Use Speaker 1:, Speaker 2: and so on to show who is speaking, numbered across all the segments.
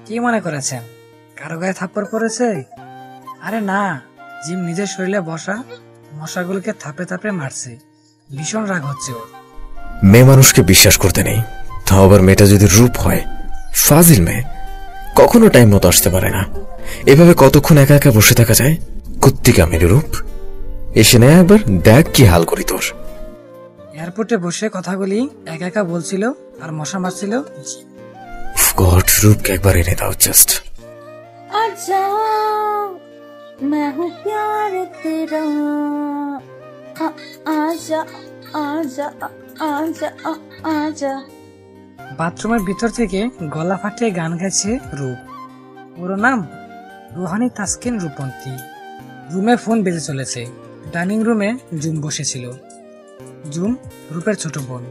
Speaker 1: কি মনে করেছেন কারো গায়ে থাপ্পড় পড়েছে? আরে না, জিম নিজের শরীরে বসা মশাগুলোকে থাপড়ে থাপড়ে মারছে। ভীষণ রাগ হচ্ছে ওর।
Speaker 2: মেয়ে মানুষকে বিশ্বাস করতে নেই, তাও আবার মেয়েটা যদি রূপ হয়। ফাজিল মেয়ে, কখনো টাইম মতো আসতে পারে না। এভাবে কতক্ষণ একা একা বসে থাকা যায়? কুত্তিকা মেরে রূপ, এসে নেয় একবার, দেখ কি হাল করি তোর।
Speaker 1: এয়ারপোর্টে বসে কথাগুলি একা একা বলছিল আর মশা মারছিল।
Speaker 2: গড, রূপকে একবার এনে দাও জাস্ট।
Speaker 3: आजा मैं हूँ प्यार तेरा आजा आजा आजा आजा।
Speaker 1: বাথরুমের ভিতর থেকে গলা ফাটিয়ে গান গাইছে রূপ। পুরো নাম রুহানি তাসকিন রূপন্তী। রুমে ফোন বেজে চলেছে। ডাইনিং রুমে জুম বসেছিল। জুম রূপের ছোট বোন,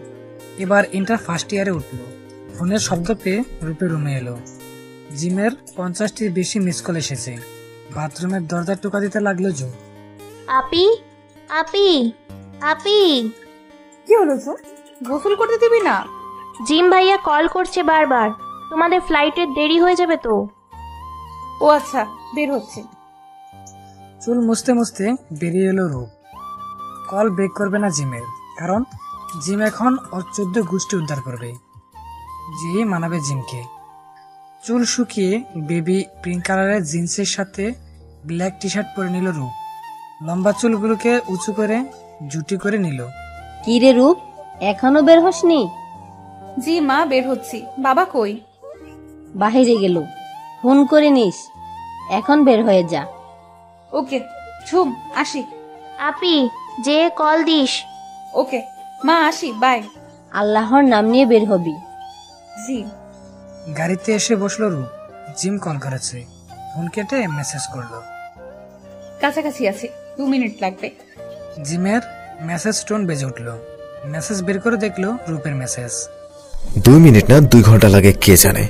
Speaker 1: এবার ইন্টার ফার্স্ট ইয়ারে উঠল। ফোনের শব্দ পেয়ে রূপের রুমে এলো। জিমের 50টির বেশি মিস কল এসেছে। বাথরুমের দরজা টোকা দিতে লাগলো জুম।
Speaker 4: আপি আপি আপি,
Speaker 3: কি হলো তো? গোসল করতে দিবি না?
Speaker 4: জিম ভাইয়া কল করছে বারবার, তোমাদের ফ্লাইটের দেরি হয়ে যাবে তো।
Speaker 3: ও আচ্ছা, বের হচ্ছে।
Speaker 1: চুল মুছতে মুছতে বেরিয়ে এলো রূপ। কল ব্রেক করবে না জিমের, কারণ জিম এখন ওর 14 গোষ্ঠী উদ্ধার করবে। জি মানাবে জিমকে। চুল শুকিয়ে বেবি পিঙ্ক কালারের জিন্সের সাথে ব্ল্যাক টি শার্ট পরে নিল রূপ। লম্বা চুলগুলোকে উঁচু করে জুটি করে নিল।
Speaker 5: কি রে রূপ, এখনো বের হসনি?
Speaker 3: জি মা, বের হচ্ছি। বাবা কই?
Speaker 5: বাহিরে গেল, ফোন করে নিস, এখন বের হয়ে যা।
Speaker 3: ওকে ঝুম, আসি।
Speaker 4: আপি যে কল দিস।
Speaker 3: ওকে মা, আসি, বাই।
Speaker 5: আল্লাহর নাম নিয়ে বের হবি।
Speaker 3: জি।
Speaker 1: গাড়িতে এসে বসলো রূপ। জিম কল করেছে। ফোন কেটে মেসেজ করলো।
Speaker 3: কাছাকাছি আছি, 2 মিনিট লাগবে।
Speaker 1: জিমের মেসেজ টোন বেজে উঠলো। মেসেজ বের করে দেখলো রূপের মেসেজ।
Speaker 2: 2 মিনিট না 2 ঘন্টা লাগে কে জানে।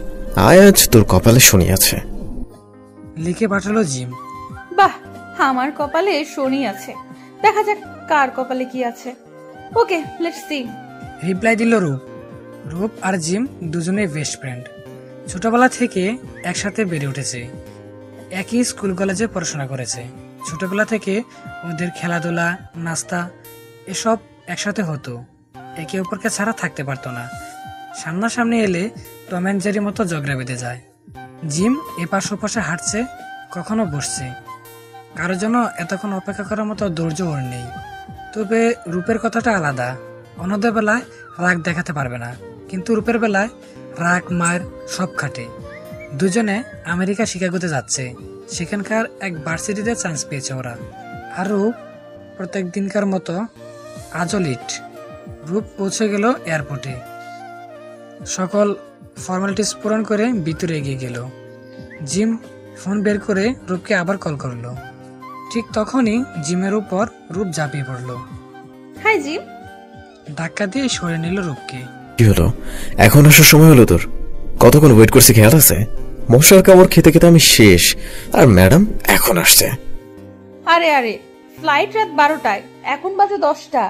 Speaker 2: আজ তোর কপালে শনি আছে।
Speaker 1: লিখে পাঠালো জিম।
Speaker 3: বাহ, আমার কপালে শনি আছে। দেখা যাক কার কপালে কি আছে। ওকে, লেটস সি।
Speaker 1: রিপ্লাই দিল রূপ। রূপ আর জিম দুজনেই বেস্ট ফ্রেন্ড। ছোটবেলা থেকে একসাথে বেড়ে উঠেছে। একই স্কুল কলেজে পড়াশোনা করেছে। ছোটবেলা থেকে ওদের খেলাধুলা, নাস্তা এসব একসাথে হতো। একে অপরকে ছাড়া থাকতে পারতো না। সামনাসামনি এলে টম অ্যান্ড জেরির মতো ঝগড়া বেঁধে যায়। জিম এপাশ ওপাশে হাঁটছে, কখনো বসছে। কারোর জন্য এতক্ষণ অপেক্ষা করার মতো ধৈর্য ওর নেই। তবে রূপের কথাটা আলাদা। অন্যদের বেলায় রাগ দেখাতে পারবে না, কিন্তু রূপের বেলায় রাগ মায়ের সব খাটে। দুজনে আমেরিকা শিকাগোতে যাচ্ছে। সেখানকার এক ভার্সিটিতে চান্স পেয়েছে ওরা। আর রূপ প্রত্যেক দিনকার মতো আজও লিট। রূপ পৌঁছে গেল এয়ারপোর্টে। সকল ফর্মালিটিস পূরণ করে ভিতরে এগিয়ে গেল। জিম ফোন বের করে রূপকে আবার কল করলো। ঠিক তখনই জিমের উপর রূপ ঝাঁপিয়ে পড়লো।
Speaker 3: Hi Jim.
Speaker 1: ধাক্কা দিয়ে সরে নিল রূপকে।
Speaker 2: কি হলো? এখন আসার সময় হলো তোর? কতক্ষণ ওয়েট করছি খেয়াল আছে? মশার কামড় খেতে খেতে আমি শেষ, আর ম্যাডাম এখন আসছে।
Speaker 3: আরে আরে, ফ্লাইট রাত 12টায়, এখন বাজে 10টা।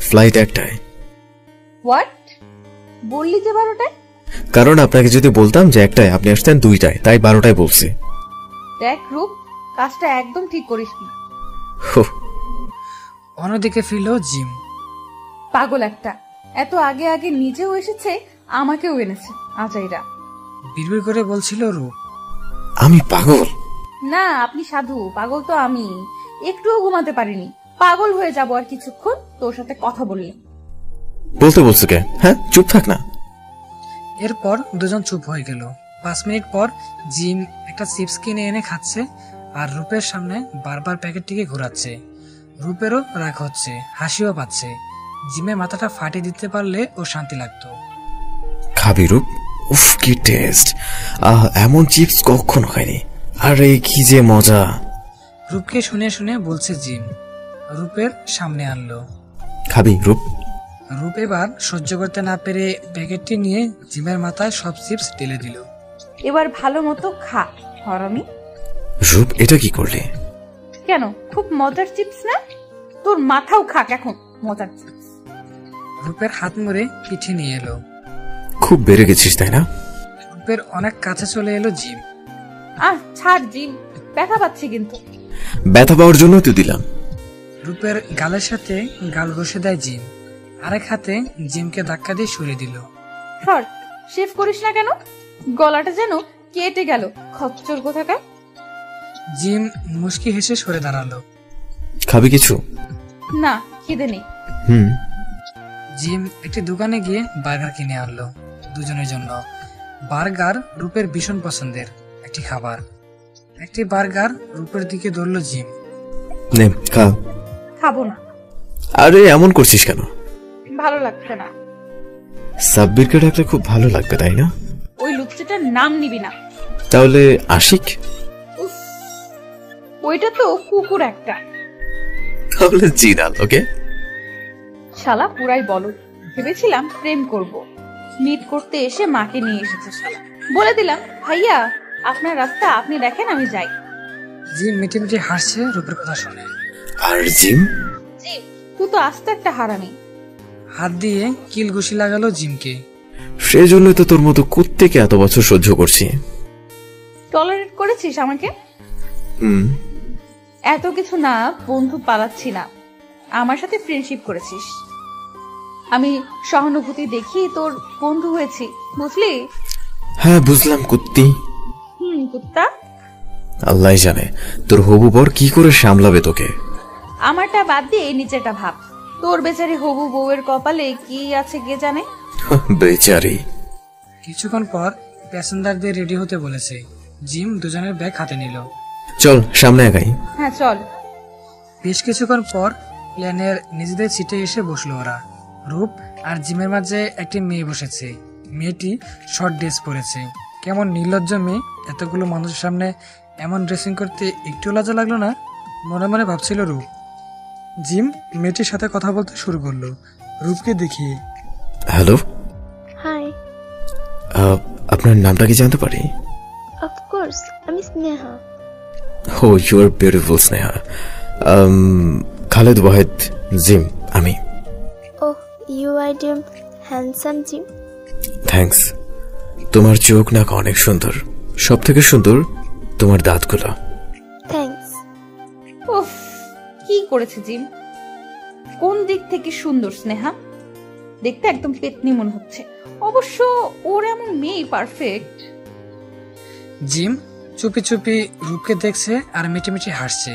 Speaker 2: ফ্লাইট 1টায়।
Speaker 3: হোয়াট? বললি যে 12টায়?
Speaker 2: কারণ আপনাকে যদি বলতাম যে 1টায়, আপনি আসতেন 2টায়, তাই 12টায় বলছি।
Speaker 3: দেখ রূপ, কাজটা একদম ঠিক করিসনি।
Speaker 1: অন্যদিকে ফিরল জিম।
Speaker 3: পাগল একটা, এত আগে আগে নিজেও এসেছে, আমাকেও এনেছে আজাইরা।
Speaker 1: বিড়বিড় করে বলছিল রূপ।
Speaker 2: আমি পাগল
Speaker 3: না, আপনি সাধু। পাগল তো আমি। একটুও ঘুমাতে পারিনি। পাগল হয়ে যাব আর কিছুক্ষণ তোর সাথে কথা বললে।
Speaker 2: বলতে বলছো কে? হ্যাঁ, চুপ থাক না।
Speaker 1: এরপর দুজন চুপ হয়ে গেল। 5 মিনিট পর জিম একটা চিপস কিনে এনে খাচ্ছে আর রূপের সামনে বারবার প্যাকেটটিকে ঘোরাচ্ছে। রূপেরও রাগ হচ্ছে, হাসিও পাচ্ছে। জিমে মাথাটা ফাটিয়ে দিতে পারলে ও শান্তি লাগতো।
Speaker 2: খাবি রূপ? উফ কি টেস্ট! এমন চিপস কখনো খাইনি। আরে কি যে মজা!
Speaker 1: রূপকে শুনে শুনে বলছে জিম। রূপের সামনে আনলো।
Speaker 2: খাবি রূপ?
Speaker 1: রূপ এবার সহ্য করতে না পেরে প্যাকেটটি নিয়ে জিমের মাথায় সব চিপস ঢেলে দিল।
Speaker 3: এবার ভালো মতো খা হরামি।
Speaker 2: রূপ, এটা কি করলি?
Speaker 3: কেন, খুব মজার চিপস না? তোর মাথাও খাক এখন মজার চিপস।
Speaker 1: রূপের হাত মুড়ে পিঠে নিয়ে এলো।
Speaker 2: খুব বেড়ে গেছিস তাই না?
Speaker 1: রূপের অনেক কাছে চলে এলো জিম।
Speaker 3: ছাড় জিম, ব্যথা পাচ্ছি কিন্তু।
Speaker 2: ব্যথা পাওয়ার জন্য তো দিলাম।
Speaker 1: রূপের গালের সাথে গাল ঘষে দেয় জিম। আরেক হাতে জিমকে ধাক্কা দিয়ে সরিয়ে দিল।
Speaker 3: সর, শেভ করিস না কেন? গলাটা যেন কেটে গেল, খচ্চর কোথাকার।
Speaker 1: জিম মুচকি হেসে সরে দাঁড়ালো।
Speaker 2: খাবি কিছু?
Speaker 3: না, খিদে নেই।
Speaker 1: জিম একটি দোকানে গিয়ে বার্গার কিনে আনলো দুজনের জন্য। বার্গার রূপের ভীষণ পছন্দের একটি খাবার। একটি বার্গার রূপের দিকে ধরলো জিম।
Speaker 2: নে খা।
Speaker 3: খাবো না।
Speaker 2: আরে এমন করছিস কেন?
Speaker 3: ভালো লাগছে না।
Speaker 2: সাব্বিরকে ডাকলে খুব ভালো লাগবে তাই না?
Speaker 3: ওই লুচ্চিটার নাম নিবি না।
Speaker 2: তাহলে আশিক?
Speaker 3: উফ, ওইটা তো কুকুর একটা।
Speaker 2: তাহলে জিনাল। ওকে।
Speaker 3: শালা পুরাই বলো। ভেবেছিলাম প্রেম করব, মিট করতে এসে মাকে নিয়ে এসেছে শালা। বলে দিলাম ভাইয়া আপনার রাস্তা আপনি দেখেন, আমি যাই।
Speaker 1: জিম মিটি মিটি হাসছে রূপের কথা শুনে।
Speaker 2: আর জিম?
Speaker 3: জি, তুই তো আস্তে একটা হারামি।
Speaker 1: হাত দিয়ে কিল ঘুষি লাগালো জিমকে।
Speaker 2: সেজন্য তো তোর মতো কুত্তেকে এত বছর সহ্য করছি।
Speaker 3: টলারেট করেছিস আমাকে? এত কিছু না, বন্ধু পালাচ্ছি না, আমার সাথে ফ্রেন্ডশিপ করেছিস। আমি সহানুভূতি দেখি তোর বন্ধু হয়েছি, বুঝলি?
Speaker 2: হ্যাঁ বুঝলাম কুত্তি।
Speaker 3: কুত্তা।
Speaker 2: আল্লাহ জানে তোর হবু বর কি করে সামলাবে তোকে।
Speaker 3: আমারটা বাদ দিয়ে নিচেটা ভাব। তোর বেচারি হবু বউয়ের কপালে কি আছে কে জানে।
Speaker 2: বেচারি।
Speaker 1: কিছুক্ষণ পর প্যাসেঞ্জারদের রেডি হতে বলেছে। জিম দুজনের ব্যাগ হাতে নিল।
Speaker 2: চল সামনে আগাই।
Speaker 3: হ্যাঁ চল।
Speaker 1: বেশ কিছুক্ষণ পর প্লেনের নিজেদের সিটে এসে বসলো ওরা। রূপ আর জিমের মাঝে একটি মেয়ে বসেছে। মেয়েটি শর্ট ড্রেস পরেছে। কেমন নির্লজ্জ মেয়ে, এতগুলো মানুষের সামনে এমন ড্রেসিং করতে একটু লজ্জা লাগলো না? মনে মনে ভাবছিল রূপ। জিম মেয়েটির সাথে কথা বলতে শুরু করলো রূপকে দেখিয়ে।
Speaker 2: Hello,
Speaker 4: hi.
Speaker 2: আপনার নামটা কি জানতে পারি?
Speaker 4: অফকোর্স, আমি Sneha.
Speaker 2: Oh you are beautiful Sneha. Khaled Wahed. Jim আমি।
Speaker 4: ওহ, ইউ আর ডিম হ্যান্ডসাম জিম।
Speaker 2: থ্যাঙ্কস। তোমার চোখ নাক অনেক সুন্দর, সব থেকে সুন্দর তোমার দাঁতগুলো।
Speaker 4: থ্যাঙ্কস।
Speaker 3: উফ, কি করেছে জিম? কোন দিক থেকে সুন্দর স্নেহা? দেখতে একদম পেতনি মনে হচ্ছে। অবশ্য ওর এমন মেয়ে পারফেক্ট।
Speaker 1: জিম চুপি চুপি রূপকে দেখছে আর মিটি মিটি হাসছে।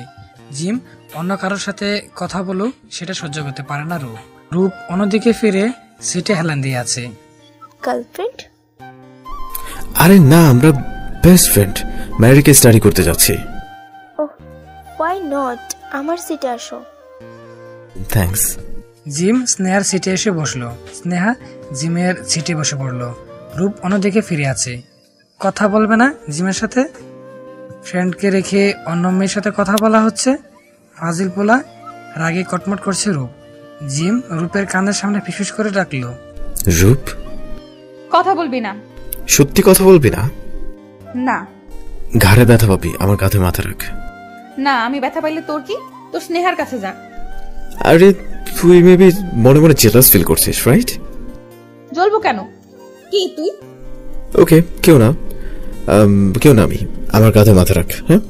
Speaker 1: জিম অন্য কারোর সাথে কথা বলুক সেটা সহ্য করতে পারে না রূপ। রূপ অন্যদিকে ফিরে সিটে হেলান দিয়ে আছে।
Speaker 4: গার্লফ্রেন্ড?
Speaker 2: আরে না, আমরা বেস্ট ফ্রেন্ড। আমেরিকা স্টাডি করতে যাচ্ছি।
Speaker 4: ওহ, ওয়াই নট? আমার সিটে আসো।
Speaker 2: থ্যাঙ্কস।
Speaker 1: জিম স্নেহার সিটে এসে বসলো। স্নেহা জিমের সিটে বসে পড়লো। রূপ অন্যদিকে ফিরে আছে। কথা বলবে না জিমের সাথে? ফ্রেন্ডকে রেখে অন্য মেয়ের সাথে কথা বলা হচ্ছে। ফাজিল পোলা। রাগে কটমট করছে রূপ। জিম রূপের কানের সামনে ফিসফিস করে ডাকলো,
Speaker 2: রূপ
Speaker 3: কথা বলবি না?
Speaker 2: সত্যি কথা বলবি না?
Speaker 3: না।
Speaker 2: ঘাড়ে ব্যথা পাবি, আমার কাঁধে মাথা রাখ।
Speaker 3: না, আমি ব্যথা পাইলে তোর কি? তোর স্নেহার কাছে যা।
Speaker 2: আরে তুই মেবি মনে মনে জেলাস ফিল করছিস, রাইট?
Speaker 3: জ্বলবো কেন? কি তুই?
Speaker 2: ওকে, কেউ না আমি। আমার কাঁধে মাথা রাখ। হ্যাঁ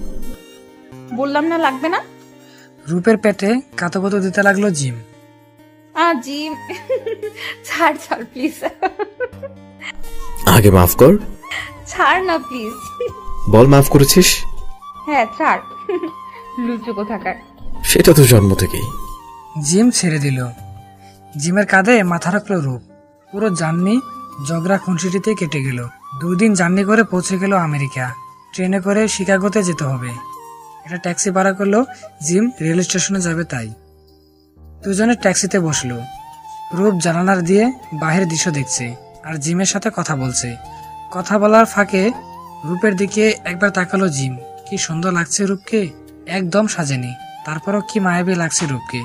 Speaker 3: বললাম না লাগবে না।
Speaker 1: রূপের পেটে কাতবত দিতে লাগলো জিম।
Speaker 3: জিম ছাড় ছাড় প্লিজ।
Speaker 2: আগে মাফ কর।
Speaker 3: ছাড় না প্লিজ।
Speaker 2: বল মাফ করেছিস?
Speaker 3: হ্যাঁ ছাড়। লুচু কোথাকার।
Speaker 2: সেটা তো জন্ম থেকেই।
Speaker 1: জিম ছেড়ে দিল। জিমের কাঁধে মাথা রাখলো রূপ। পুরো জার্নি জগরা খুনসিটিতে কেটে গেল। 2 দিন জার্নি করে পৌঁছে গেল আমেরিকা। ট্রেনে করে শিকাগোতে যেতে হবে। একটা ট্যাক্সি ভাড়া করলো। জিম রেল স্টেশনে যাবে তাই। দুজনে ট্যাক্সিতে বসলো। রূপ জানালার দিয়ে বাহির দৃশ্য দেখছে আর জিমের সাথে কথা বলছে। কথা বলার ফাঁকে রূপের দিকে একবার তাকালো জিম। কি সুন্দর লাগছে রূপকে, একদম সাজেনি। তারপরও কি মায়াবী লাগছে রূপকে।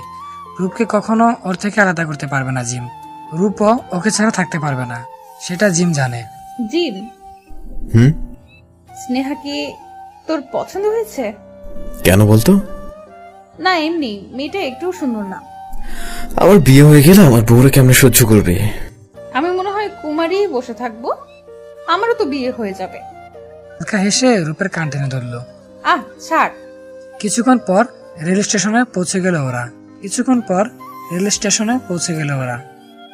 Speaker 1: রূপকে কখনো ওর থেকে আলাদা করতে পারবে না জিম। রূপও ওকে ছাড়া থাকতে পারবে না, সেটা জিম জানে।
Speaker 3: জিম, স্নেহা কি তোর পছন্দ হয়েছে?
Speaker 2: কেন বলতো?
Speaker 3: না এমনি, মেয়েটা একটু সুন্দর না।
Speaker 2: আমার বিয়ে হয়ে গেলে আমার বউরে কেমনে সহ্য করবে?
Speaker 3: আমি মনে হয় কুমারী বসে থাকবো, আমারও তো বিয়ে হয়ে যাবে।
Speaker 1: হালকা হেসে রূপের কান টেনে ধরলো।
Speaker 3: ছাড়।
Speaker 1: কিছুক্ষণ পর রেল স্টেশনে পৌঁছে গেল ওরা।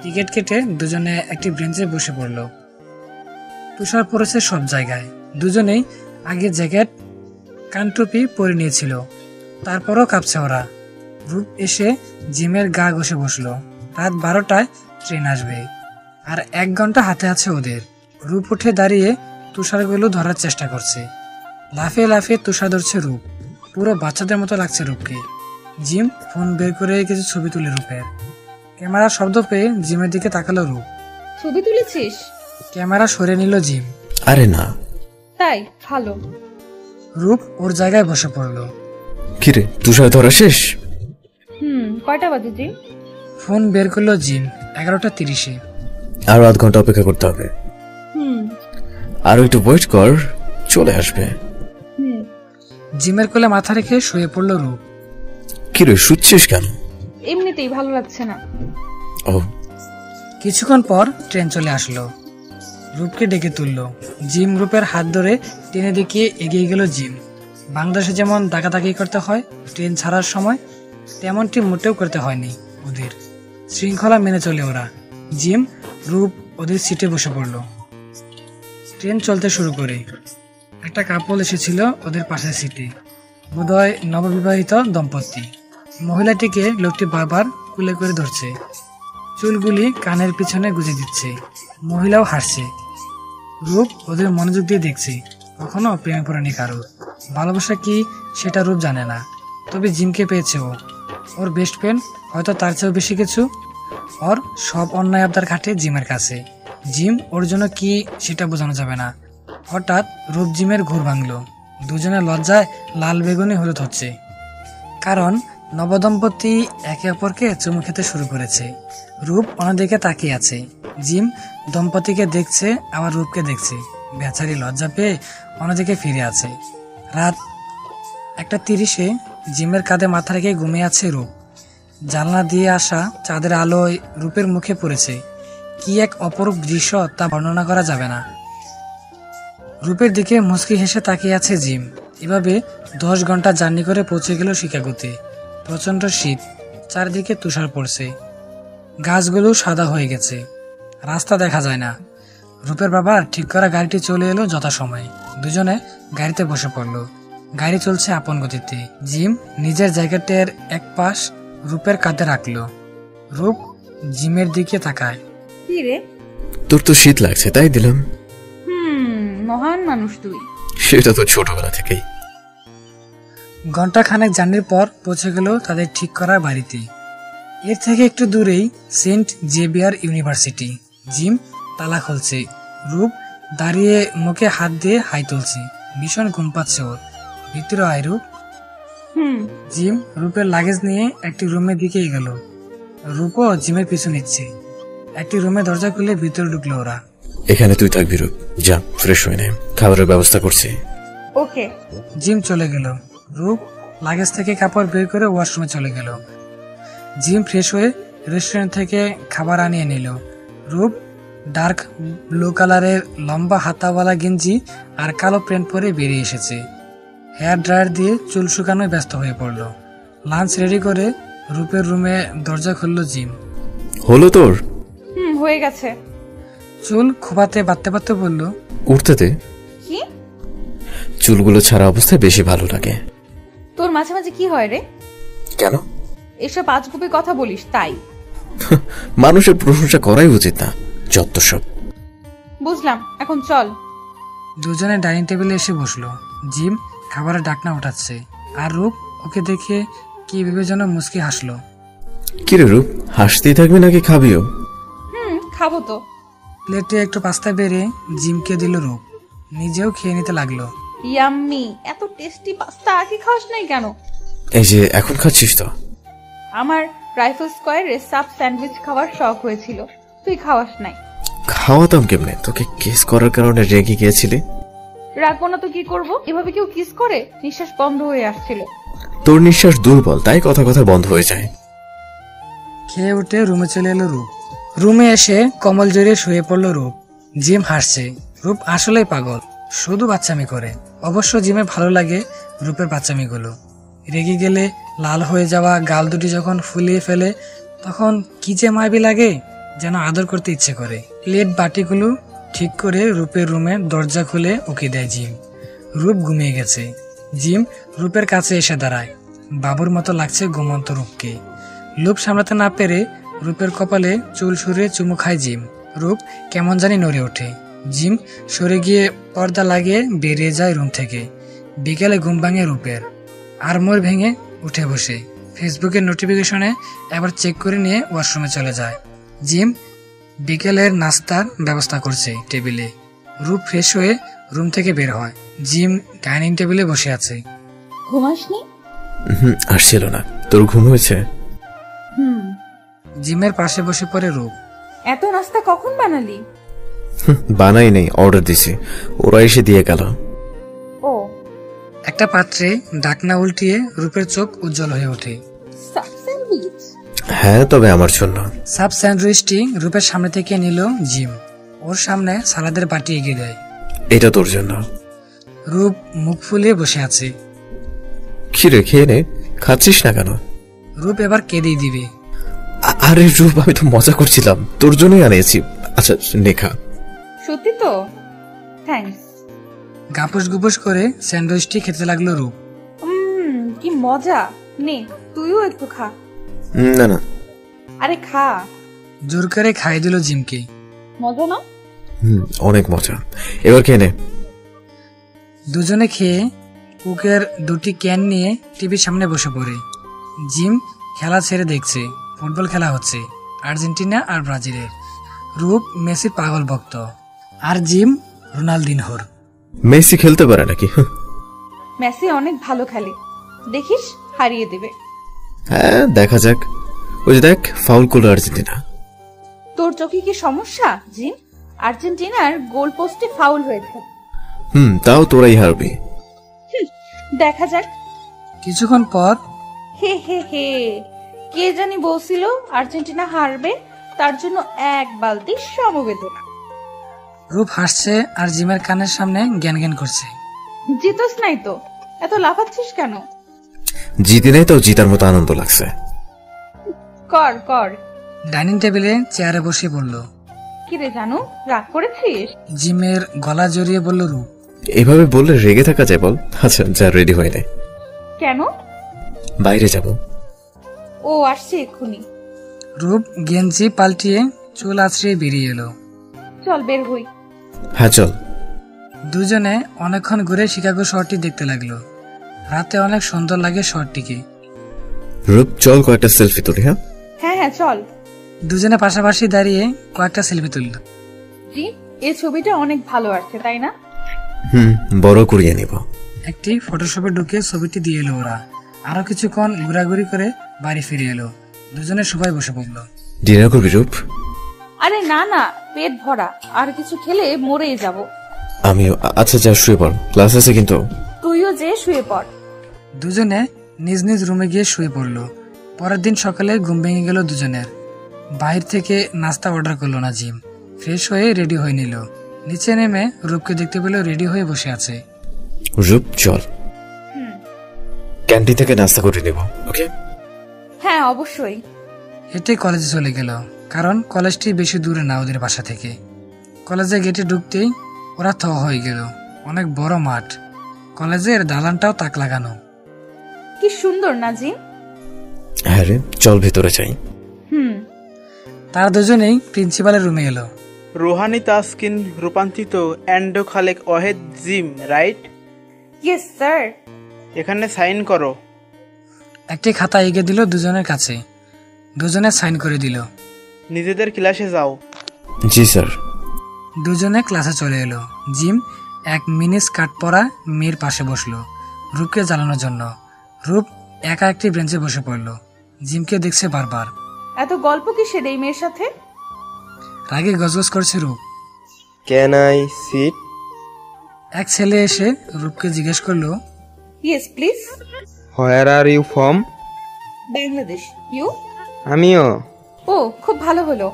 Speaker 1: টিকিট কেটে দুজনে একটি বেঞ্চে বসে পড়লো। তুষার পড়েছে সব জায়গায়। দুজনেই আগে জ্যাকেট কানটুপি পরে নিয়েছিল, তারপরও কাঁপছে ওরা। রূপ এসে জিমের গা ঘষে বসলো। রাত 12টায় ট্রেন আসবে, আর 1 ঘন্টা হাতে আছে ওদের। রূপ উঠে দাঁড়িয়ে তুষারগুলো ধরার চেষ্টা করছে। লাফিয়ে লাফিয়ে তুষার ধরছে রূপ। পুরো বাচ্চাদের মতো লাগছে রূপকে। জিম ফোন বের করে কিছু ছবি তুলে রূপের। ক্যামেরা শব্দ পেয়ে জিমের দিকে তাকালো রূপ।
Speaker 3: ছবি তুলেছিস?
Speaker 1: ক্যামেরা সরে নিল জিম।
Speaker 2: আরে না।
Speaker 3: তাই ভালো।
Speaker 1: রূপ ওর জায়গায় বসে পড়লো।
Speaker 2: কিরে, তুষার ধরা শেষ?
Speaker 3: কয়টা বাজে জি?
Speaker 1: ফোন বের করলো জিম। 11:30।
Speaker 2: আরো 1/2 ঘন্টা অপেক্ষা করতে হবে। আরো একটু ওয়েট কর, চলে আসবে।
Speaker 1: জিমের কোলে মাথা রেখে শুয়ে পড়লো রূপ।
Speaker 2: কিরে, শুচ্ছিস কেন?
Speaker 3: এমনিতেই ভালো লাগছে না।
Speaker 2: ও।
Speaker 1: কিছুক্ষণ পর ট্রেন চলে আসলো। রূপকে ডেকে তুললো। জিম রূপের হাত ধরে ট্রেনে দেখিয়ে এগিয়ে গেল জিম। বাংলাদেশে যেমন দাগাদাগি করতে হয় ট্রেন ছাড়ার সময়, তেমনটি মোটেও করতে হয়নি ওদের। শৃঙ্খলা মেনে চলে ওরা। জিম রূপ ওদের সিটে বসে পড়লো। ট্রেন চলতে শুরু করে। একটা কাপল এসেছিল ওদের পাশের সিটে। বোধহয় নববিবাহিত দম্পতি। মহিলাটিকে লোকটি বারবার কুলে করে ধরছে, চুলগুলি কানের পিছনে গুজে দিচ্ছে। মহিলাও হাসছে। রূপ ওদের মনোযোগ দিয়ে দেখছে। কখনো প্রেমে পড়েনি কারো। ভালোবাসা কি সেটা রূপ জানে না, তবে জিমকে পেয়েছে ও। ওর বেস্ট ফ্রেন্ড, হয়তো তার চেয়েও বেশি কিছু। ওর সব অন্যায় আবদার খাটে জিমের কাছে। জিম ওর জন্য কি সেটা বোঝানো যাবে না। হঠাৎ রূপ জিমের ঘুর ভাঙলো। দুজনে লজ্জায় লাল বেগুনি হলুদ হচ্ছে, কারণ নবদম্পতি একে অপরকে চুমু খেতে শুরু করেছে। রূপ অন্যদিকে তাকিয়ে আছে। জিম দম্পতিকে দেখছে, আবার রূপকে দেখছে। বেচারি লজ্জা পেয়ে অন্যদিকে ফিরে আছে। রাত 1:30-এ জিমের কাঁধে মাথা রেখে ঘুমিয়ে আছে রূপ। জানলা দিয়ে আসা চাঁদের আলোয় রূপের মুখে পড়েছে। কি এক অপরূপ দৃশ্য তা বর্ণনা করা যাবে না। রূপের দিকে মুচকি হেসে তাকিয়ে আছে জিম। এভাবে 10 ঘন্টা জার্নি করে পৌঁছে গেল শিকাগোতে। প্রচন্ড শীত, চারদিকে তুষার পড়ছে। গাছগুলো সাদা হয়ে গেছে, রাস্তা দেখা যায় না। রূপের বাবার ঠিক করা গাড়িটি চলে এলো যথাসময়ে। দুজনে গাড়িতে বসে পড়লো। গাড়ি চলছে আপন গতিতে। জিম নিজের জ্যাকেটের এক পাশ রূপের কাঁধে রাখলো। রূপ জিমের দিকে তাকায়।
Speaker 3: কি রে?
Speaker 2: তোর তো শীত লাগছে, তাই দিলাম।
Speaker 3: মহান মানুষ তুই।
Speaker 2: সেটা তো ছোটবেলা থেকেই।
Speaker 1: ঘন্টাখানেক জার্নির পর পৌঁছে গেল তাদের ঠিক করা বাড়িতে। এর থেকে একটু দূরেই সেন্ট জেভিয়ার ইউনিভার্সিটি। জিম তালা খুলছে। রূপ দাঁড়িয়ে মুখে হাত দিয়ে হাই তুলছে। ভীষণ ঘুম পাচ্ছে ওর। ভিতরে আয় রূপ। জিম রূপের লাগেজ নিয়ে একটি রুমের দিকে গেল। রূপও জিমের পিছু নিচ্ছে। একটি রুমে দরজা খুলে ভিতরে ঢুকলো ওরা।
Speaker 2: এখানে তুই থাকবি রূপ, যা ফ্রেশ হয়ে নে, খাবারের ব্যবস্থা করছি।
Speaker 3: ওকে।
Speaker 1: জিম চলে গেল। রূপ লাগেজ থেকে কাপড় বের করে ওয়াশরুমে চলে গেল। জিম ফ্রেশ হয়ে রেস্টুরেন্ট থেকে খাবার আনিয়ে নিল। রূপ ডার্ক ব্লু কালারের লম্বা হাতাওয়ালা গেঞ্জি আর কালো প্যান্ট পরে বেরিয়ে এসেছে। হেয়ার ড্রায়ার দিয়ে চুল শুকানোয় ব্যস্ত হয়ে পড়ল। লাঞ্চ রেডি করে রূপের রুমে দরজা খুললো জিম।
Speaker 2: হলো তোর?
Speaker 3: হয়ে গেছে।
Speaker 1: চুল খোপাতে বাঁধতে বাঁধতে বলল,
Speaker 2: উঠতে দে।
Speaker 3: কি?
Speaker 2: চুলগুলো ছাড়া অবস্থায় বেশি ভালো লাগে।
Speaker 3: তোর মাঝে মাঝে কি হয় রে?
Speaker 2: কেন?
Speaker 3: এসব আজগুবি কথা বলিস তাই।
Speaker 2: মানুষের প্রশংসা করাই উচিত না, যত সব।
Speaker 3: বুঝলাম, এখন চল।
Speaker 1: দুজনে ডাইনিং টেবিলে এসে বসলো। জিম খাবারের ডাকনা উঠাচ্ছে, আর রূপ ওকে দেখে কি ভেবে যেন মুচকি হাসলো।
Speaker 2: কিরে রূপ, হাসতেই থাকবি নাকি খাবিও?
Speaker 3: খাবো তো।
Speaker 1: প্লেটে একটু পাস্তা বেড়ে জিমকে দিল রূপ। নিজেও খেয়ে নিতে লাগলো।
Speaker 3: ইয়াম্মি, এত টেস্টি পাস্তা আগে খাওয়াস নাই কেন?
Speaker 2: এই যে এখন খাচ্ছিস তো।
Speaker 3: আমার রাইফেল স্কোয়ারে সাব স্যান্ডউইচ খাওয়ার শখ হয়েছিল, তুই খাওয়াস নাই।
Speaker 2: খাওয়াতাম কেমনে? তোকে কিস করার কারণে রেগে গিয়েছিলি।
Speaker 3: রাখবো না তো কি করব? এভাবে কেউ কিস করে? নিঃশ্বাস বন্ধ হয়ে আসছিল।
Speaker 2: তোর নিঃশ্বাস দুর্বল, তাই কথা কথা বন্ধ হয়ে যায়।
Speaker 1: খেয়ে উঠে রুমে চলে এলো রূপ। রুমে এসে কমল জড়িয়ে শুয়ে পড়লো রূপ। জিম হাসছে। রূপ আসলেই পাগল, শুধু বাচ্চামি করে। অবশ্য জিমে ভালো লাগে রূপের বাচ্চামিগুলো। রেগে গেলে লাল হয়ে যাওয়া গাল দুটি যখন ফুলিয়ে ফেলে তখন কি যে মায়াবী লাগে, যেন আদর করতে ইচ্ছে করে। প্লেট বাটিগুলো ঠিক করে রূপের রুমে দরজা খুলে উকি দেয় জিম। রূপ ঘুমিয়ে গেছে। জিম রূপের কাছে এসে দাঁড়ায়। বাবুর মতো লাগছে ঘুমন্ত রূপকে। লোভ সামলাতে না পেরে রূপের কপালে চুল সরিয়ে চুমু খায় জিম। রূপ কেমন জানি নড়ে ওঠে। জিম সরে গিয়ে পর্দা লাগিয়ে বেরিয়ে যায় রুম থেকে। বিকেলে ঘুম ভাঙে রূপের। আড়মোড় ভেঙে উঠে বসে ফেসবুকের নোটিফিকেশনে একবার চেক করে নিয়ে ওয়াশরুমে চলে যায়। জিম বিকেলের নাস্তার ব্যবস্থা করছে টেবিলে। রূপ ফ্রেশ হয়ে রুম থেকে বের হয়। জিম ডাইনিং টেবিলে বসে আছে।
Speaker 3: ঘুমাসনি?
Speaker 2: আসছিল না। তোর ঘুম হয়েছে?
Speaker 1: জিমের পাশে বসে পড়ে রূপ।
Speaker 3: এত নাস্তা কখন বানালি?
Speaker 2: বানাই নেই, অর্ডার দিছি, ওরা এসে দিয়ে গেল।
Speaker 3: ও,
Speaker 1: একটা পাত্রে ঢাকনা উল্টিয়ে রূপের চোখ উজ্জ্বল হয়ে ওঠে।
Speaker 3: স্যান্ডউইচ?
Speaker 2: হ্যাঁ, তবে আমার জন্য।
Speaker 1: সাব স্যান্ডউইচটি রূপের সামনে থেকে নিল জিম। ওর সামনে সালাদের বাটি এগিয়ে দেয়।
Speaker 2: এটা তোর জন্য।
Speaker 1: রূপ মুখ ফুলিয়ে বসে আছে।
Speaker 2: খিরে, খেয়ে নে। খাচ্ছিস না কেন?
Speaker 1: রূপ এবার কেঁদেই দিবে।
Speaker 2: আরে রূপ, আমি তো মজা করছিলাম, তোর জন্যই আনিয়েছি। আচ্ছা নে, খা।
Speaker 3: সত্যি তো? থ্যাঙ্কস।
Speaker 1: গাপুস গুপুস করে স্যান্ডউইচটি খেতে লাগলো রূপ।
Speaker 3: কি মজা। নে, তুইও একটু খা।
Speaker 2: না না।
Speaker 3: আরে খা।
Speaker 1: জোর করে খাইয়ে দিল জিমকে।
Speaker 3: মজা না?
Speaker 2: অনেক মজা। এবার খেয়ে নে।
Speaker 1: দুজনে খেয়ে কুকের দুটি ক্যান নিয়ে টিভির সামনে বসে পড়ে। জিম খেলা ছেড়ে দেখছে। ফুটবল খেলা হচ্ছে আর্জেন্টিনা আর ব্রাজিলের। রূপ মেসির পাগল ভক্ত, আর জিম রোনালদিনহোর।
Speaker 2: মেসি খেলতে পারে নাকি?
Speaker 3: মেসি অনেক ভালো খেলে, দেখিস হারিয়ে দেবে।
Speaker 2: হ্যাঁ, দেখা যাক। ওই যে দেখ, ফাউল করলো আর্জেন্টিনা।
Speaker 3: তোর চোখে কি সমস্যা জিম? আর্জেন্টিনার গোল পোস্টে ফাউল হয়েছে।
Speaker 2: তাও তোরাই হারবি।
Speaker 3: দেখা যাক।
Speaker 1: কিছুক্ষণ পর
Speaker 3: হে হে হে, কে জানি বলছিল আর্জেন্টিনা হারবে, তার জন্য এক বালতি সমবেদনা।
Speaker 1: রূপ হাসছে আর জিমের কানের সামনে জ্ঞান জ্ঞান করছে।
Speaker 3: জিতস নাই তো, এত লাফাচ্ছিস কেন?
Speaker 2: জিতে নেই, তাও জিতার মতো আনন্দ লাগছে।
Speaker 3: কর কর।
Speaker 1: ডাইনিং টেবিলে চেয়ারে বসে পড়ল।
Speaker 3: কিরে জানু, রাগ করেছিস?
Speaker 1: জিমের গলা জড়িয়ে বলল রূপ।
Speaker 2: এভাবে বললে রেগে থাকা যায় বল? আচ্ছা যা, রেডি হয়ে নে।
Speaker 3: কেন?
Speaker 2: বাইরে যাব।
Speaker 3: ও আসছে এক্ষুনি।
Speaker 1: রূপ গেঞ্জি পাল্টিয়ে চুল আছড়িয়ে বেরিয়ে এলো।
Speaker 3: চল বের হই।
Speaker 2: হ্যাঁ চল।
Speaker 1: দুজনে অনেকক্ষণ ঘুরে শিকাগো শহরটি দেখতে লাগলো। রাতে অনেক সুন্দর লাগে শহরটিকে।
Speaker 2: রূপ চল, কয়েকটা সেলফি তুলি। হ্যাঁ
Speaker 3: হ্যাঁ হ্যাঁ চল।
Speaker 1: দুজনে পাশাপাশি দাঁড়িয়ে কয়েকটা সেলফি তুলল।
Speaker 3: জি, এই ছবিটা অনেক ভালো আসছে তাই না?
Speaker 2: বড় করিয়ে নিব।
Speaker 1: একটি ফটোশপে ঢুকে ছবিটি দিয়ে এলো ওরা। আরো কিছুক্ষণ ঘোরাঘুরি করে বাড়ি ফিরে এলো। দুজনে সবাই বসে পড়লো।
Speaker 2: ডিনার করবি রূপ?
Speaker 3: আরে না না, পেট ভরা, আর কিছু খেলে মরেই যাব।
Speaker 2: আমিও। আচ্ছা যা, শুয়ে পড়, ক্লাস আছে কিন্তু।
Speaker 3: তুইও যে শুয়ে পড়।
Speaker 1: দুজনে নিজ নিজ রুমে গিয়ে শুয়ে পড়লো। পরের দিন সকালে ঘুম ভেঙে গেল দুজনের। বাইরে থেকে নাস্তা অর্ডার করলো না জিম। ফ্রেশ হয়ে রেডি হয়ে নিল। নিচে নেমে রূপকে দেখতে পেল রেডি হয়ে বসে আছে।
Speaker 2: রূপ চল, ক্যান্টিন থেকে নাস্তা করে নেব। ওকে?
Speaker 3: হ্যাঁ অবশ্যই।
Speaker 1: হেঁটে কলেজে চলে গেল, কারণ কলেজটি বেশি দূরে না ওদের বাসা থেকে। কলেজে গেটে ঢুকতেই ওরা থ হয়ে গেল। অনেক বড় মাঠ, কলেজের দালানটাও তাক লাগানো।
Speaker 3: কি সুন্দর না জিম?
Speaker 2: হ্যাঁ রে, চল ভেতরে যাই।
Speaker 1: তারা দুজনেই প্রিন্সিপালের রুমে এলো।
Speaker 6: রুহানি তাসকিন রূপান্তরিত অ্যান্ডো Khalek Wahed Jim, right?
Speaker 3: Yes sir.
Speaker 6: এখানে সাইন করো।
Speaker 1: একটি খাতা এগিয়ে দিল দুজনের কাছে। দুজনে সাইন করে দিল।
Speaker 6: নিজেদের ক্লাসে যাও।
Speaker 2: জি স্যার।
Speaker 1: দুজনে ক্লাসে চলে এলো। জিম এক মিনি স্কার্ট পরা মেয়ের পাশে বসলো রূপকে জ্বালানোর জন্য। রূপ একা একটি বেঞ্চে বসে পড়লো। জিমকে দেখছে বারবার।
Speaker 3: এত গল্প কিসের এই মেয়ের সাথে?
Speaker 1: রাগে গজগজ করছে রূপ।
Speaker 7: Can I sit?
Speaker 1: এক ছেলে এসে রূপকে জিজ্ঞেস করলো,
Speaker 3: yes please.
Speaker 7: Where are you from?
Speaker 3: Bangladesh. You?
Speaker 7: আমিও।
Speaker 3: ও খুব ভালো হলো।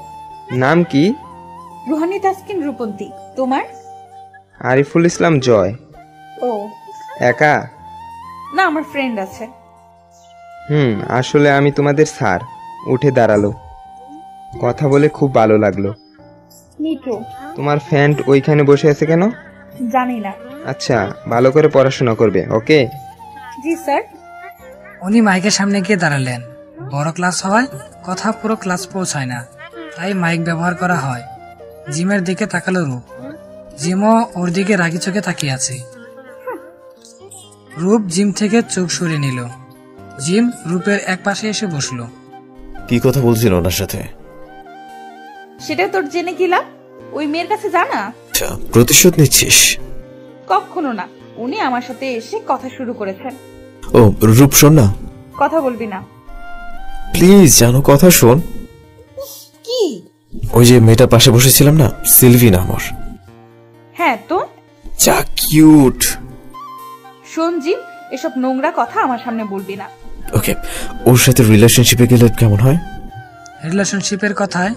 Speaker 7: নাম কি?
Speaker 3: রুহানি তাসকিন রূপন্তী। তোমার?
Speaker 7: আরিফুল ইসলাম জয়।
Speaker 3: ও
Speaker 7: একা?
Speaker 3: না, আমার ফ্রেন্ড আছে।
Speaker 7: আসলে আমি তোমাদের স্যার। উঠে দাঁড়ালো। কথা বলে খুব ভালো লাগলো।
Speaker 3: মিঠু।
Speaker 7: তোমার ফ্রেন্ড ওইখানে বসে আছে কেন?
Speaker 3: জানি না।
Speaker 7: আচ্ছা, ভালো করে পড়াশোনা করবে, ওকে?
Speaker 3: জি স্যার।
Speaker 1: উনি মাইকের সামনে গিয়ে দাঁড়ালেন। বড় ক্লাস হওয়ায় কথা পুরো ক্লাস পৌঁছায় না, তাই মাইক ব্যবহার করা হয়। জিমের দিকে তাকালো রূপ। জিমও ওর দিকে রাগি চোখে তাকিয়ে আছে। রূপ জিম থেকে চোখ সরিয়ে নিল। জিম রূপের এক পাশে এসে বসলো।
Speaker 2: কি কথা বলছিল ওনার সাথে?
Speaker 3: সেটা তোর জেনে কি লাভ? ওই মেয়ের কাছে জানা।
Speaker 2: আচ্ছা, প্রতিশোধ নিচ্ছিস?
Speaker 3: কখনো না। উনি আমার সাথে এসে কথা শুরু করেছেন।
Speaker 2: ও রূপ, শোন না
Speaker 3: কথা বলবি না।
Speaker 2: প্লিজ, জানো কথা শোন।
Speaker 3: কি?
Speaker 2: ওই যে মেয়েটার পাশে বসেছিলাম না, সিলভি নাম ওর।
Speaker 3: হ্যাঁ তো?
Speaker 2: যা কিউট।
Speaker 3: শোন জিম, এসব নোংরা কথা আমার সামনে বলবি না।
Speaker 2: ওকে, ওর সাথে রিলেশনশিপে গেলে কেমন হয়?
Speaker 1: রিলেশনশিপের কথায়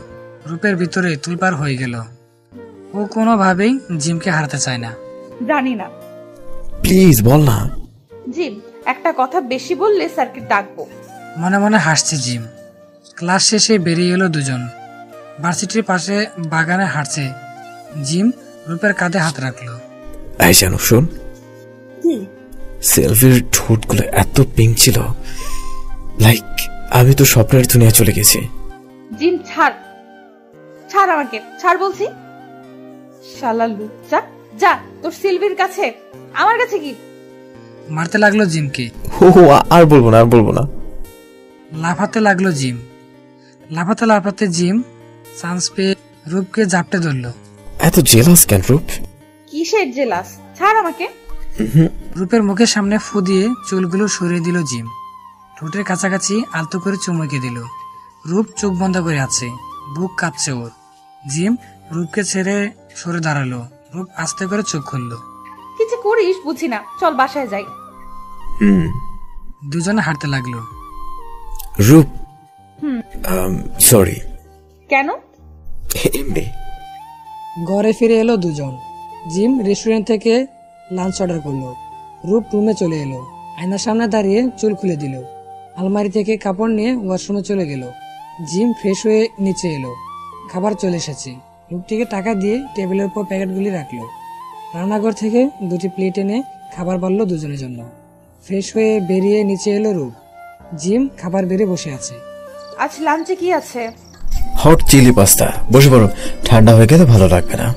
Speaker 1: রূপের ভিতরে তুলপার হয়ে গেল। ও কোনোভাবেই জিমকে হারাতে চায় না।
Speaker 3: জানি না।
Speaker 2: প্লিজ বল না।
Speaker 3: জিম, একটা কথা বেশি বললে স্যারকে ডাকবো।
Speaker 1: মনে মনে হাসছে জিম। ক্লাস শেষে বেরিয়ে এলো দুজন। ভার্সিটির পাশে বাগানে হাঁটছে। জিম রূপের কাঁধে হাত রাখলো।
Speaker 2: এই জানো, শোন, সেলফির ঠোঁটগুলো এত পিঙ্ক ছিল, লাইক আমি তো স্বপ্নের দুনিয়া চলে গেছি।
Speaker 3: জিম ছাড়, ছাড় আমাকে, ছাড় বলছি। শালা লুচ্চা, যা তোর সিলভির কাছে। আমার কাছে কি?
Speaker 1: মারতে লাগলো জিমকে।
Speaker 2: আর বলবো না, আর বলবো না।
Speaker 1: লাফাতে লাগলো জিম। লাফাতে লাফাতে জিম চান্স পেয়ে রূপকে জাপটে ধরলো।
Speaker 2: এত জেলাস কেন রূপ?
Speaker 3: কিসের জেলাস? ছাড় আমাকে।
Speaker 1: রূপের মুখের সামনে ফু দিয়ে চুলগুলো সরিয়ে দিল জিম। ঠোঁটের কাছাকাছি আলতো করে চুমুকে দিল। রূপ চোখ বন্ধ করে আছে, বুক কাঁপছে ওর। জিম রূপকে ছেড়ে সরে দাঁড়ালো। রূপ আস্তে করে চোখ খুললো।
Speaker 3: কিছু করিস বুঝি না, চল বাসায় যাই।
Speaker 1: দুজনে হাঁটতে লাগলো।
Speaker 2: রূপ, সরি।
Speaker 3: কেন?
Speaker 2: এমনি।
Speaker 1: ঘরে ফিরে এলো দুজন। জিম রেস্টুরেন্ট থেকে লাঞ্চ অর্ডার করলো। রূপ রুমে চলে এলো। আয়নার সামনে দাঁড়িয়ে চুল খুলে দিল। আলমারি থেকে কাপড় নিয়ে ওয়াশরুমে চলে গেল। জিম ফ্রেশ হয়ে নিচে এলো। খাবার চলে এসেছে। রূপটিকে টাকা দিয়ে টেবিলের উপর প্যাকেটগুলি রাখলো। রান্নাঘর থেকে দুটি প্লেট এনে খাবার বাড়লো দুজনের জন্য। ফ্রেশ হয়ে বেরিয়ে নিচে এলো রূপ। জিম খাবার বেড়ে বসে আছে।
Speaker 3: আজ লাঞ্চে কি আছে?
Speaker 2: Hot chilli pasta. বসে পড়ো, ঠান্ডা হয়ে গেলে ভালো লাগবে না।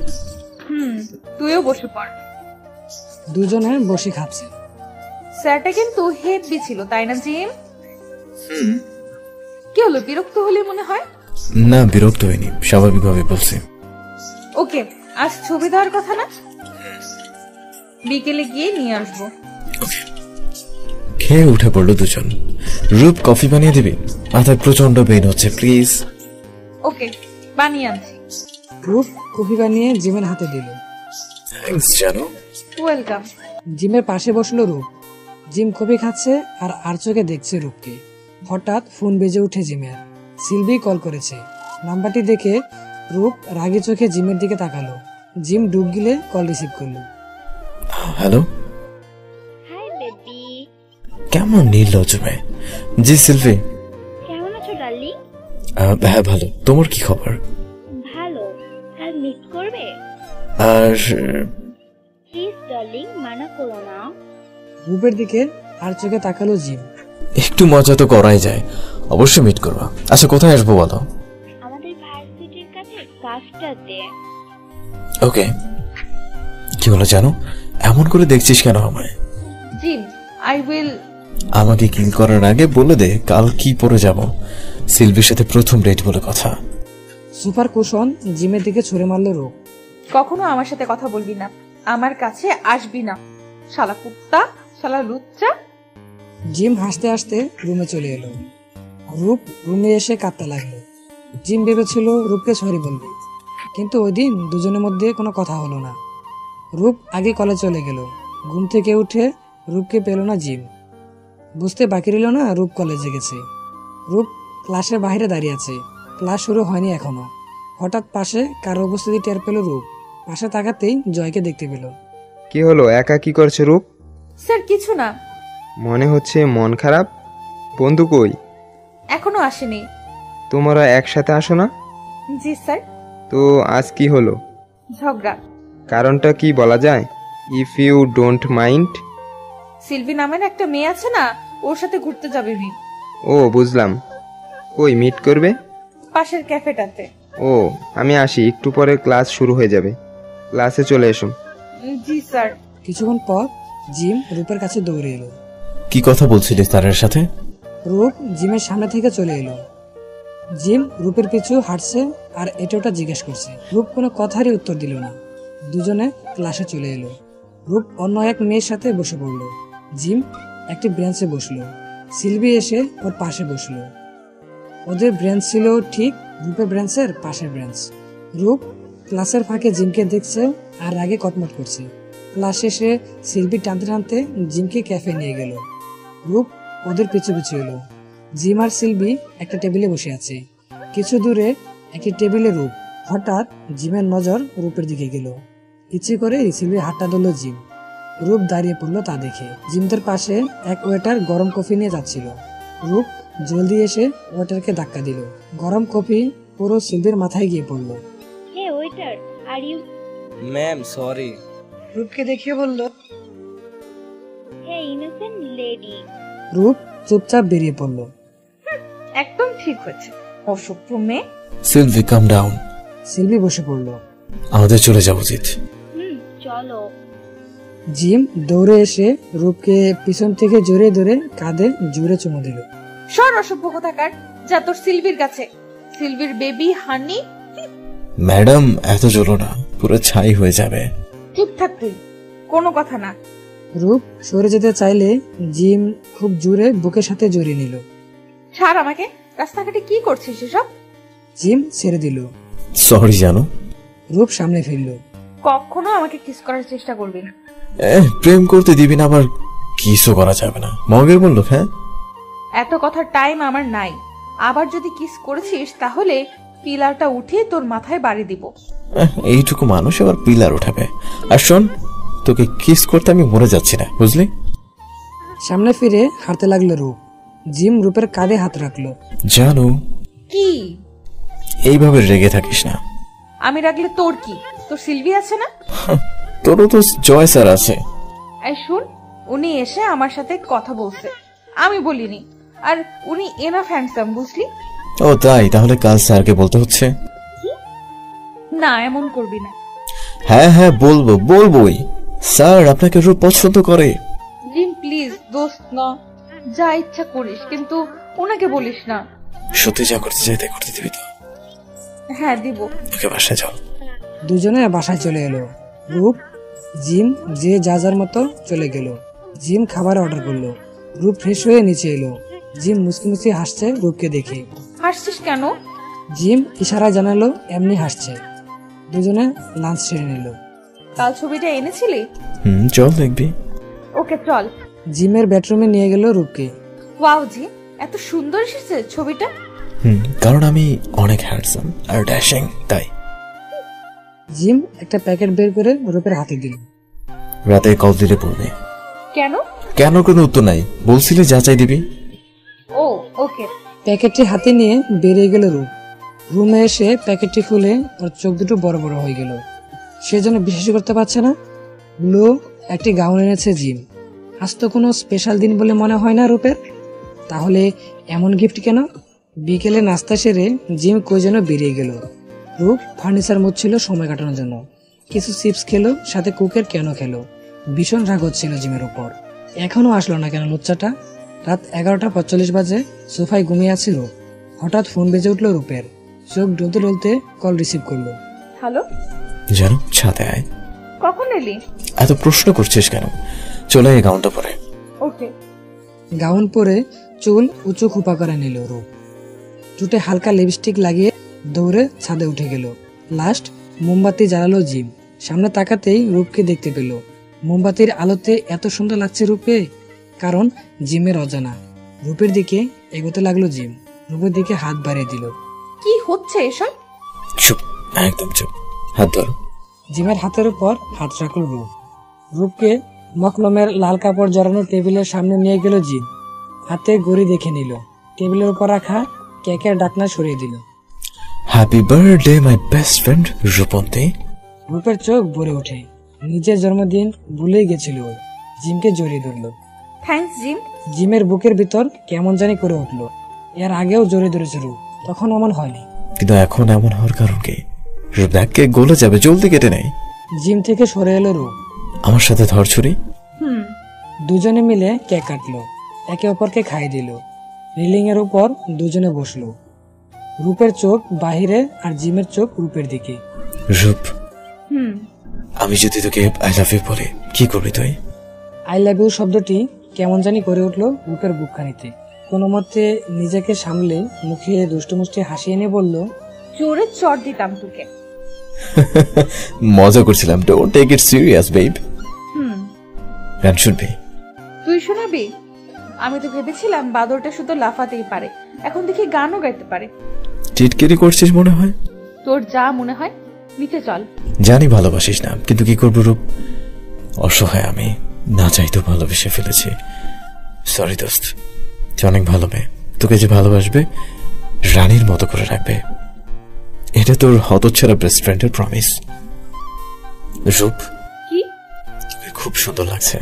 Speaker 3: তুইও বসে পড়।
Speaker 1: দুজনে বসে খাচ্ছে।
Speaker 3: স্যারটা কিন্তু হেভি ছিল, তাই না জিম? কি হলো, বিরক্ত হলে মনে হয়?
Speaker 2: না, বিরক্ত হয়নি, স্বাভাবিকভাবে বলছি।
Speaker 3: ওকে, আজ ছবি দেওয়ার কথা না? বিকেলে গিয়ে নিয়ে আসবো।
Speaker 2: খেয়ে উঠে পড়লো দুজন। রূপ, কফি বানিয়ে দিবি? মাথায় প্রচন্ড পেইন হচ্ছে, প্লিজ।
Speaker 3: ওকে, বানিয়ে আনছি।
Speaker 1: রূপ কফি বানিয়ে জিমের হাতে দিল।
Speaker 2: থ্যাঙ্কস জানো।
Speaker 3: ওয়েলকাম।
Speaker 1: জিমের পাশে বসলো রূপ। জিম কফি খাচ্ছে আর চোখে দেখছে রূপকে। হঠাৎ ফোন বেজে উঠে জিমের। সিলভি কল করেছে। নাম্বারটি দেখে রূপ রাগী চোখে জিমের দিকে তাকালো। জিম ডুব গিলে কল রিসিভ করলো।
Speaker 2: হ্যালো।
Speaker 4: হাই বেবি,
Speaker 2: কেমন নির্লজ্জ মেয়ে। জি সিলভি।
Speaker 4: কেমন আছো ডার্লিং?
Speaker 2: হ্যাঁ ভালো, তোমার কি খবর?
Speaker 4: ভালো। কাল মিস করবে?
Speaker 2: আর
Speaker 4: প্লিজ ডার্লিং, মানা করো না।
Speaker 1: রূপের দিকে আর চোখে তাকালো জিম।
Speaker 2: একটু মজা তো করাই যায়, অবশ্যই মিট করবা। আচ্ছা, কোথায় আসবো বলো?
Speaker 4: আমাদের ভার্সিটির কাছে কাজটাতে।
Speaker 2: ওকে। কি হলো জানো, এমন করে দেখছিস কেন আমায়?
Speaker 3: Gym, I will.
Speaker 2: আমাকে কিল করার আগে বলে দে কাল কি পরে যাব। সিলভির সাথে প্রথম ডেট বলে কথা।
Speaker 1: সুপার কুশন জিমের দিকে ছুঁড়ে মারলো রূপ।
Speaker 3: কখনো আমার সাথে কথা বলবি না, আমার কাছে আসবি না। শালা কুত্তা, শালা লুচ্চা।
Speaker 1: জিম হাসতে হাসতে রুমে চলে এলো। রূপ রুমে এসে কাঁদতে লাগলো। জিম ভেবেছিল রূপকে সরি বলবে, কিন্তু ওই দিন দুজনের মধ্যে কোনো কথা হলো না। রূপ আগে কলেজ চলে গেল। ঘুম থেকে উঠে রূপকে পেল না জিম। বুঝতে বাকি রইল না রূপ কলেজে গেছে। রূপ ক্লাসের বাইরে দাঁড়িয়ে আছে। ক্লাস শুরু হয়নি এখনো। হঠাৎ পাশে কারো উপস্থিতি টের পেল রূপ। পাশে তাকাতেই জয়কে দেখতে পেল।
Speaker 7: কি হলো, একা কি করছে রূপ?
Speaker 3: স্যার কিছু না।
Speaker 7: মনে হচ্ছে মন খারাপ। বন্ধু কই?
Speaker 3: এখনো আসেনি।
Speaker 7: তোমরা একসাথে আসো না?
Speaker 3: জি স্যার।
Speaker 7: তো আজ কি হলো?
Speaker 3: ঝগড়া।
Speaker 7: কারণটা কি বলা যায়? If you don't mind.
Speaker 3: Silvi নামের একটা মেয়ে আছে না, ওর সাথে ঘুরতে যাবে মি।
Speaker 7: ও বুঝলাম। কই মিট করবে?
Speaker 3: পাশের ক্যাফেটাতে।
Speaker 7: ও আমি আসি, একটু পরে ক্লাস শুরু হয়ে যাবে। ক্লাসে চলে এসো।
Speaker 3: জি স্যার।
Speaker 1: কিছুক্ষণ পর জিম রূপের কাছে দৌড়ে এলো।
Speaker 2: কি কথা বলছিলিস স্যারের সাথে?
Speaker 1: রূপ জিমের সামনে থেকে চলে এলো। জিম রূপের পিছু হাঁটছে আর এটা ওটা জিজ্ঞেস করছে। রূপ কোনো কথারই উত্তর দিল না। দুজনে ক্লাসে চলে এলো। রূপ অন্য এক মেয়ের সাথে বসে পড়লো। জিম একটি ব্রেঞ্চে বসলো। সিলভি এসে ওর পাশে বসলো। ওদের ব্রেঞ্চ ছিল ঠিক রূপের ব্রেঞ্চের পাশের ব্রেঞ্চ। রূপ ক্লাসের ফাঁকে জিমকে দেখছে আর রাগে কটমট করছে। ক্লাস শেষে সিলভি টানতে টানতে জিমকে ক্যাফে নিয়ে গেল। রূপ ওদের পিছু পিছু এলো। জিম আর সিলভি একটা টেবিলে বসে আছে। কিছু দূরে একটি টেবিলে রূপ। হঠাৎ জিমের নজর রূপের দিকে গেল। ইচ্ছে করে সিলভির হাতটা ধরল জিম। রূপ দাঁড়িয়ে পড়লো তা দেখে। জিমদের পাশে এক ওয়েটার গরম কফি নিয়ে যাচ্ছিল। রূপ জলদি এসে ওয়েটারকে ধাক্কা দিল। গরম কফি পুরো সিলভির মাথায় গিয়ে পড়লো।
Speaker 4: Hey waiter, are you?
Speaker 8: Ma'am sorry.
Speaker 1: রূপকে দেখিয়ে বলল,
Speaker 4: হে ইনোসেন্ট লেডি।
Speaker 1: রূপ চুপচাপ বেরিয়ে পড়লো।
Speaker 3: একদম ঠিক হয়েছে, অসভ্য মেয়ে।
Speaker 2: সিলভি কাম ডাউন।
Speaker 1: সিলভি বসে পড়লো।
Speaker 2: আমাদের চলে যাওয়া উচিত।
Speaker 4: চলো।
Speaker 1: জিম দৌড়ে এসে রূপকে পিছন থেকে জোরে ধরে কাঁধে জোরে চুমু দিল।
Speaker 3: সর অসভ্য কোথাকার, যা তোর সিলভির কাছে। সিলভির বেবি হানি।
Speaker 2: ম্যাডাম এত জ্বলো না, পুরো ছাই হয়ে যাবে।
Speaker 3: ঠিক থাক তুই, কোনো কথা না।
Speaker 1: রূপ সরে যেতে চাইলে জিম খুব জোরে বুকের সাথে জড়িয়ে নিল।
Speaker 3: ছাড় আমাকে, রাস্তাঘাটে কি করছিস এসব?
Speaker 1: জিম ছেড়ে দিল।
Speaker 2: সরি জানো।
Speaker 1: রূপ সামনে ফিরল।
Speaker 3: কখনো আমাকে কিস করার চেষ্টা করবি না।
Speaker 2: প্রেম করতে দিবি না, আবার কিসও করা যাবে না। মগের বলল হ্যাঁ।
Speaker 3: এত কথার টাইম আমার নাই। আবার যদি কিস করেছিস তাহলে পিলারটা উঠিয়ে তোর মাথায় বাড়ি দিব।
Speaker 2: এইটুকু মানুষ আবার পিলার উঠাবে। আর শোন, তোকে কিস করতে আমি মরে যাচ্ছি না, বুঝলি?
Speaker 1: সামনে ফিরে হাঁটতে লাগলো রূপ। জিম রূপের কাঁধে হাত রাখলো।
Speaker 2: জানো,
Speaker 3: কি?
Speaker 2: এইভাবে রেগে থাকিস না।
Speaker 3: আমি রাখলে তোর কি? তোর সিলভি আছে না?
Speaker 2: তোরও তো জয় স্যার আছে।
Speaker 3: এই শুন, উনি এসে আমার সাথে কথা বলছে, আমি বলিনি। আর উনি এনাফ হ্যান্ডসাম, বুঝলি?
Speaker 2: ও তাই? তাহলে কাল স্যারকে বলতে হচ্ছে।
Speaker 3: না, এমন করবি না।
Speaker 2: হ্যাঁ হ্যাঁ বলবোই। স্যার আপনাকে রূপ পছন্দ করে।
Speaker 3: জিম প্লিজ, দোস্ত না, যা ইচ্ছা করিস, কিন্তু ওনাকে বলিস না।
Speaker 2: সত্যি যা করতে চাই তাই করতে দিবি তো?
Speaker 3: হ্যাঁ দিব।
Speaker 2: ওকে বাসায় যাও।
Speaker 1: দুজনে বাসায় চলে এলো। রূপ জিম যে যার মতো চলে গেল। জিম খাবার অর্ডার করলো। রূপ ফ্রেশ হয়ে নিচে এলো। জিম মুসকি মুসকি হাসছে রূপকে দেখে।
Speaker 3: হাসছিস কেন?
Speaker 1: জিম ইশারায় জানালো এমনি হাসছে। দুজনে লাঞ্চ সেরে নিল।
Speaker 3: কাল ছবিটা এনেছিলি?
Speaker 2: চল দেখবি।
Speaker 3: ওকে চল।
Speaker 1: জিমের বেডরুমে নিয়ে গেল রূপকে।
Speaker 3: ওয়াও জি, এত সুন্দর এসেছে ছবিটা।
Speaker 2: কারণ আমি অনেক হ্যান্ডসাম আর ড্যাশিং, তাই।
Speaker 1: জিম একটা প্যাকেট বের করে রূপের হাতে দিল।
Speaker 2: রাতে কল দিলে পড়বে।
Speaker 3: কেন?
Speaker 2: কেন কোনো উত্তর নাই, বলছিলে যাচাই দিবি।
Speaker 3: ও ওকে।
Speaker 1: প্যাকেটটি হাতে নিয়ে বেরিয়ে গেল রূপ। রুমে এসে প্যাকেটটি খুলে ওর চোখ দুটো বড় বড় হয়ে গেল। সে যেন বিশ্বাস করতে পারছে না। ব্লু একটি গাউন এনেছে জিম। আজ তো কোনো স্পেশাল দিন বলে মনে হয় না রূপের। তাহলে এমন গিফট কেন? বিকেলে নাস্তা সেরে জিম কই যেন বেরিয়ে গেল। রূপ ফার্নিচার মুছছিল সময় কাটানোর জন্য। কিছু চিপস খেলো, সাথে কুকের কেন খেলো। ভীষণ রাগ হচ্ছিল জিমের উপর। এখনো আসলো না কেন লুচ্চাটা? রাত 11:45 বাজে। সোফায় ঘুমিয়ে আছে রূপ। হঠাৎ ফোন বেজে উঠলো রূপের। চোখ ডলতে ডলতে কল রিসিভ করলো।
Speaker 3: হ্যালো,
Speaker 2: জানো ছাদে আয়।
Speaker 3: কখন এলি?
Speaker 2: এত প্রশ্ন করছিস কেন? চলে এই গাউনটা পরে।
Speaker 3: ওকে।
Speaker 1: গাউন পরে চুল উঁচু খোপা করে নিল রূপ। চুটে হালকা লিপস্টিক লাগিয়ে দৌড়ে ছাদে উঠে গেল। লাস্ট মোমবাতি জ্বালালো জিম। সামনে তাকাতেই রূপকে দেখতে পেল। মোমবাতির আলোতে এত সুন্দর লাগছে রূপে। কারণ জিমের অজানা। রূপের দিকে এগোতে লাগলো জিম। রূপের দিকে হাত বাড়িয়ে দিল।
Speaker 3: কি হচ্ছে এসব?
Speaker 2: চুপ, একদম চুপ। হাত ধরো।
Speaker 1: জিমের হাতের উপর হাত রাখল রূপ। রূপকে মখলমের লাল কাপড় জড়ানো টেবিলের সামনে নিয়ে গেল জিম। হাতে ঘড়ি দেখে নিল, টেবিলের উপর রাখা কেকের ডাকনা সরিয়ে দিল।
Speaker 2: Happy birthday my best friend Rupanti.
Speaker 1: রূপের চোখ ভরে ওঠে, নিজের জন্মদিন ভুলেই গেছিল ও। জিমকে জড়িয়ে ধরল।
Speaker 3: Thanks gym.
Speaker 1: জিমের বুকের ভিতর কেমন জানি করে উঠলো। এর আগেও জড়িয়ে ধরেছে রূপ, তখন এমন হয়নি।
Speaker 2: কিন্তু এখন এমন হওয়ার কারণ কি? রূপ ব্যাগকে গলে যাবে, জলদি কেটে নেই।
Speaker 1: জিম থেকে সরে এলো রূপ।
Speaker 2: আমার সাথে ধর ছুরি।
Speaker 1: দুজনে মিলে কেক কাটলো, একে অপরকে খাইয়ে দিল। রিলিং এর উপর দুজনে বসলো। রূপের চোখ বাহিরে আর জিমের চোখ রূপের দিকে।
Speaker 2: রূপ, আমি যদি তোকে আই লাভ ইউ বলি, কি করবি তুই?
Speaker 1: আই লাভ ইউ শব্দটি কেমন জানি করে উঠলো রূপের বুকখানিতে। কোনো মতে নিজেকে সামলে মুখে দুষ্টুমুষ্টি হাসি এনে বলল,
Speaker 3: জোরে চড় দিতাম তোকে।
Speaker 2: মজা করছিলাম, don't take it serious babe. গান শুনবি?
Speaker 3: তুই শোনাবি? আমি তো ভেবেছিলাম বাদরটা শুধু লাফাতেই পারে, এখন দেখি গানও গাইতে পারে।
Speaker 2: টিটকিরি করছিস মনে হয়।
Speaker 3: তোর যা মনে হয়, নিচে চল।
Speaker 2: জানি ভালোবাসিস না, কিন্তু কি করবো রূপ, অসহায় আমি, না চাইতেও ভালোবেসে ফেলেছি। সরি দোস্ত, তুই অনেক ভালো মেয়ে, তোকে যে ভালোবাসবে রানীর মতো করে রাখবে, এটা তোর হতচ্ছাড়া বেস্ট ফ্রেন্ডের প্রমিস। রূপ,
Speaker 3: কি?
Speaker 2: তোকে খুব সুন্দর লাগছে।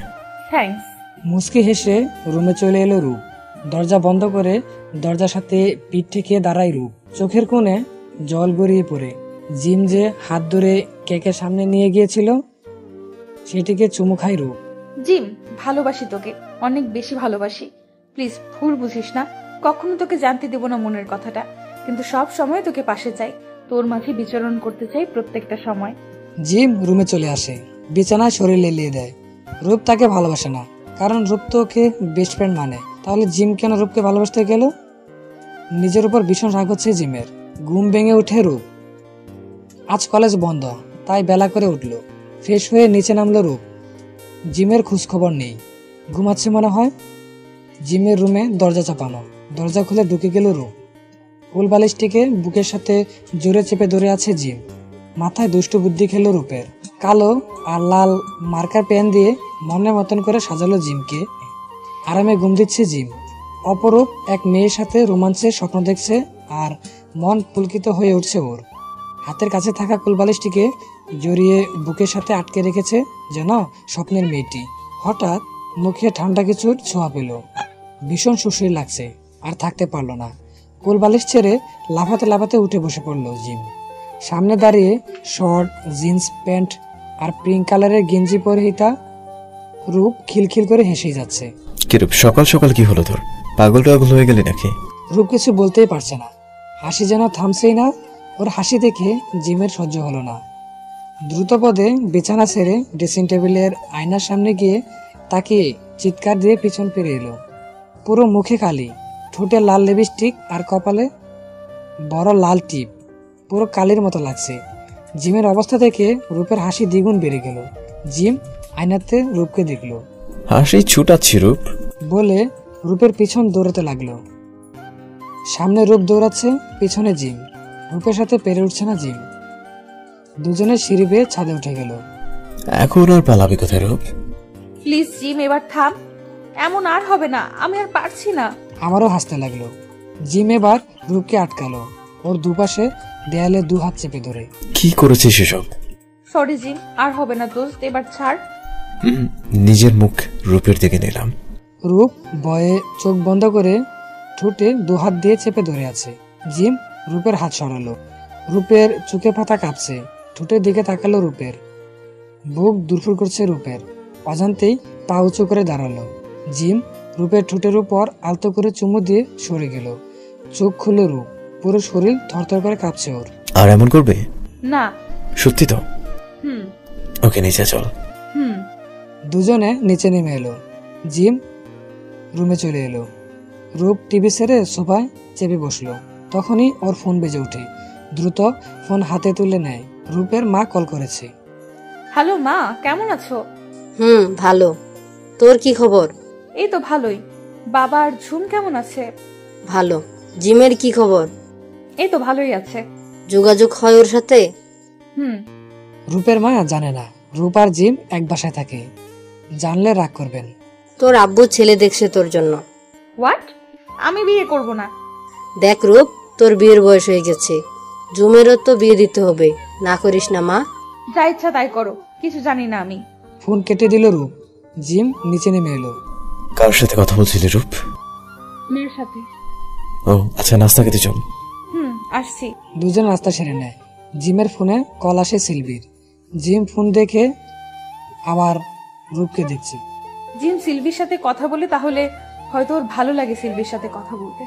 Speaker 3: থ্যাঙ্কস।
Speaker 1: মুচকি হেসে রুমে চলে এলো রূপ। দরজা বন্ধ করে দরজার সাথে পিঠ ঠেকিয়ে দাঁড়ায় রূপ। চোখের কোণে জল গড়িয়ে পড়ে। জিম যে হাত ধরে কেকের সামনে নিয়ে গিয়েছিল সেটিকে চুমু খায় রূপ।
Speaker 3: জিম, ভালোবাসি তোকে, অনেক বেশি ভালোবাসি। প্লিজ ভুল বুঝিস না, কখনো তোকে জানতে দেব না মনের কথাটা, কিন্তু সব সময় তোকে পাশে চাই, তোর মাঝে বিচরণ করতে চাই প্রত্যেকটা সময়।
Speaker 1: জিম রুমে চলে আসে, বিছানায় শরীর লেলিয়ে দেয়। রূপ তাকে ভালোবাসে না, কারণ রূপ তো ওকে বেস্ট ফ্রেন্ড মানে। তাহলে জিম কেন রূপকে ভালোবাসতে গেল? নিজের উপর ভীষণ রাগ হচ্ছে জিমের। ঘুম ভেঙে উঠে রূপ। আজ কলেজ বন্ধ, তাই বেলা করে উঠল। ফ্রেশ হয়ে নিচে নামলো রূপ। জিমের খোঁজ খবর নেই, ঘুমাচ্ছে মনে হয়। জিমের রুমে দরজা চাপানো, দরজা খুলে ঢুকে গেল রূপ। ফুল বালিশটিকে বুকের সাথে জোরে চেপে ধরে আছে জিম। মাথায় দুষ্টু বুদ্ধি খেলো রূপের। কালো আর লাল মার্কার পেন দিয়ে মনের মতন করে সাজালো জিমকে। আরামে ঘুম দিচ্ছে জিম। অপরূপ এক মেয়ের সাথে রোমাঞ্চের স্বপ্ন দেখছে আর মন পুলকিত হয়ে উঠছে ওর। হাতের কাছে থাকা কুলবালিশটিকে জড়িয়ে বুকের সাথে আটকে রেখেছে যেন স্বপ্নের মেয়েটি। হঠাৎ মুখে ঠান্ডা কিছুর ছোঁয়া পেল। ভীষণ সুশ্রী লাগছে, আর থাকতে পারলো না। কুলবালিশ ছেড়ে লাফাতে লাফাতে উঠে বসে পড়লো জিম। সামনে দাঁড়িয়ে শর্ট জিন্স প্যান্ট আর পিঙ্ক কালারের গেঞ্জি পরিহিতা রূপ খিলখিল করে হেসে যাচ্ছে।
Speaker 2: কি রূপ, সকাল সকাল কি হলো তোর? পাগল টাগল হয়ে গেলি নাকি?
Speaker 1: রূপ কিছু বলতেই পারছে না, হাসি যেন থামছেই না। ওর হাসি দেখে জিমের সহ্য হলো না। দ্রুত পদে বিছানা ছেড়ে ড্রেসিং টেবিলের আয়নার সামনে গিয়ে তাকে চিৎকার দিয়ে পিছন ফিরে এলো। পুরো মুখে কালি, ঠোঁটে লাল লিপস্টিক আর কপালে বড় লাল টিপ, পুরো কালির মতো লাগছে। জিমের অবস্থা দেখে রূপের হাসি দ্বিগুণ বেড়ে গেল। জিম আয়নাতে রূপকে দেখলো।
Speaker 2: হাসি ছুটাচ্ছি রূপ
Speaker 1: বলে রূপের পিছন দৌড়াতে লাগলো। সামনে রূপ দৌড়াচ্ছে, পিছনে জিম। রূপের সাথে পেরে উঠছে না জিম। দুজনে সিঁড়ি বেয়ে ছাদে উঠে গেল।
Speaker 2: এখন আর পালাবি কোথায় রূপ?
Speaker 3: প্লিজ জিম, এবার থাম, এমন আর হবে না, আমি আর পারছি না।
Speaker 1: আমারও হাসতে লাগলো। জিম এবার রূপকে আটকালো, ওর দুপাশে দেয়ালে দু হাত চেপে ধরে।
Speaker 2: কি করেছিস এসব?
Speaker 3: সরি জিম, আর হবে না দোস্ত, এবার ছাড়।
Speaker 2: নিজের মুখ রূপের দিকে নিলাম।
Speaker 1: রূপ ভয়ে চোখ বন্ধ করে ঠোঁটে দু হাত দিয়ে চেপে ধরে আছে। জিম রূপের হাত সরালো। রূপের চোখে পাতা কাঁপছে, ঠোঁটের দিকে তাকালো রূপের। বুক দুরফুর করছে রূপের। অজান্তেই পা উঁচু করে দাঁড়ালো। জিম রূপের ঠোঁটের উপর আলতো করে চুমু দিয়ে সরে গেল। চোখ খুলে রূপ, পুরো শরীর থরথর করে কাঁপছে ওর।
Speaker 2: আর এমন করবে
Speaker 3: না।
Speaker 2: সত্যি তো?
Speaker 3: হুম
Speaker 2: ওকে নিচে চল।
Speaker 3: হুম
Speaker 1: দুজনে নিচে নেমে এলো। জিম রুমে চলে এলো। রূপ টিভি ছেড়ে সোফায় চেপে বসলো। তখনই ওর ফোন বেজে ওঠে। দ্রুত ফোন হাতে তুলে নেয়। রূপের মা কল করেছে।
Speaker 3: হ্যালো মা, কেমন আছো?
Speaker 5: ভালো। তোর কি খবর?
Speaker 3: এই তো ভালোই। বাবা আর ঝুম কেমন আছে?
Speaker 5: ভালো। জিমের কি খবর?
Speaker 3: এই তো ভালোই আছে।
Speaker 5: যোগাযোগ হয় ওর সাথে?
Speaker 3: হুম।
Speaker 1: রূপের মা জানে না রূপ আর জিম এক বাসায় থাকে, জানলে রাগ করবেন।
Speaker 5: তোর আব্বু ছেলে দেখছে তোর জন্য।
Speaker 3: হোয়াট? আমি বিয়ে করব না।
Speaker 5: দেখ রূপ, তোর বিয়ের বয়স হয়ে গেছে, জুমেরও তো বিয়ে দিতে হবে, না করিস না মা?
Speaker 3: যা ইচ্ছা তাই করো, কিছু জানি না আমি।
Speaker 1: ফোন কেটে দিল রূপ। জিম নিচে নেমে এলো।
Speaker 2: কার সাথে কথা বলছিলি রূপ?
Speaker 3: মেয়ের সাথে।
Speaker 2: ও আচ্ছা, নাস্তা খেতে চল।
Speaker 3: আসছি।
Speaker 1: দুজন নাস্তা সেরে নেয়। জিমের ফোনে কল আসে সিলভির। জিম ফোন দেখে আবার রূপকে দেখছে।
Speaker 3: জিম সিলভির সাথে কথা বলে, তাহলে হয়তো ওর ভালো লাগে সিলভির সাথে কথা বলতে।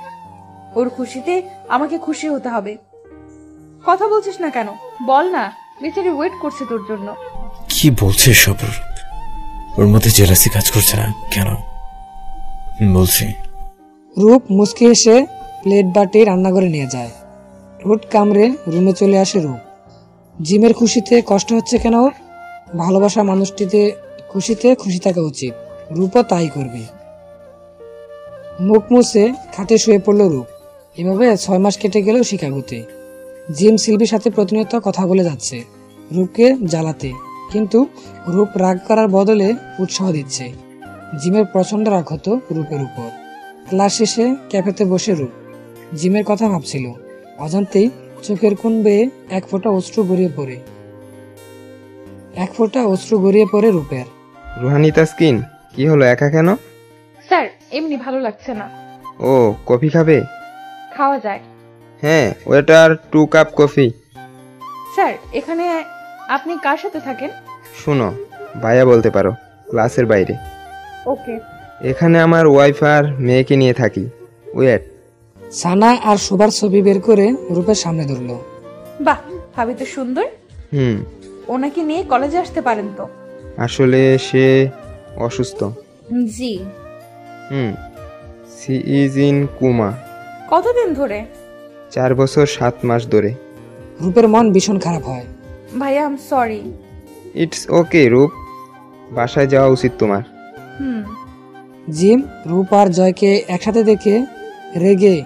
Speaker 3: ওর খুশিতে আমাকে খুশি হতে হবে। কথা বলছিস না কেন? বল না, বেচারি ওয়েট করছে তোর জন্য।
Speaker 2: কি বলছে সব? ওর মধ্যে জেলাসি কাজ করছে না কেন? বলছি।
Speaker 1: রূপ মুচকি এসে প্লেট বাটি রান্নাঘরে নিয়ে যায়। রুট কামড়ে রুমে চলে আসে রূপ। জিমের খুশিতে কষ্ট হচ্ছে কেন ওর? ভালোবাসা মানুষটিতে খুশিতে খুশি থাকা উচিত, রূপও তাই করবে। মুখ মুছে খাটে শুয়ে পড়ল রূপ। এভাবে 6 মাস কেটে গেল শিকাগোতে। জিম সিলভির সাথে প্রতিনিয়ত কথা বলে যাচ্ছে রূপকে জ্বালাতে, কিন্তু রূপ রাগ করার বদলে উৎসাহ দিচ্ছে। জিমের প্রচন্ড রাগ হতো রূপের উপর। ক্লাস শেষে ক্যাফেতে বসে রূপ জিমের কথা ভাবছিল। অজান্তেই চোখের কোণ বেয়ে এক ফোঁটা অশ্রু গড়িয়ে পড়ে রূপের।
Speaker 7: রুহানি তাসকিন, কি হলো, একা কেন?
Speaker 3: স্যার, এমনি ভালো লাগছে না।
Speaker 7: ও, কফি খাবে?
Speaker 3: খাওয়া যায়।
Speaker 7: হ্যাঁ, ওয়েটার 2 কাপ কফি।
Speaker 3: স্যার, এখানে আপনি কার সাথে থাকেন?
Speaker 7: শোনো, ভাইয়া বলতে পারো, ক্লাসের বাইরে।
Speaker 3: ওকে।
Speaker 7: এখানে আমার ওয়াইফ আর মেয়েকে নিয়ে থাকি। ওয়েট।
Speaker 1: সানা আর শোভার ছবি বের করে রূপের সামনে ধরলো।
Speaker 3: বাহ, ভাবি তো সুন্দর।
Speaker 7: হুম।
Speaker 3: ওনাকে নিয়ে কলেজে আসতে পারেন তো।
Speaker 7: আসলে সে অসুস্থ।
Speaker 3: জি।
Speaker 7: সি ইজ ইন কুমা।
Speaker 3: কতদিন ধরে?
Speaker 7: 4 বছর 7 মাস ধরে।
Speaker 1: রূপের মন ভীষণ খারাপ হয়।
Speaker 3: ভাইয়া, I am sorry.
Speaker 7: It's okay রূপ, বাসায় যাওয়া উচিত তোমার।
Speaker 1: জিম রূপ আর জয়কে একসাথে দেখে রেগে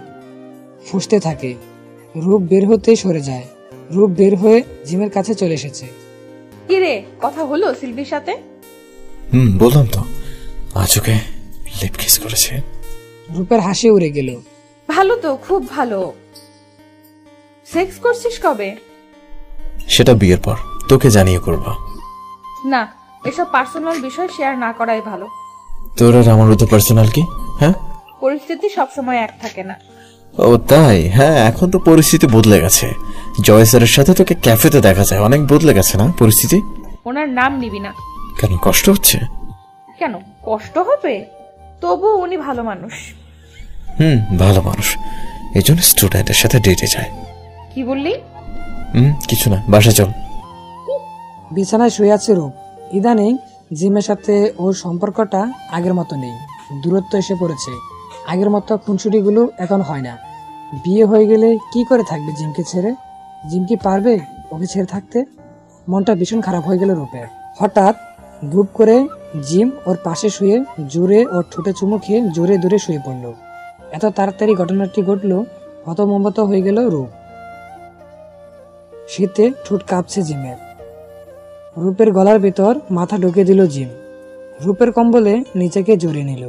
Speaker 1: ফুঁসতে থাকে। রূপ বের হতেই সরে যায়। রূপ বের হয়ে জিমের কাছে চলে এসেছে।
Speaker 3: কি রে, কথা হলো সিলভির সাথে?
Speaker 2: বললাম তো, আজ ওকে লিপ কিস করেছে।
Speaker 1: রূপের হাসি উড়ে গেল।
Speaker 3: ভালো তো, খুব ভালো। সেক্স করছিস কবে?
Speaker 2: সেটা বিয়ের পর তোকে জানিয়ে করবো।
Speaker 3: না, এসব পার্সোনাল বিষয় শেয়ার না করাই ভালো।
Speaker 2: তোর আর আমার তো পার্সোনাল কি? হ্যাঁ,
Speaker 3: পরিস্থিতি সবসময় এক থাকে না।
Speaker 2: ও তাই? হ্যাঁ, এখন তো পরিস্থিতি বদলে গেছে। জয় স্যারের সাথে তোকে ক্যাফেতে দেখা যায়, অনেক বদলে গেছে না পরিস্থিতি?
Speaker 3: ওনার নাম নিবি না।
Speaker 2: কেন, কষ্ট হচ্ছে?
Speaker 3: কেন কষ্ট হবে? তবু উনি ভালো মানুষ।
Speaker 2: ভালো মানুষ, এই জন্য স্টুডেন্টের সাথে ডেটে যায়।
Speaker 3: কি বললি?
Speaker 2: কিছু না, বাসা চল।
Speaker 1: বিছানায় শুয়ে আছে রূপ। ইদানিং জিমের সাথে ওর সম্পর্কটা আগের মতো নেই, দূরত্ব এসে পড়েছে। আগের মতো খুনসুটিগুলো এখন হয় না। বিয়ে হয়ে গেলে কি করে থাকবে জিমকে ছেড়ে? জিম কি পারবে ওকে ছেড়ে থাকতে? মনটা ভীষণ খারাপ হয়ে গেল রূপের। হঠাৎ গ্রুপ করে জিম ওর পাশে শুয়ে জোরে ওর ঠোঁটে চুমু খেয়ে জোরে দূরে শুয়ে পড়ল। এত তাড়াতাড়ি ঘটনাটি ঘটলো, হতমম্বত হয়ে গেল রূপ। শীতে ঠোঁট কাঁপছে জিমের। রূপের গলার ভেতর মাথা ঢুকে দিল জিম। রূপের কম্বলে নিচেকে জড়িয়ে নিল।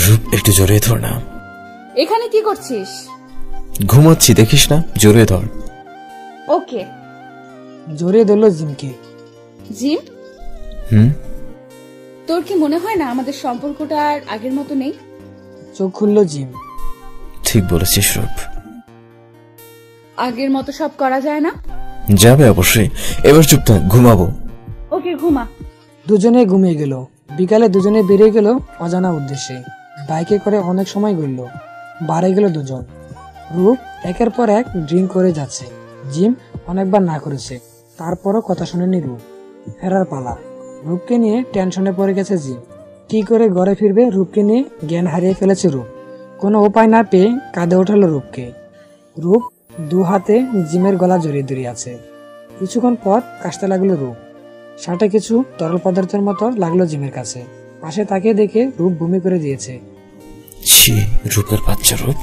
Speaker 2: রূপ, একটু জোরে ধর না।
Speaker 3: এখানে কি করছিস?
Speaker 2: ঘুমাচ্ছি, দেখিস না, জোরে ধর।
Speaker 3: ওকে।
Speaker 1: জড়িয়ে ধরল জিমকে।
Speaker 3: জিম,
Speaker 2: হুম,
Speaker 3: তোর কি মনে হয় না আমাদের সম্পর্কটা আর আগের মতো নেই?
Speaker 1: চোখ খুলল জিম।
Speaker 2: ঠিক বলেছিস রূপ,
Speaker 3: আগের মতো সব করা যায় না।
Speaker 2: যাবে অবশ্যই। এবার চুপ থাক, ঘুমাবো।
Speaker 3: ওকে, ঘুমা।
Speaker 1: দুজনে ঘুমিয়ে গেল। বিকালে দুজনে বেরিয়ে গেল অজানা উদ্দেশ্যে। বাইকে করে অনেক সময় ঘুরল। বাড়ে গেল দুজন। রূপ একের পর এক ড্রিঙ্ক করে যাচ্ছে। জিম অনেকবার না করেছে, তারপরও কথা শুনেনি রূপ। ফেরার পালা। রূপকে নিয়ে টেনশনে পড়ে গেছে জিম। কি করে ঘরে ফিরবে রূপকে নিয়ে জ্ঞান হারিয়ে ফেলেছে রূপ। কোনো উপায় না পেয়ে কাঁদে ওঠালো রূপকে। রূপ 2 হাতে জিমের গলা জড়িয়ে ধরিয়ে আছে। কিছুক্ষণ পর কাশতে লাগলো রূপ। শার্টে কিছু তরল পদার্থের মতো লাগলো জিমের কাছে। পাশে তাকিয়ে দেখে রূপ বমি করে দিয়েছে।
Speaker 2: ছি, রূপের বাচ্চা রূপ,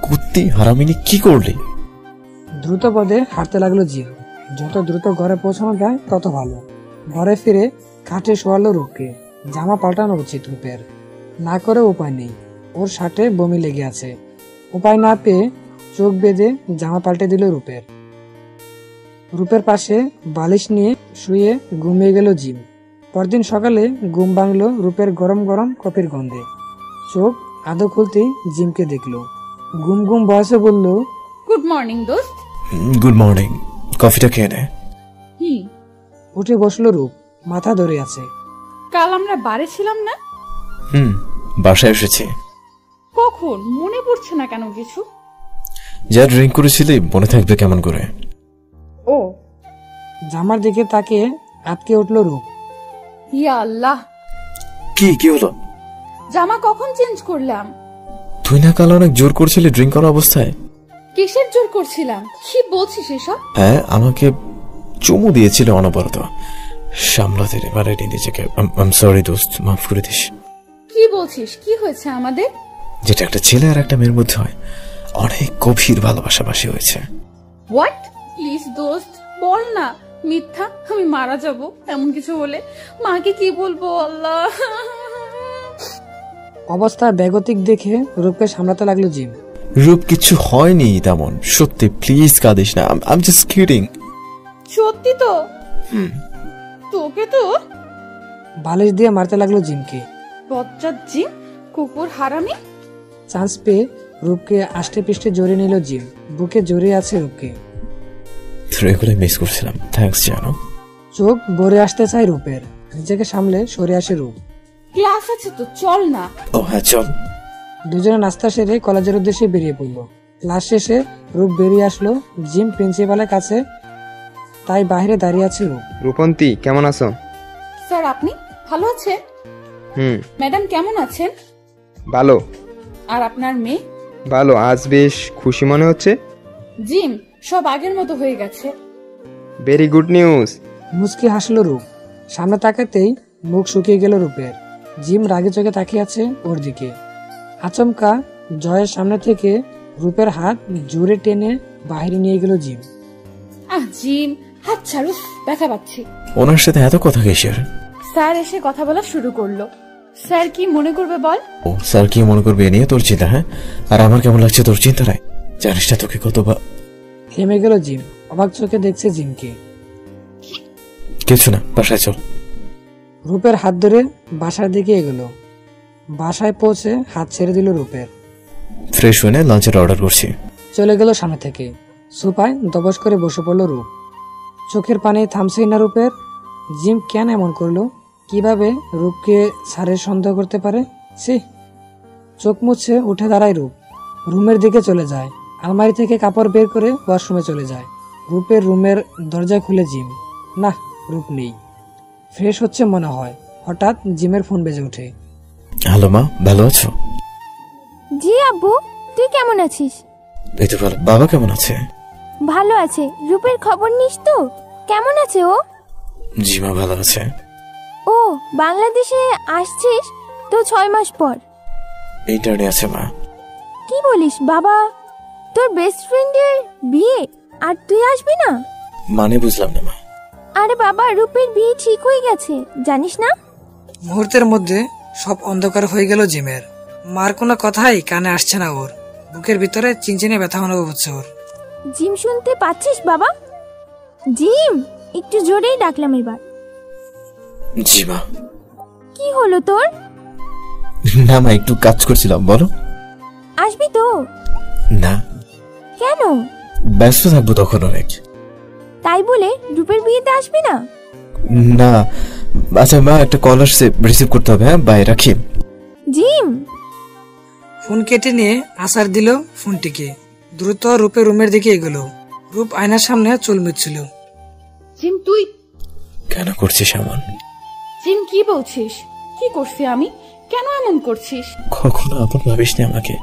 Speaker 2: কুত্তি হারামিনী, কি করলি?
Speaker 1: দ্রুত পদে হাঁটতে লাগলো জিম। যত দ্রুত ঘরে পৌঁছানো যায় তত ভালো। ঘরে ফিরে খাটে শোয়ালো রূপকে। জামা পাল্টানো উচিত রূপের, না করে উপায় নেই। ওর শার্টে বমি লেগে আছে। উপায় না পেয়ে চোখ বেঁধে জামা পাল্টে দিল রূপের। রূপের পাশে বালিশ নিয়ে শুয়ে ঘুমিয়ে গেল জিম। পরদিন সকালে ঘুম ভাঙলো রূপের গরম গরম কফির গন্ধে। চোখ আদৌ খুলতেই জিমকে দেখলো। ঘুম ঘুম বয়সে বলল,
Speaker 3: গুড মর্নিং দোস্ত।
Speaker 2: Good morning. কফিটা খেয়ে নে।
Speaker 1: উঠে বসলো রূপ, মাথা ধরে আছে।
Speaker 3: কাল আমরা বাড়ি ছিলাম না?
Speaker 2: বাসায় এসেছি।
Speaker 3: কখন? মনে পড়ছে না কেন কিছু?
Speaker 2: যা ড্রিঙ্ক করেছিলি মনে থাকবে কেমন করে?
Speaker 3: ও,
Speaker 1: জামার দিকে তাকিয়ে আটকে উঠলো রূপ।
Speaker 3: ইয়া আল্লাহ,
Speaker 2: কি হলো?
Speaker 3: জামা কখন চেঞ্জ করলাম?
Speaker 2: তুই না কাল অনেক জোর করছিলি ড্রিঙ্ক করা অবস্থায়?
Speaker 3: কিসের জোর করছিলাম? কি বলছিস এসব?
Speaker 2: হ্যাঁ, আমাকে চুমু দিয়েছিল অনবরত। সামলাতে পারেনি নিজেকে। আই এম সরি দোস্ত, মাফ করে দিস।
Speaker 3: কি বলছিস? কি হয়েছে আমাদের?
Speaker 2: যেটা একটা ছেলে আর একটা মেয়ের মধ্যে হয়, অনেক গভীর ভালোবাসাবাসি হয়েছে।
Speaker 3: হোয়াট? প্লিজ দোস্ত বল না। মিথ্যা, আমি মারা যাব এমন কিছু বলে। মাকে কি বলবো আল্লাহ।
Speaker 1: অবস্থা বেগতিক দেখে রূপকে সামলাতে লাগলো জিম।
Speaker 2: রূপ, কিছু হয়নি তেমন, সত্যি, প্লিজ কাঁদিস না। I am just kidding.
Speaker 3: সত্যি তো? তোকে তো
Speaker 1: বালিশ দিয়ে মারতে লাগলো জিমকে।
Speaker 3: বজ্জাত জিম, কুকুর হারামি।
Speaker 1: চান্স পেয়ে রূপকে আষ্টে পৃষ্ঠে জড়িয়ে নিল জিম। বুকে জড়িয়ে আছে রূপকে।
Speaker 2: এগুলোই মিস করছিলাম, থ্যাঙ্কস জানো।
Speaker 1: চোখ ভরে আসতে চায় রূপের, নিজেকে সামলে সরে আসে রূপ।
Speaker 3: ক্লাস আছে তো, চল না।
Speaker 2: ও হ্যাঁ, চল।
Speaker 1: দুজনে নাস্তা সেরে কলেজের উদ্দেশ্যে বেরিয়ে পড়লো। ক্লাস শেষে রূপ বেরিয়ে আসলো জিম প্রিন্সিপালের কাছে, তাই বাইরে দাঁড়িয়ে আছে রূপ।
Speaker 7: রূপন্তী, কেমন আছো?
Speaker 3: স্যার আপনি ভালো আছেন? ম্যাডাম কেমন আছেন?
Speaker 7: ভালো।
Speaker 3: আর আপনার মেয়ে?
Speaker 7: ভালো। আজ বেশ খুশি মনে হচ্ছে।
Speaker 3: জিম, সব আগের মতো হয়ে গেছে।
Speaker 7: Very good news.
Speaker 1: মুচকি হাসলো রূপ। সামনে তাকাতেই মুখ শুকিয়ে গেল রূপের। জিম রাগে চোখে তাকিয়ে আছে ওর দিকে। আচমকা জয়ের সামনে থেকে রূপের হাত জোরে টেনে বাইরে নিয়ে গেল জিম।
Speaker 3: জিম, হাত ছাড়ো, ব্যথা পাচ্ছি।
Speaker 2: ওনার সাথে এত কথা কিসের?
Speaker 3: স্যার এসে কথা বলা শুরু করলো। স্যার কি মনে করবে বল?
Speaker 2: ও স্যার কি মনে করবে এ নিয়ে তোর চিন্তা? হ্যাঁ, আর আমার কেমন লাগছে তোর চিন্তা নাই? জানিস না তোকে কতবার।
Speaker 1: থেমে গেল জিম, অবাক চোখে দেখছে জিমকে।
Speaker 2: কিছু না, বাসায় চল।
Speaker 1: রূপের হাত ধরে বাসার দিকে এগোলো। বাসায় পৌঁছে হাত ছেড়ে দিল রূপের।
Speaker 2: ফ্রেশ হয়ে লাঞ্চের অর্ডার করছি।
Speaker 1: চলে গেল সামনে থেকে। সোফায় দবস করে বসে পড়লো রূপ। চোখের পানি থামছেই না রূপের। জিম কেন এমন করলো? কিভাবে রূপকে স্যারের সন্দেহ করতে পারে? সে চোখ মুছে উঠে দাঁড়ায় রূপ। রুমের দিকে চলে যায়। আলমারি থেকে কাপড় বের করে ওয়াশরুমে চলে যায়। রূপের রুমের দরজা খুলে জিম। না, রূপ নেই। ফ্রেশ হচ্ছে মনে হয়, হঠাৎ জিমের ফোন বেজে ওঠে।
Speaker 2: হ্যালো মা, ভালো আছো?
Speaker 4: জি আব্বু, তুই কেমন আছিস?
Speaker 2: এই তো ভালো। বাবা কেমন আছে?
Speaker 4: ভালো আছে। রূপের খবর নিস তো? কেমন আছে ও?
Speaker 2: জি মা, ভালো আছে।
Speaker 4: ও বাংলাদেশে আসছিস তো 6 মাস পর?
Speaker 2: ইন্টারনে আছে মা।
Speaker 4: কি বলিস বাবা, তোর বেস্ট ফ্রেন্ডের বিয়ে আর তুই আসবি না?
Speaker 2: মানে বুঝলাম না মা।
Speaker 4: আরে বাবা, রূপের বিয়ে ঠিক হয়ে গেছে, জানিস না?
Speaker 1: মুহূর্তের মধ্যে সব অন্ধকার হয়ে গেল জিমের। মার কোনো কথাই কানে আসছে না ওর। বুকের ভিতরে চিনচিনে ব্যথা অনুভব হচ্ছে ওর।
Speaker 4: জিম, শুনতে পাচ্ছিস বাবা? জিম, একটু জোরেই ডাকলাম এবার।
Speaker 2: জি মা।
Speaker 4: কি হলো তোর?
Speaker 2: না মা, একটু কাজ করছিলাম। বলো।
Speaker 4: আসবি তো?
Speaker 2: না।
Speaker 4: কেন?
Speaker 2: ব্যস্ত থাকবো তখন অনেক।
Speaker 4: তাই বলে রূপের বিয়েতে আসবি না?
Speaker 2: না। আচ্ছা মা, একটা কল আসছে, রিসিভ করতে হবে। হ্যাঁ, বাই, রাখি।
Speaker 4: জিম।
Speaker 1: ফোন কেটে নিয়ে আসার দিল ফোনটিকে। দ্রুত রূপের রুমের দিকে এগোলো। রূপ আয়নার সামনে চুল মুছছিল।
Speaker 3: জিম তুই
Speaker 2: কেন করছিস এমন?
Speaker 3: জিম কি বলছিস? কি করছি আমি? কেন এমন করছিস?
Speaker 2: কখনো আপন ভাবিস না আমাকে।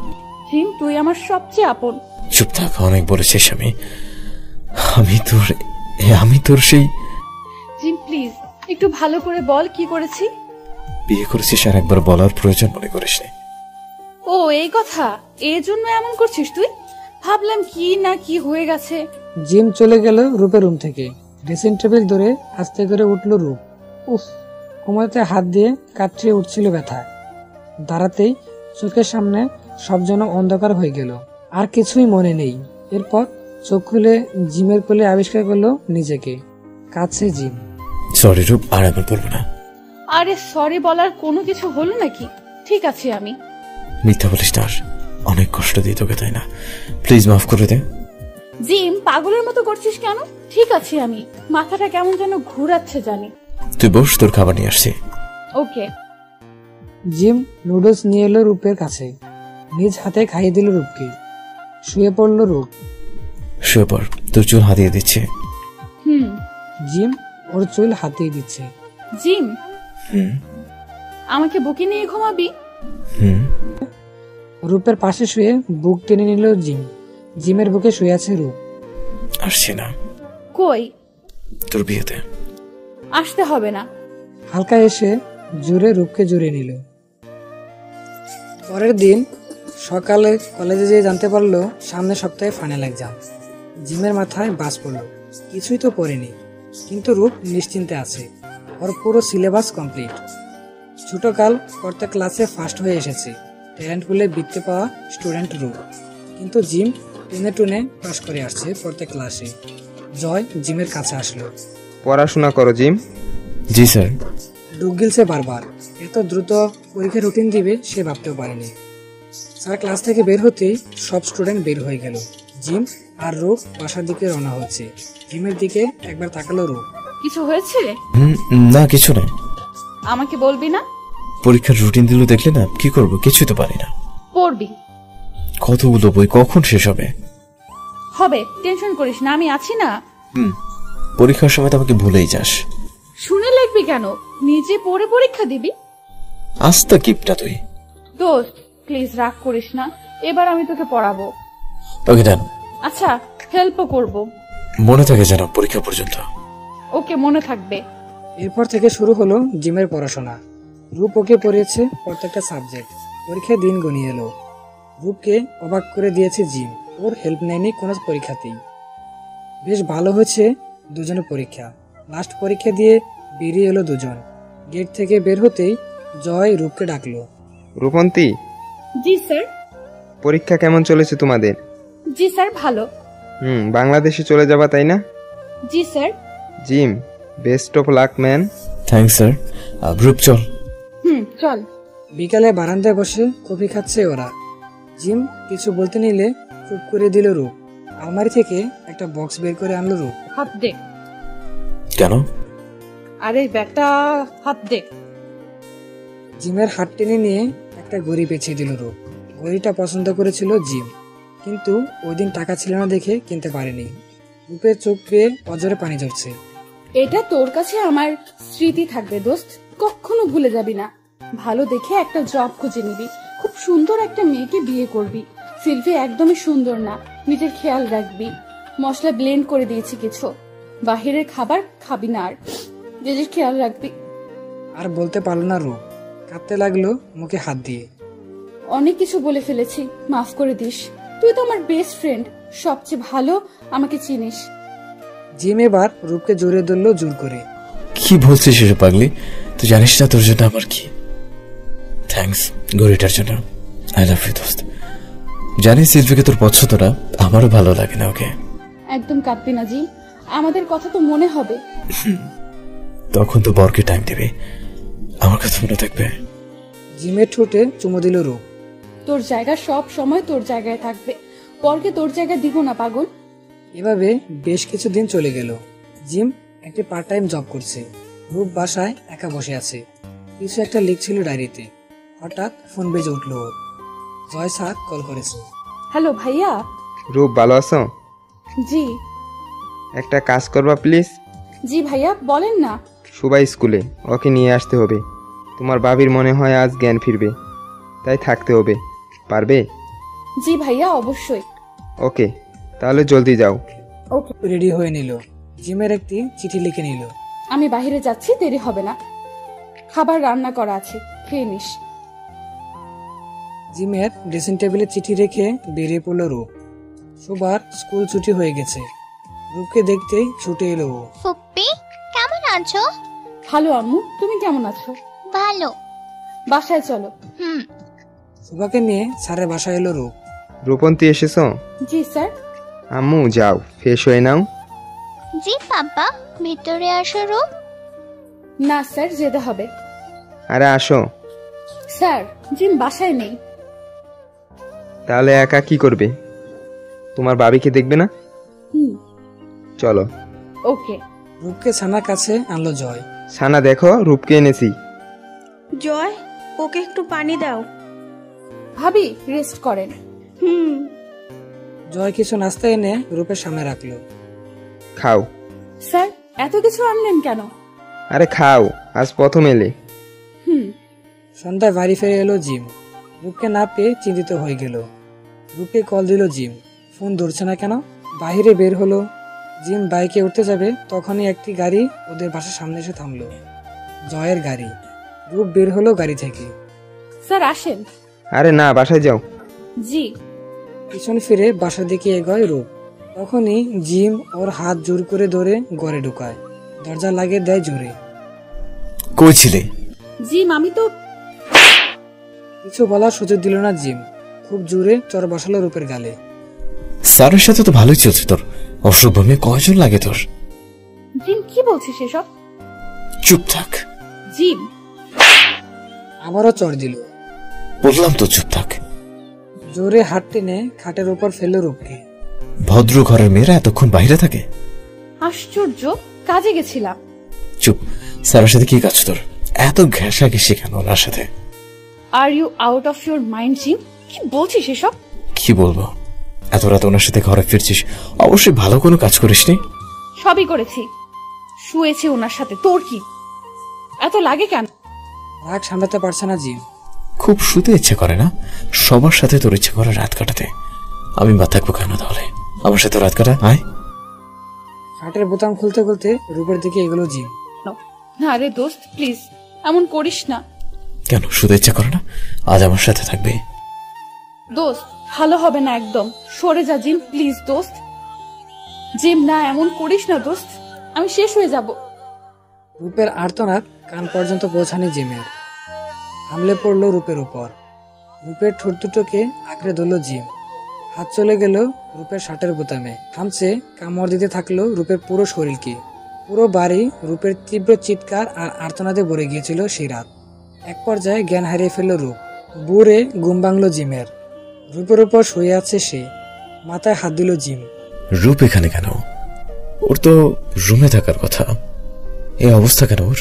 Speaker 3: জিম তুই আমার সবচেয়ে আপন।
Speaker 2: চুপ থাক, অনেক বলেছিস। আমি তোর সেই
Speaker 3: জিম প্লিজ একটু ভালো করে বল কি করেছি।
Speaker 2: বিয়ে করেছিস আর একবার বলার প্রয়োজন মনে করিস না।
Speaker 3: ও এই কথা, এই জন্য এমন করছিস তুই? ভাবলাম কি না কি হয়ে গেছে।
Speaker 1: জিম চলে গেল রূপের রুম থেকে। ড্রেসিং টেবিল ধরে আস্তে করে উঠল রূপ। উফ, কোমরেতে হাত দিয়ে কাতরিয়ে উঠছিল ব্যথায়। দাঁড়াতেই চোখের সামনে সব যেন অন্ধকার হয়ে গেল, আর কিছুই মনে নেই। এরপর চোখ খুলে জিমের কোলে আবিষ্কার করলো নিজেকে। কাছে জিম।
Speaker 2: সরি রূপ, আর একবার বলবো না।
Speaker 3: আরে সরি বলার কোনো কিছু হলো নাকি? ঠিক আছে আমি।
Speaker 2: মিথ্যা বলিস না আর। অনেক কষ্ট দিই তোকে, তাই না? প্লিজ মাফ করে দে।
Speaker 3: জিম পাগলের মতো করছিস কেন? ঠিক আছে আমি। মাথাটা কেমন যেন ঘুরাচ্ছে জানি।
Speaker 2: তুই বস, তোর খাবার নিয়ে আসছি।
Speaker 3: ওকে।
Speaker 1: জিম নুডলস নিয়ে এলো রূপের কাছে, নিজ হাতে খাইয়ে দিল রূপকে। শুয়ে পড়ল রূপ।
Speaker 2: শুয়ে পড়, তোর চুল হাতিয়ে দিচ্ছে।
Speaker 3: হুম।
Speaker 1: জিম ওর চুল হাতিয়ে দিচ্ছে।
Speaker 3: জিম
Speaker 2: হুম
Speaker 3: আমাকে বুকে নিয়ে ঘুমাবি?
Speaker 2: হুম।
Speaker 1: রূপের পাশে শুয়ে বুক টেনে নিল জিম। জিমের বুকে শুয়ে আছে রূপ।
Speaker 2: আসছি না
Speaker 3: কই?
Speaker 2: তোর বিয়েতে।
Speaker 3: আসতে হবে না।
Speaker 1: হালকা এসে জুড়ে রূপকে জুড়ে নিল। পরের দিন সকালে কলেজে যেয়ে জানতে পারলো সামনের সপ্তাহে ফাইনাল এক্সাম। জিমের মাথায় বাজ পড়লো, কিছুই তো পড়েনি, কিন্তু রূপ নিশ্চিন্তে আছে। ওর পুরো সিলেবাস কমপ্লিট। ছোটকাল প্রত্যেক ক্লাসে ফার্স্ট হয়ে এসেছে, ট্যালেন্ট পুলে বৃত্তি পাওয়া স্টুডেন্ট রূপ। কিন্তু জিম টেনে টুনে পাস করে আসছে প্রত্যেক ক্লাসে। জয় জিমের কাছে আসলো।
Speaker 7: পড়াশোনা করো জিম।
Speaker 2: জি স্যার।
Speaker 1: ডুব গিলছে বারবার। এত দ্রুত পরীক্ষার রুটিন দিবে সে ভাবতেও পারেনি। স্যার ক্লাস থেকে বের হতেই সব স্টুডেন্ট বের হয়ে গেল। জিম আর রূপ বাসার দিকে রওনা হচ্ছে। জিমের দিকে একবার তাকালো রূপ।
Speaker 3: কিছু হয়েছে?
Speaker 2: না কিছু না।
Speaker 3: আমাকে বলবি না?
Speaker 2: পরীক্ষার রুটিন দিল দেখলে না, কি করব, কিছুই তো পারি না।
Speaker 3: পড়বি।
Speaker 2: কতগুলো বই, কখন শেষ হবে?
Speaker 3: হবে, টেনশন করিস না, আমি আছি না।
Speaker 2: পরীক্ষার সময় তো আমাকে ভুলেই যাস।
Speaker 3: শুনে লিখবি কেন? নিজে পড়ে পরীক্ষা দিবি।
Speaker 2: আস্তা কিপটা তুই।
Speaker 3: দোস্ত প্লিজ রাগ করিস না, এবার আমি তোকে পড়াবো।
Speaker 2: ওকে ডান।
Speaker 3: আচ্ছা হেল্পও করব।
Speaker 2: মনে থাকে যেন পরীক্ষা পর্যন্ত।
Speaker 3: ওকে, মনে থাকবে।
Speaker 1: এরপর থেকে শুরু হলো জিমের পড়াশোনা। রূপ ওকে পড়িয়েছে প্রত্যেকটা সাবজেক্ট। পরীক্ষার দিন গনিয়ে এলো। রূপকে অবাক করে দিয়েছে জিম। ওর হেল্প নেয়নি কোনো পরীক্ষাতেই। বেশ ভালো হয়েছে দুজনের পরীক্ষা। লাস্ট পরীক্ষা দিয়ে বেরিয়ে এলো দুজন। গেট থেকে বের হতেই জয় রূপকে ডাকলো।
Speaker 7: রূপন্তী,
Speaker 3: জি স্যার।
Speaker 7: পরীক্ষা কেমন চলেছে তোমাদের?
Speaker 3: জি স্যার, ভালো।
Speaker 7: বাংলাদেশে চলে যাবা তাই না?
Speaker 3: জি sir.
Speaker 7: Jim, best of luck man.
Speaker 2: Thanks sir. Group চল।
Speaker 3: চল।
Speaker 1: বিকালে বারান্দায় বসে কফি খাচ্ছে ওরা। জিম কিছু বলতে নিলে চুপ করে দিল রূপ। আলমারি থেকে একটা বক্স বের করে আনলো রূপ।
Speaker 3: হাত দে।
Speaker 2: কেন?
Speaker 3: আরে ব্যাগটা হাত দে।
Speaker 1: জিমের হাত টেনে নিয়ে একটা ঘড়ি পেঁচিয়ে দিল রূপ। ঘড়িটা পছন্দ করেছিল জিম, কিন্তু ওই দিন টাকা ছিল না দেখে কিনতে পারেনি। রূপের চোখ পেয়ে অজরে পানি ঝরছে।
Speaker 3: এটা তোর কাছে আমার স্মৃতি থাকবে দোস্ত, কখনো ভুলে যাবি না। ভালো দেখে একটা জব খুঁজে নিবি, খুব সুন্দর একটা মেয়েকে বিয়ে করবি। সিলভি একদমই সুন্দর না, নিজের খেয়াল রাখবি। মশলা ব্লেন্ড করে দিয়েছি কিছু, বাহিরের খাবার খাবি না, আর নিজের খেয়াল রাখবি।
Speaker 1: আর বলতে পারল না রূপ, কাঁদতে লাগলো মুখে হাত দিয়ে।
Speaker 3: অনেক কিছু বলে ফেলেছি, মাফ করে দিস। তুই তো আমার বেস্ট ফ্রেন্ড, সবচেয়ে ভালো আমাকে চিনিস।
Speaker 1: জিম এবার রূপকে জড়িয়ে ধরলো জোর করে।
Speaker 2: কি বলছিস রে পাগলি? তুই জানিস না তোর জন্য আমার কি? থ্যাঙ্কস ঘড়িটার জন্য। আই লাভ ইউ দোস্ত। জানিস সিলভিকে তোর পছন্দ না, আমারও ভালো লাগে না ওকে।
Speaker 3: একদম কাঁদবি না জি, আমাদের কথা তো মনে হবে।
Speaker 2: তখন তো বরকে টাইম দিবি, আমার কথা মনে থাকবে।
Speaker 1: জিমের ঠোঁটে চুমো দিল রূপ।
Speaker 3: তোর জায়গা সব সময় তোর জায়গায় থাকবে, পরকে তোর জায়গা দিব না পাগল।
Speaker 1: এভাবে বেশ কিছুদিন চলে গেল। জিম একটি পার্ট টাইম জব করছে। রূপ বাসায় একা বসে আছে, কিছু একটা লিখছিল ডায়েরিতে। হঠাৎ ফোন বেজে উঠলো ওর। জয় স্যার কল করেছে।
Speaker 3: হ্যালো ভাইয়া।
Speaker 7: রূপ, ভালো আছো?
Speaker 3: জি।
Speaker 7: একটা কাজ করবা প্লিজ?
Speaker 3: জি ভাইয়া বলেন না।
Speaker 7: সুবাই স্কুলে, ওকে নিয়ে আসতে হবে। তোমার বাবির মনে হয় আজ জ্ঞান ফিরবে, তাই থাকতে হবে। পারবে?
Speaker 3: জি ভাইয়া অবশ্যই।
Speaker 7: ওকে, তাহলে জলদি যাও।
Speaker 3: ওকে।
Speaker 1: রেডি হয়ে নিল। জিমের একটি চিঠি লিখে নিল।
Speaker 3: আমি বাইরে যাচ্ছি, দেরি হবে না। খাবার রান্না করা আছে, খেয়ে নিস।
Speaker 1: জিমের ড্রেসিং টেবিলে চিঠি রেখে বেরিয়ে পড়ল রূপ। সুবার স্কুল ছুটি হয়ে গেছে। রূপকে দেখতেই ছুটে এলো ও।
Speaker 8: ফুপ্পি কেমন আছো?
Speaker 3: ভালো আম্মু, তুমি কেমন আছো?
Speaker 8: ভালো।
Speaker 3: বাসায় চলো।
Speaker 1: সুবাকে নিয়ে স্যারের বাসায় এলো রূপ।
Speaker 7: রূপন্তী এসেছো?
Speaker 3: জি স্যার।
Speaker 7: আম্মু যাও ফ্রেশ হয়ে নাও।
Speaker 8: জি পাপা, ভিতরে আসো রূপ।
Speaker 3: না স্যার, যেতে হবে।
Speaker 7: আরে আসো।
Speaker 3: স্যার, জিম বাসায় নেই।
Speaker 7: তাহলে একা কি করবে? তোমার বাবিকে দেখবে না? চলো।
Speaker 3: ওকে।
Speaker 1: রূপকে ছানার কাছে আনলো জয়।
Speaker 7: সানা দেখো রূপকে এনেছি।
Speaker 9: জয়, ওকে একটু পানি দাও।
Speaker 3: ভাবি রেস্ট করেন।
Speaker 1: জয় কিছু নাস্তা এনে রূপের সামনে রাখলো।
Speaker 7: খাও।
Speaker 3: স্যার, এত কিছু আনলেন কেন?
Speaker 7: আরে খাও, আজ প্রথম এলে।
Speaker 1: সন্ধ্যায় বাড়ি ফিরে এলো জিম। রূপকে না পেয়ে চিন্তিত হয়ে গেল। রূপকে কল দিল জিম, ফোন ধরছে না কেন? বাইরে বের হলো। জিম বাইকে উঠতে যাবে, তখনই একটি গাড়ি ওদের বাসার সামনে এসে থামলো। জয়ের গাড়ি। রূপ বের হলো গাড়ি থেকে।
Speaker 3: স্যার আসেন।
Speaker 7: আরে না, বাসায় যাও।
Speaker 3: জি।
Speaker 1: পিছন ফিরে বাসার দিকে এগোয় রূপ। তখনই জিম ওর হাত জোর করে ধরে ঘরে ঢুকায়। দরজা লাগিয়ে দেয় জোরে।
Speaker 2: কই ছিলে?
Speaker 3: জিম আমি তো।
Speaker 1: কিছু বলার সুযোগ দিল না জিম। খুব জোরে চর বসালো রূপের গালে।
Speaker 2: স্যারের সাথে তো ভালোই চলছে তোর। অসুখ ভূমি কয়জন লাগে তোর?
Speaker 3: জিম কি বলছিস এসব?
Speaker 2: চুপ থাক।
Speaker 3: জিম।
Speaker 1: আবারও চর দিল।
Speaker 2: বললাম তো চুপ থাক।
Speaker 1: জোরে হাত টেনে খাটের উপর ফেললো রূপকে।
Speaker 2: ভদ্র ঘরের মেয়েরা এতক্ষণ বাইরে থাকে?
Speaker 3: আশ্চর্য, কাজে গেছিলাম।
Speaker 2: চুপ। স্যারের সাথে কি কাজ তোর? এত ঘেঁষা ঘেঁষি কেন ওনার সাথে?
Speaker 3: Are you out of your mind Jim? কি বলছিস এসব?
Speaker 2: কি বলবো? এত রাত ওনার সাথে ঘরে ফিরছিস, অবশ্যই ভালো কোনো কাজ করিসনি।
Speaker 3: সবই করেছি, শুয়েছি ওনার সাথে। তোর কি এত লাগে কেন?
Speaker 1: রাগ সামলাতে পারছে না জিম।
Speaker 2: খুব শুতে ইচ্ছে করে না? সবার সাথে তোর ইচ্ছে করে রাত কাটাতে। আমি বা থাকবো কেন তাহলে? আমার সাথে রাত কাটা, আয়।
Speaker 1: খাটের বোতাম খুলতে খুলতে রূপের দিকে এগুলো জিম।
Speaker 3: না রে দোস্ত, প্লিজ এমন করিস না।
Speaker 2: কেন শুতে ইচ্ছা করে না? আজ আমার সাথে থাকবে।
Speaker 3: দোস্ত ভালো হবে না একদম। সরে যা জিম, প্লিজ দোস্ত। জিম না, এমন করিস না দোস্ত, আমি শেষ হয়ে যাব।
Speaker 1: রূপের আর্তনাদ কান পর্যন্ত পৌঁছানি জিমের। হামলে পড়লো রূপের উপর। রূপের ঠোঁট দুটোকে আঁকড়ে ধরল জিম। হাত চলে গেল রূপের শার্টের বোতামে। থামছে, কামড় দিতে থাকলো রূপের পুরো শরীরকে। পুরো বাড়ি রূপের তীব্র চিৎকার আর আর্তনাদে ভরে গিয়েছিল সেই রাত। এক পর্যায়ে জ্ঞান হারিয়ে ফেলল রূপ। বুড়ে ঘুম ভাঙল জিমের। রূপের উপর শুয়ে আছে সে। মাথায় হাত দিল জিম।
Speaker 2: রূপ এখানে কেন? ওর তো রুমে থাকার কথা। এই অবস্থা কেন ওর?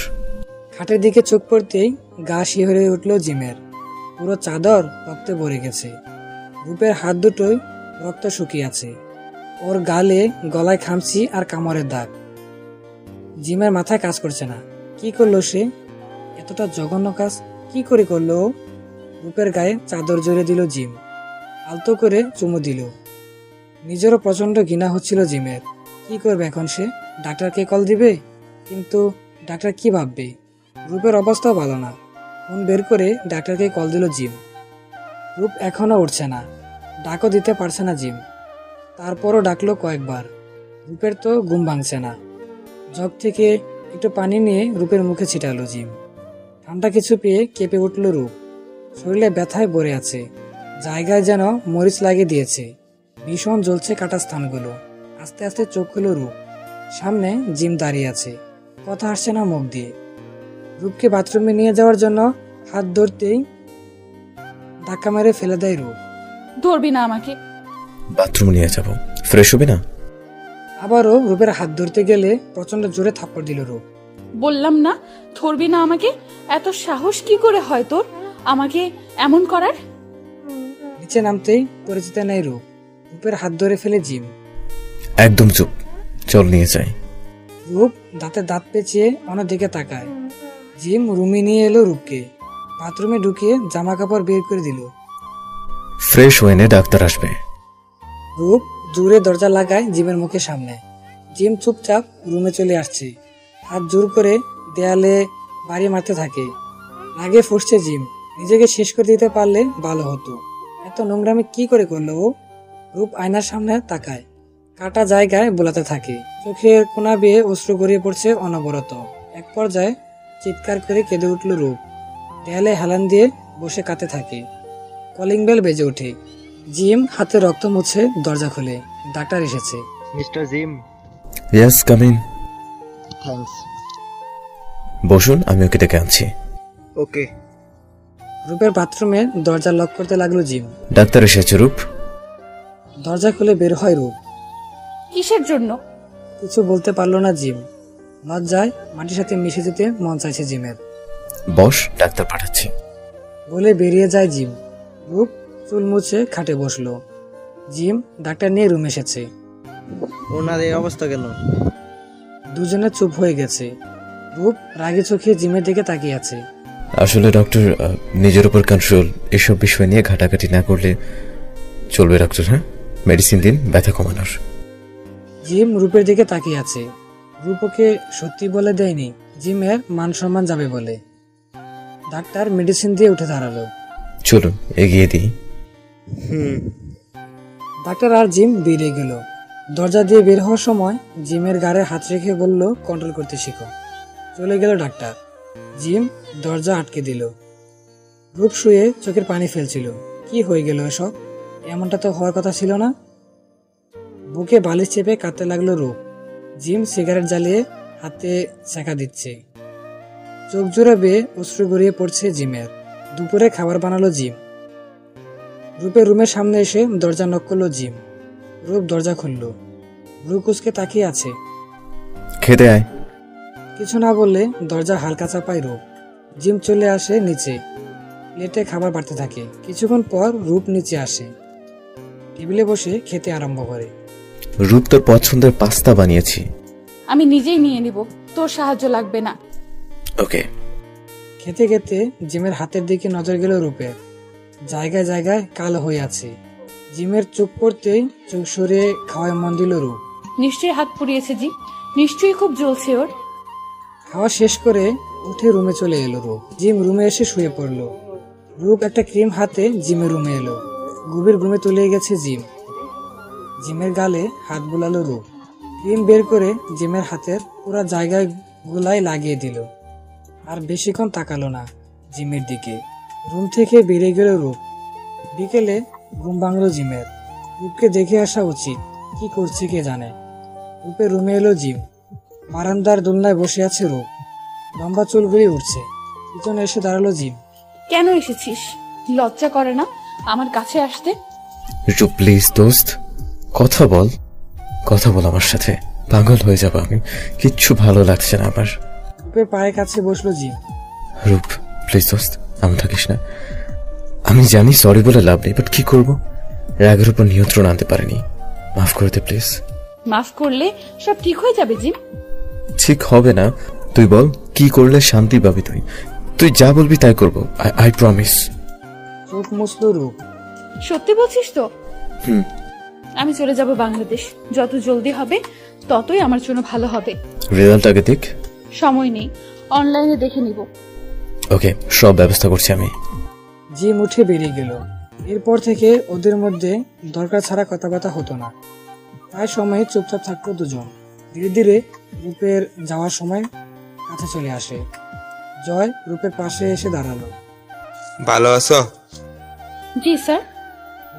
Speaker 1: খাটের দিকে চোখ পড়তেই গা শিহরে উঠল জিমের। পুরো চাদর রক্তে ভরে গেছে। রূপের হাত দুটোই রক্ত শুকিয়ে আছে। ওর গালে গলায় খামচি আর কামড়ের দাগ। জিমের মাথায় কাজ করছে না। কি করলো সে? এতটা জঘন্য কাজ কি করে করলো ও? রূপের গায়ে চাদর জড়িয়ে দিল জিম। আলতো করে চুমু দিল। নিজেরও প্রচন্ড ঘৃণা হচ্ছিল জিমের। কি করবে এখন সে? ডাক্তারকে কল দিবে? কিন্তু ডাক্তার কি ভাববে? রূপের অবস্থাও ভালো না। ফোন বের করে ডাক্তারকে কল দিল জিম। রূপ এখনো উঠছে না। ডাকও দিতে পারছে না জিম। তারপরও ডাকলো কয়েকবার। রূপের তো ঘুম ভাঙছে না। জগ থেকে একটু পানি নিয়ে রূপের মুখে ছিটালো জিম। ঠান্ডা কিছু পেয়ে কেঁপে উঠল রূপ। শরীরে ব্যথায় ভরে আছে। জায়গায় যেন মরিচ লাগিয়ে দিয়েছে। ভীষণ জ্বলছে কাটা স্থানগুলো। আস্তে আস্তে চোখ খুলো রূপ। সামনে জিম দাঁড়িয়ে আছে। কথা আসছে না মুখ দিয়ে। রূপকে বাথরুমে নিয়ে যাওয়ার জন্য হাত ধরতেই ধাক্কা মেরে ফেলে দেয় রূপ।
Speaker 3: ধরবি না আমাকে।
Speaker 2: বাথরুমে নিয়ে যাবো, ফ্রেশ হবে না?
Speaker 1: আবারও রূপের হাত ধরতে গেলে প্রচন্ড জোরে থাপ্পড় দিল রূপ।
Speaker 3: বললাম না ধরবি না আমাকে। এত সাহস কি করে হয় তোর আমাকে এমন করার?
Speaker 1: নিচে নামতেই পরিচিত নেই রূপ। রূপের হাত ধরে ফেলে জিম।
Speaker 2: একদম চুপ, চল নিয়ে যাই।
Speaker 1: রূপ দাঁতে দাঁত পেঁচিয়ে অন্যদিকে তাকায়। জিম রুমে নিয়ে এলো রূপকে। বাথরুমে ঢুকিয়ে জামা কাপড় বের করে দিল।
Speaker 2: ফ্রেশ হয়ে নে, ডাক্তার আসবে।
Speaker 1: রূপ জোরে দরজা লাগায় জিমের মুখের সামনে। জিম চুপচাপ রুমে চলে আসছে। হাত জোর করে দেয়ালে বাড়ি মারতে থাকে। রাগে ফুঁসছে জিম। নিজেকে শেষ করে দিতে পারলে ভালো হতো। এত নোংরামি কি করে করলো ও? রূপ আয়নার সামনে তাকায়, কাটা জায়গায় বোলাতে থাকে, চোখের কোনা বেয়ে অশ্রু গড়িয়ে পড়ছে অনবরত। এক পর্যায়ে চিৎকার করে কেঁদে উঠল রূপ, দেয়ালে হেলান দিয়ে বসে কাঁদতে থাকে। কলিং বেল বেজে ওঠে। জিম হাতে রক্ত মুছে দরজা খোলে। ডাক্তার এসেছে।
Speaker 7: Mister Jim.
Speaker 2: Yes, come in.
Speaker 7: Thanks.
Speaker 2: বসুন, আমি ওকে ডেকে আনছি।
Speaker 6: ওকে।
Speaker 1: রূপের বাথরুমে দরজা লক করতে লাগলো জিম।
Speaker 2: ডাক্তার এসেছে রূপ।
Speaker 1: দরজা খুলে বের হয় রূপ।
Speaker 3: কিসের জন্য?
Speaker 1: কিছু বলতে পারলো না জিম। লজ্জায় মাটির সাথে মিশে যেতে মন চাইছে জিমের।
Speaker 2: বস, ডাক্তার পাঠাচ্ছি।
Speaker 1: বলে বেরিয়ে যায় জিম। রূপ চুল মুছে খাটে বসলো। জিম ডাক্তার নিয়ে রুম এসেছে।
Speaker 6: ওনার এই অবস্থা কেন?
Speaker 1: দুজনে চুপ হয়ে গেছে। রূপ রাগে চোখে জিমের দিকে তাকিয়ে আছে।
Speaker 2: আসলে ডক্টর, নিজের উপর কন্ট্রোল, এসব বিষয় নিয়ে ঘাটাঘাটি না করলে চলবে ডক্টর। হ্যাঁ, মেডিসিন দিন ব্যথা কমানোর।
Speaker 1: জিম রূপের দিকে তাকিয়ে আছে। রূপ ওকে সত্যি বলে দেয়নি জিমের মান সম্মান যাবে বলে। ডাক্তার মেডিসিন দিয়ে উঠে দাঁড়ালো।
Speaker 2: চলুন এগিয়ে দিই।
Speaker 1: ডাক্তার আর জিম বেরিয়ে গেল। দরজা দিয়ে বের হওয়ার সময় জিমের গাড়ে হাত রেখে বলল, কন্ট্রোল করতে শিখো। চলে গেল ডাক্তার। জিম দরজা আটকে দিল। রূপ শুয়ে চোখের পানি ফেলছিল। কি হয়ে গেল এসব? এমনটা তো হওয়ার কথা ছিল না। বুকে বালিশ চেপে কাঁদতে লাগলো রূপ। জিম সিগারেট জ্বালিয়ে হাতে সেঁকা দিচ্ছে। চোখ জোড়া বেয়ে অশ্রু গড়িয়ে পড়ছে জিমের। দুপুরে খাবার বানালো জিম। রূপের রুমের সামনে এসে দরজা নক করলো জিম। রূপ দরজা খুলল। রূপ কুচকে তাকিয়ে আছে।
Speaker 2: খেতে আয়।
Speaker 1: কিছু না বললে দরজা হালকা চাপায় রূপ। জিম চলে আসে নিচে। প্লেটে খাবার বাড়তে থাকে। কিছুক্ষণ পর রূপ নিচে আসে, টেবিলে বসে খেতে আরম্ভ করে।
Speaker 2: রূপ, তোর পছন্দের পাস্তা বানিয়েছি।
Speaker 3: আমি নিজেই নিয়ে নিব, তোর সাহায্য লাগবে না।
Speaker 2: ওকে।
Speaker 1: খেতে খেতে জিমের হাতের দিকে নজর গেল রূপের। জায়গায় জায়গায় কালো হয়ে আছে। জিমের চোখ পড়তেই চোখ সরিয়ে খাওয়ায় মন দিল রূপ।
Speaker 3: নিশ্চয়ই হাত পুড়িয়েছে জি, নিশ্চয়ই খুব জ্বলছে ওর।
Speaker 1: খাওয়া শেষ করে উঠে রুমে চলে এলো রূপ। জিম রুমে এসে শুয়ে পড়লো। রূপ একটা ক্রিম হাতে জিমের রুমে এলো। গভীর ঘুমে তলিয়ে গেছে জিম। জিমের গালে হাত বুলালো রূপ। ক্রিম বের করে জিমের হাতের পুরো জায়গায় গুলাই লাগিয়ে দিল। আর বেশিক্ষণ তাকালো না জিমের দিকে। রুম থেকে বেরিয়ে গেল রূপ। বিকেলে ঘুম ভাঙলো জিমের। রূপকে দেখে আসা উচিত, কি করছে কে জানে। রূপের রুমে এলো জিম। বারান্দার দোলনায় বসে আছে রূপ। লম্বা চুলগুলি উঠছে। পিছনে এসে দাঁড়ালো জিম।
Speaker 3: কেন এসেছিস? লজ্জা করে না আমার কাছে আসতে?
Speaker 2: রূপ প্লিজ দোস্ত, কথা বল, কথা বল আমার সাথে। পাগল হয়ে যাবো আমি, কিচ্ছু ভালো লাগছে না আমার।
Speaker 1: রূপের পায়ের কাছে বসলো জিম।
Speaker 2: রূপ প্লিজ দোস্ত, আমি থাকিস না। আমি জানি সরি বলে লাভ নেই, বাট কি করবো, রাগের উপর নিয়ন্ত্রণ আনতে পারিনি। মাফ করে দে প্লিজ।
Speaker 3: মাফ করলে সব ঠিক হয়ে যাবে জিম।
Speaker 2: ঠিক হবে না। তুই বল, কি করলে শান্তি পাবি? তুই যা বলবি তাই করবো, আই প্রমিস।
Speaker 1: চোখ মুছলো রূপ।
Speaker 3: সত্যি বলছিস তো?
Speaker 2: হুম।
Speaker 3: আমি চলে যাব বাংলাদেশ। যত জলদি হবে ততই আমার জন্য ভালো হবে।
Speaker 2: রেজাল্ট আগে দেখ।
Speaker 3: সময় নেই, অনলাইনে দেখে নিব।
Speaker 2: ওকে, সব ব্যবস্থা করছি আমি।
Speaker 1: জিম উঠে বেরিয়ে গেল। এরপর থেকে ওদের মধ্যে দরকার ছাড়া কথাবার্তা হতো না। প্রায় সময় চুপচাপ থাকতো দুজন। ধীরে ধীরে রূপের যাওয়ার সময় কাছে চলে আসে। জয় রূপের পাশে এসে দাঁড়ালো।
Speaker 7: ভালো আছো?
Speaker 3: জি স্যার।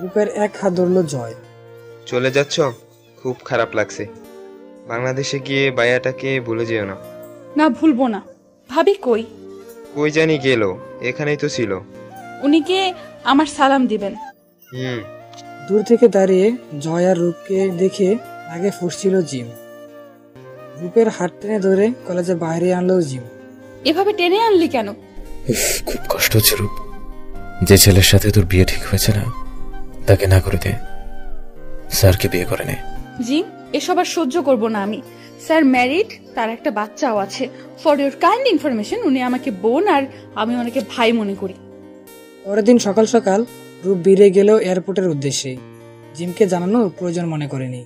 Speaker 1: রূপের এক হাত ধরলো জয়।
Speaker 7: চলে যাচ্ছ? খুব খারাপ লাগছে। বাংলাদেশে গিয়ে ভাইয়াটাকে ভুলে যেও না।
Speaker 3: না, ভুলবো না। ভাবি কই?
Speaker 7: কই জানি গেল, এখানেই তো ছিল।
Speaker 3: উনিকে আমার সালাম দিবেন।
Speaker 1: দূর থেকে দাঁড়িয়ে জয় আর রূপকে দেখে আগে ফুঁসছিল জিম। রূপের হাত টেনে ধরে কলেজে বাইরে আনলো জিম।
Speaker 3: এভাবে টেনে আনলি কেন?
Speaker 2: খুব কষ্ট হচ্ছে রূপ। যে ছেলের সাথে তোর বিয়ে ঠিক হয়েছে না, তাকে না করে দে, স্যারকে বিয়ে করে নে।
Speaker 3: জিম, এসব আর সহ্য করব না আমি। স্যার ম্যারিড, তার একটা বাচ্চাও আছে। ফর ইউর কাইন্ড ইনফরমেশন, উনি আমাকে বোন আর আমি ওনাকে ভাই মনে করি।
Speaker 1: পরের দিন সকাল সকাল রূপ বেরিয়ে গেল এয়ারপোর্টের উদ্দেশ্যে। জিমকে জানানোর প্রয়োজন মনে করেনি।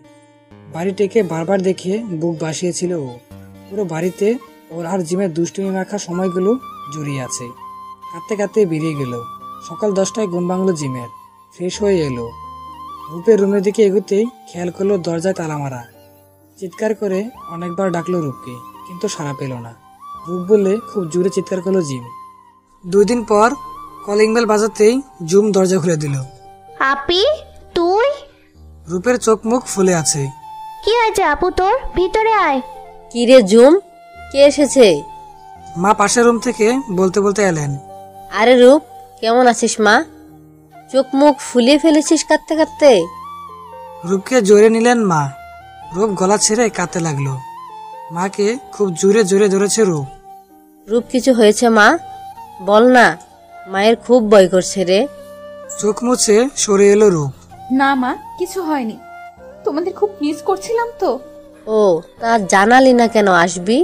Speaker 1: বাড়িটিকে বারবার দেখে বুক বাসিয়েছিল ও। পুরো বাড়িতে ওর আর জিমের দুষ্টুমি মাখা সময়গুলো জড়িয়ে আছে। কাঁদতে কাঁদতে বেরিয়ে গেল। সকাল 10টায় ঘুম ভাঙল জিমের। ফ্রেশ হয়ে এলো। রূপের রুমের দিকে এগোতেই খেয়াল করলো দরজায় তালা মারা। চিৎকার করে অনেকবার ডাকলো রূপকে, কিন্তু সাড়া পেল না। রূপ বললে খুব জোরে চিৎকার করলো জিম। 2 দিন পর কলিং বেল বাজাতেই জুম দরজা খুলে দিল।
Speaker 8: আপি তুই?
Speaker 1: রূপের চোখ মুখ ফুলে আছে।
Speaker 8: কি হয়েছে আপু তোর? ভিতরে আয়।
Speaker 5: কি রে জুম, কে এসেছে?
Speaker 1: মা পাশের রুম থেকে বলতে বলতে এলেন।
Speaker 5: আরে রূপ, কেমন আছিস মা? চোখ মুখ ফুলিয়ে ফেলেছিস কাঁদতে কাঁদতে।
Speaker 1: রূপকে জোরে নিলেন মা। রূপ গলা ছেড়ে কাঁদতে লাগলো। মাকে খুব জোরে জোরে ধরেছে রূপ।
Speaker 5: রূপ কিছু হয়েছে মা? বল না, মায়ের খুব ভয় করছে রে।
Speaker 1: চোখ মুছে সরে এলো রূপ।
Speaker 3: না মা, কিছু হয়নি। তোমাদের খুব মিস করছিলাম তো।
Speaker 5: ও, তা জানালি না কেন আসবি?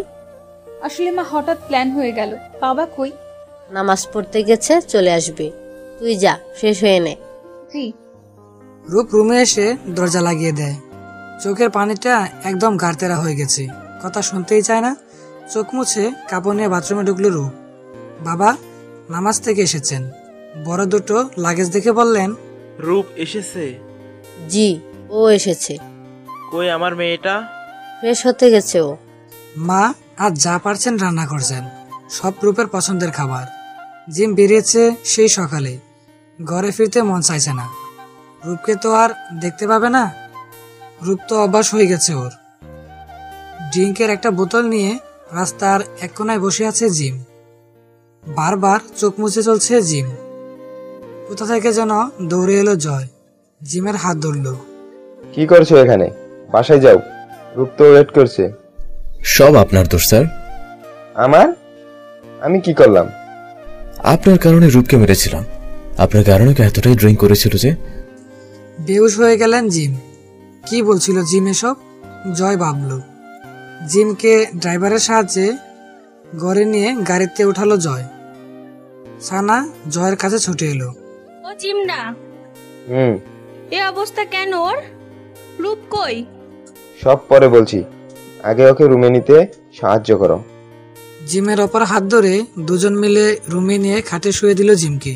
Speaker 3: আসলে মা হঠাৎ প্ল্যান হয়ে গেল। বাবা কই?
Speaker 5: নামাজ পড়তে গেছে, চলে আসবে। তুই যা, ফ্রেশ হয়ে নে।
Speaker 3: জি।
Speaker 1: রূপ রুমে এসে দরজা লাগিয়ে দেয়। চোখের পানিটা একদম গাড়তেরা হয়ে গেছে। কথা শুনতেই চায় না। চোখ মুছে কাপড় নিয়ে বাথরুমে ঢুকলো রূপ। বাবা নামাজ থেকে এসেছেন। বড় দুটো লাগেজ দেখে বললেন,
Speaker 10: রূপ এসেছে?
Speaker 5: জি, ও এসেছে।
Speaker 10: কই আমার মেয়েটা?
Speaker 5: ফ্রেশ হতে গেছে ও।
Speaker 1: মা আজ যা পারছেন রান্না করছেন, সব রূপের পছন্দের খাবার। জিম বেরিয়েছে সেই সকালে। ঘরে ফিরতে মন চাইছে না। রূপকে তো আর দেখতে পাবে না। রূপ তো অভ্যাস হয়ে গেছে ওর। ড্রিঙ্কের একটা বোতল নিয়ে রাস্তার এক কোনায় বসে আছে জিম। বারবার চোখ মুছে চলছে জিম। কোথা থেকে যেন দৌড়ে এলো জয়। জিমের হাত ধরল।
Speaker 7: কি করছো এখানে? বাসায় যাও, রূপ তো ওয়েট করছে।
Speaker 2: সব আপনার দোষ স্যার।
Speaker 7: আমার? আমি কি করলাম?
Speaker 2: আপনার কারণে রূপকে মেরেছিলাম। আপনার কারণে কি এতটাই ড্রিঙ্ক করেছিল যে?
Speaker 1: বেহুশ হয়ে গেলেন জিম। কি বলছিল জিম এসব? জয় ভাবল। জিমকে ড্রাইভারের সাহায্যে ঘরে নিয়ে গাড়িতে উঠালো জয়। সানা জয়ের কাছে ছুটে এলো।
Speaker 9: ও জিমনা, এ অবস্থা কেন ওর? রূপ কই?
Speaker 7: সব পরে বলছি, আগে ওকে রুমে নিতে সাহায্য করো।
Speaker 1: জিমের অপর হাত ধরে দুজন মিলে রুমে নিয়ে খাটে শুয়ে দিল জিমকে।